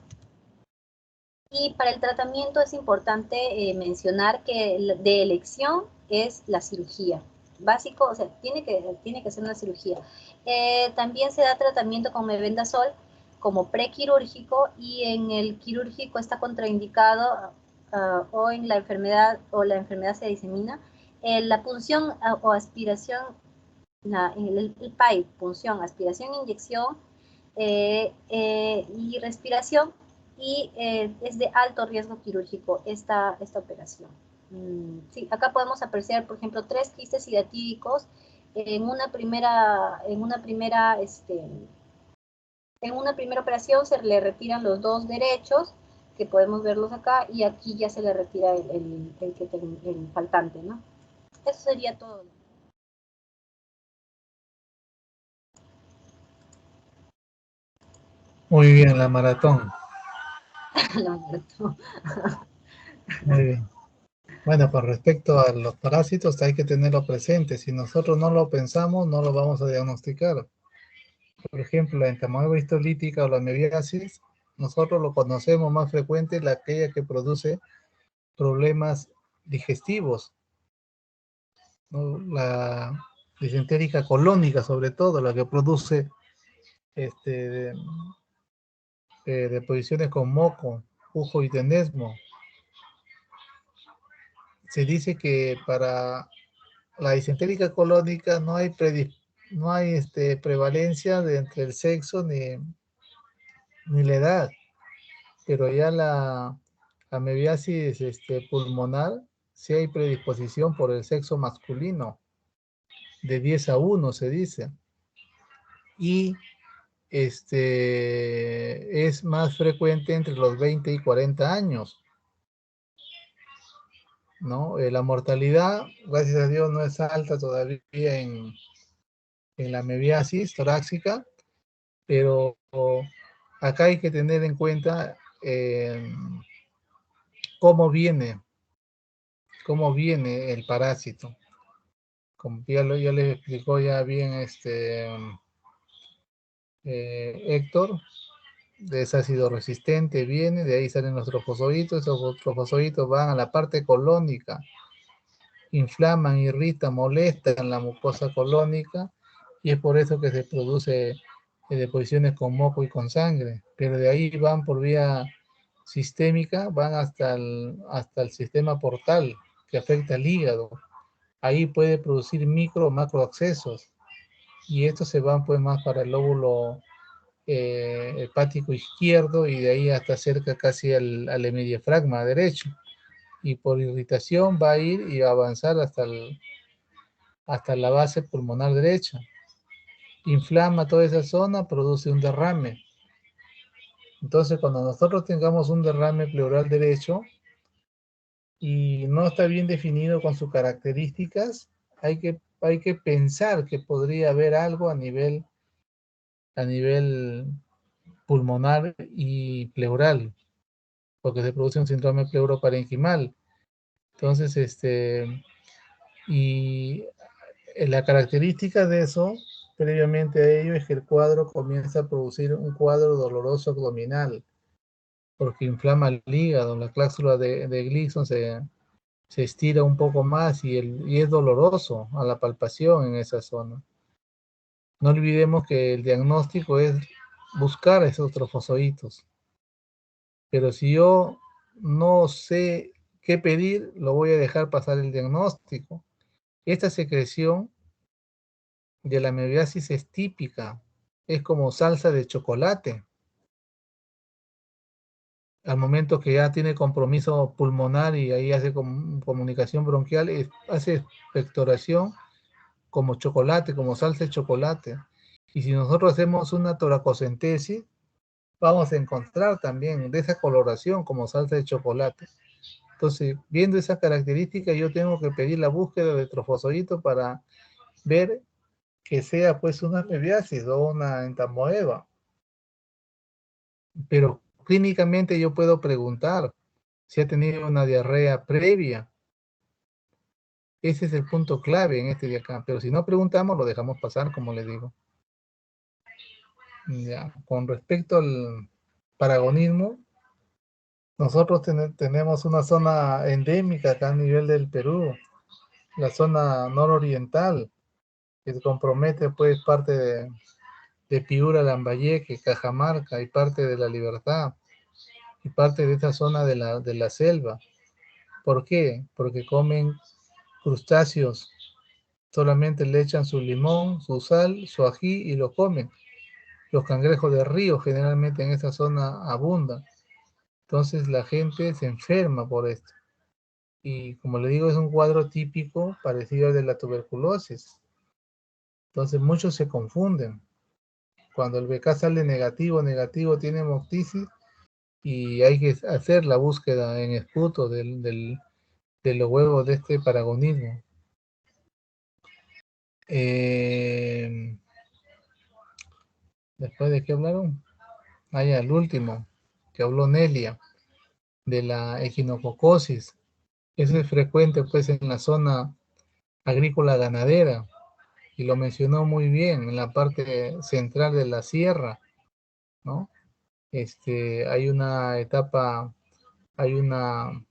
Y para el tratamiento es importante mencionar que de elección es la cirugía. Básico, o sea, tiene que ser una cirugía. También se da tratamiento con mebendazol como prequirúrgico, y en el quirúrgico está contraindicado o la enfermedad se disemina. La punción o aspiración, el PAI, punción, aspiración, inyección y respiración, y es de alto riesgo quirúrgico esta operación. Sí, acá podemos apreciar, por ejemplo, 3 quistes hidatídicos en una primera operación. Se le retiran los 2 derechos, que podemos verlos acá, y aquí ya se le retira el faltante, ¿no? Eso sería todo. Muy bien, la maratón. La maratón. Muy bien. Bueno, con respecto a los parásitos hay que tenerlo presente. Si nosotros no lo pensamos, no lo vamos a diagnosticar. Por ejemplo, la entamoeba histolítica o la amebiasis, nosotros lo conocemos más frecuente, aquella que produce problemas digestivos, ¿no? La disentérica colónica, sobre todo, la que produce deposiciones con moco, pujo y tenesmo. Se dice que para la disentérica colónica no hay prevalencia entre el sexo ni la edad, pero ya la amebiasis pulmonar sí hay predisposición por el sexo masculino, de 10-1 se dice, y es más frecuente entre los 20 y 40 años, ¿no? La mortalidad, gracias a Dios, no es alta todavía en la amebiasis torácica, pero acá hay que tener en cuenta cómo viene el parásito. Como ya les explicó ya bien Héctor, es ácido resistente, viene, de ahí salen los trofozoitos, esos trofozoitos van a la parte colónica, inflaman, irritan, molestan la mucosa colónica, y es por eso que se produce deposiciones con moco y con sangre, pero de ahí van por vía sistémica, van hasta el sistema portal, que afecta al hígado. Ahí puede producir micro o macro accesos, y estos se van pues más para el lóbulo hepático izquierdo, y de ahí hasta cerca casi al hemidiafragma derecho, y por irritación va a ir y va a avanzar hasta la base pulmonar derecha. Inflama toda esa zona, produce un derrame. Entonces, cuando nosotros tengamos un derrame pleural derecho y no está bien definido con sus características, hay que pensar que podría haber algo a nivel pulmonar y pleural, porque se produce un síndrome pleuroparenquimal. Entonces, y la característica de eso, previamente a ello, es que el cuadro comienza a producir un cuadro doloroso abdominal, porque inflama el hígado, la cláusula de Gleason se estira un poco más y es doloroso a la palpación en esa zona. No olvidemos que el diagnóstico es buscar esos trofozoitos, pero si yo no sé qué pedir, lo voy a dejar pasar el diagnóstico. Esta secreción de la amebiasis es típica, es como salsa de chocolate. Al momento que ya tiene compromiso pulmonar y ahí hace comunicación bronquial, hace expectoración como chocolate, como salsa de chocolate. Y si nosotros hacemos una toracocentesis, vamos a encontrar también de esa coloración como salsa de chocolate. Entonces, viendo esa característica, yo tengo que pedir la búsqueda de trofozoitos para ver que sea pues una amebiasis o una entamoeba. Pero clínicamente yo puedo preguntar si ha tenido una diarrea previa. Ese es el punto clave en este de acá. Pero si no preguntamos, lo dejamos pasar, como les digo. Ya. Con respecto al paragonismo, nosotros tenemos una zona endémica acá a nivel del Perú, la zona nororiental, que compromete pues parte de Piura, Lambayeque, Cajamarca y parte de La Libertad y parte de esta zona de la selva. ¿Por qué? Porque comen crustáceos, solamente le echan su limón, su sal, su ají y lo comen. Los cangrejos de río generalmente en esta zona abundan. Entonces la gente se enferma por esto. Y como le digo, es un cuadro típico parecido al de la tuberculosis. Entonces muchos se confunden. Cuando el BK sale negativo, tiene hemoptisis, y hay que hacer la búsqueda en esputo de los huevos de este paragonismo. Después de qué hablaron, ya el último que habló Nelia, de la echinococosis. Eso es frecuente pues en la zona agrícola ganadera, y lo mencionó muy bien, en la parte central de la sierra, ¿no? Hay una etapa, hay una,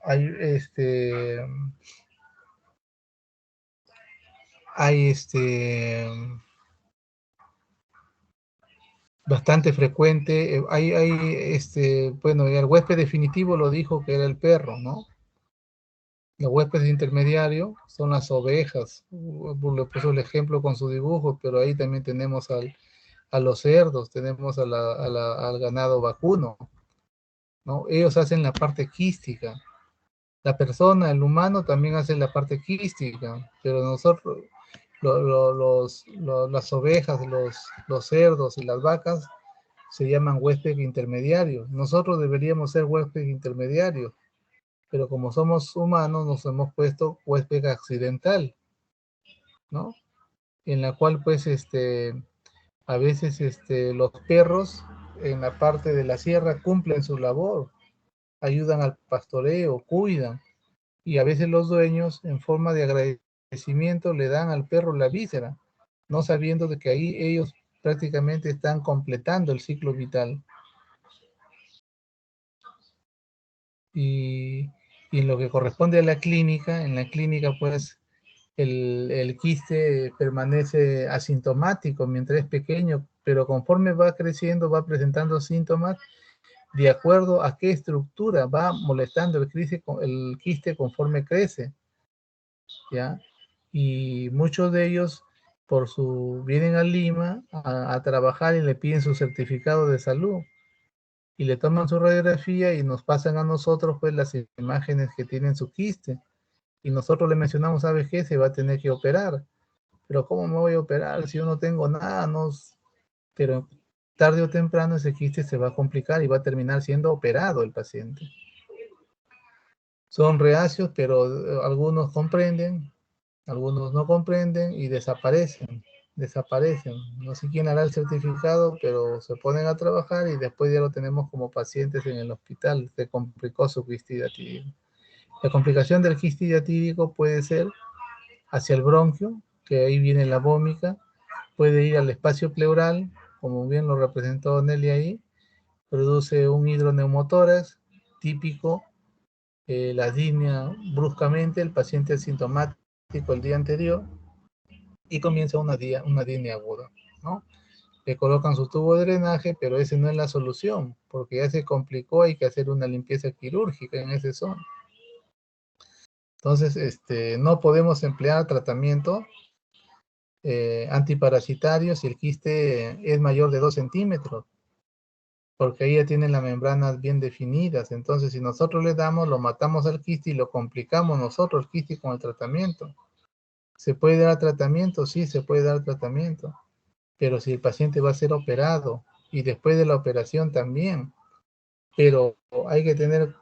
hay hay bastante frecuente, bueno, el huésped definitivo lo dijo que era el perro, ¿no? Los huéspedes intermediarios son las ovejas. Le puso el ejemplo con su dibujo, pero ahí también tenemos a los cerdos, tenemos al ganado vacuno, ¿no? Ellos hacen la parte quística. La persona, el humano, también hace la parte quística, pero nosotros, las ovejas, los cerdos y las vacas se llaman huéspedes intermediarios. Nosotros deberíamos ser huéspedes intermediarios, pero como somos humanos nos hemos puesto huésped accidental, ¿no? En la cual pues a veces los perros en la parte de la sierra cumplen su labor, ayudan al pastoreo, cuidan, y a veces los dueños en forma de agradecimiento le dan al perro la víscera, no sabiendo de que ahí ellos prácticamente están completando el ciclo vital. Y en lo que corresponde a la clínica, en la clínica pues el quiste permanece asintomático mientras es pequeño, pero conforme va creciendo va presentando síntomas de acuerdo a qué estructura va molestando el quiste conforme crece, ¿ya? Y muchos de ellos vienen a Lima a trabajar y le piden su certificado de salud y le toman su radiografía y nos pasan a nosotros pues las imágenes que tienen su quiste y nosotros le mencionamos, ¿sabes qué? Se va a tener que operar, pero ¿cómo me voy a operar si yo no tengo nada? No, pero tarde o temprano ese quiste se va a complicar y va a terminar siendo operado el paciente. Son reacios, pero algunos comprenden, algunos no comprenden y desaparecen. No sé quién hará el certificado, pero se ponen a trabajar y después ya lo tenemos como pacientes en el hospital. Se complicó su quiste hiatídico. La complicación del quiste hiatídico puede ser hacia el bronquio, que ahí viene la vómica, puede ir al espacio pleural, como bien lo representó Nelly ahí, produce un hidroneumotórax típico, la disnea bruscamente, el paciente es sintomático el día anterior y comienza una disnea aguda, ¿no? Le colocan su tubo de drenaje, pero ese no es la solución, porque ya se complicó, hay que hacer una limpieza quirúrgica en ese zona. Entonces, no podemos emplear tratamiento antiparasitario si el quiste es mayor de 2 centímetros, porque ahí ya tienen las membranas bien definidas. Entonces, si nosotros le damos, lo matamos al quiste y lo complicamos nosotros el quiste con el tratamiento. ¿Se puede dar tratamiento? Sí, se puede dar tratamiento, pero si el paciente va a ser operado y después de la operación también, pero hay que tener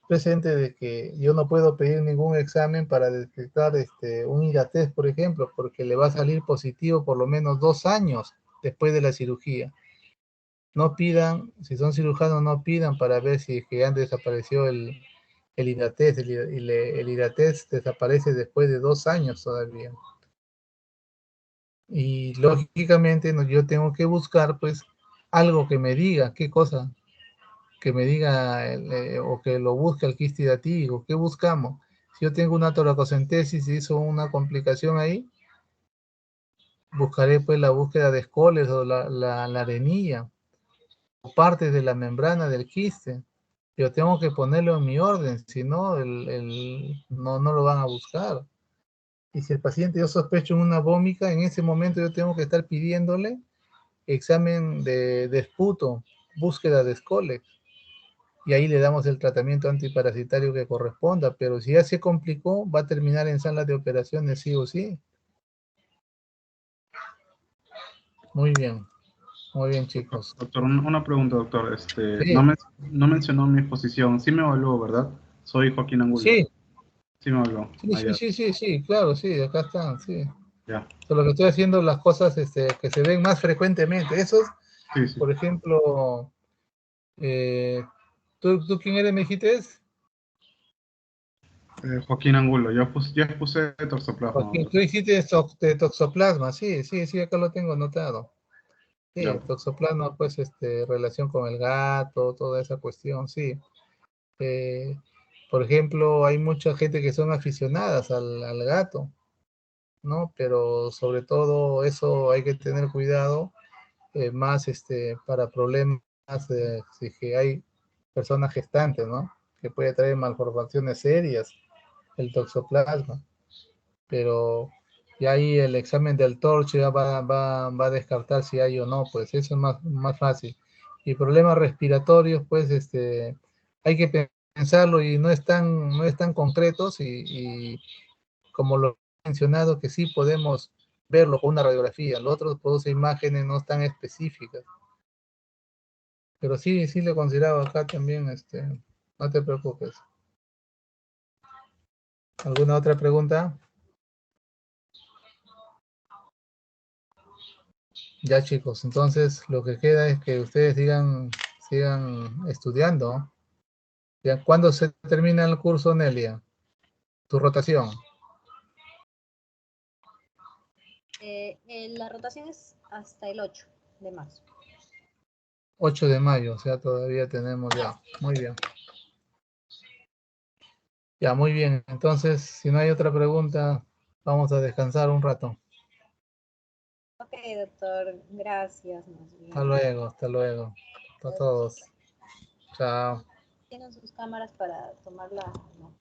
presente de que yo no puedo pedir ningún examen para detectar un IRATEST, por ejemplo, porque le va a salir positivo por lo menos 2 años después de la cirugía. No pidan, si son cirujanos, no pidan para ver si es que ya desapareció el IRATEST. El IRATEST desaparece después de 2 años todavía. Y lógicamente yo tengo que buscar pues algo que me diga, qué cosa, que me diga o que lo busque el quiste hiatídico. ¿Qué buscamos? Si yo tengo una toracocentesis y hizo una complicación ahí, buscaré pues la búsqueda de Scholes o la arenilla o partes de la membrana del quiste. Yo tengo que ponerlo en mi orden, si no, no lo van a buscar. Y si el paciente yo sospecho en una vómica, en ese momento yo tengo que estar pidiéndole examen de esputo, búsqueda de Scholes. Y ahí le damos el tratamiento antiparasitario que corresponda, pero si ya se complicó, va a terminar en sala de operaciones sí o sí. Muy bien chicos. Doctor, una pregunta, doctor. Sí, No mencionó mi exposición. Sí me evaluó, ¿verdad? Soy Joaquín Angulo. sí, Sí me evaluó. sí, claro, sí, acá están, sí. Ya. Solo que estoy haciendo las cosas que se ven más frecuentemente. Esos, Sí. por ejemplo, ¿tú quién eres, me dijiste? Joaquín Angulo, yo puse toxoplasma. Joaquín, tú hiciste de toxoplasma, sí, sí, sí, acá lo tengo anotado. Sí, Ya. toxoplasma, pues, relación con el gato, toda esa cuestión, sí. Eh, por ejemplo, hay mucha gente que son aficionadas al gato, ¿no? Pero sobre todo eso hay que tener cuidado, más para problemas, si que hay personas gestantes, ¿no? Que puede traer malformaciones serias, el toxoplasma. Pero ya ahí el examen del torche ya va a descartar si hay o no, pues eso es más fácil. Y problemas respiratorios, pues hay que pensarlo y no es tan concretos y como lo he mencionado, que sí podemos verlo con una radiografía, los otros produce imágenes no tan específicas. Pero sí, sí lo consideraba acá también, no te preocupes. ¿Alguna otra pregunta? Ya chicos, entonces lo que queda es que ustedes sigan estudiando. ¿Ya? ¿Cuándo se termina el curso, Nelia? Tu rotación. La rotación es hasta el 8 de marzo. 8 de mayo, o sea, todavía tenemos ya. Muy bien. Ya, muy bien. Entonces, si no hay otra pregunta, vamos a descansar un rato. Ok, doctor, gracias. Más bien. Hasta luego, hasta luego. A todos. Chao. Tienen sus cámaras para tomar la... no.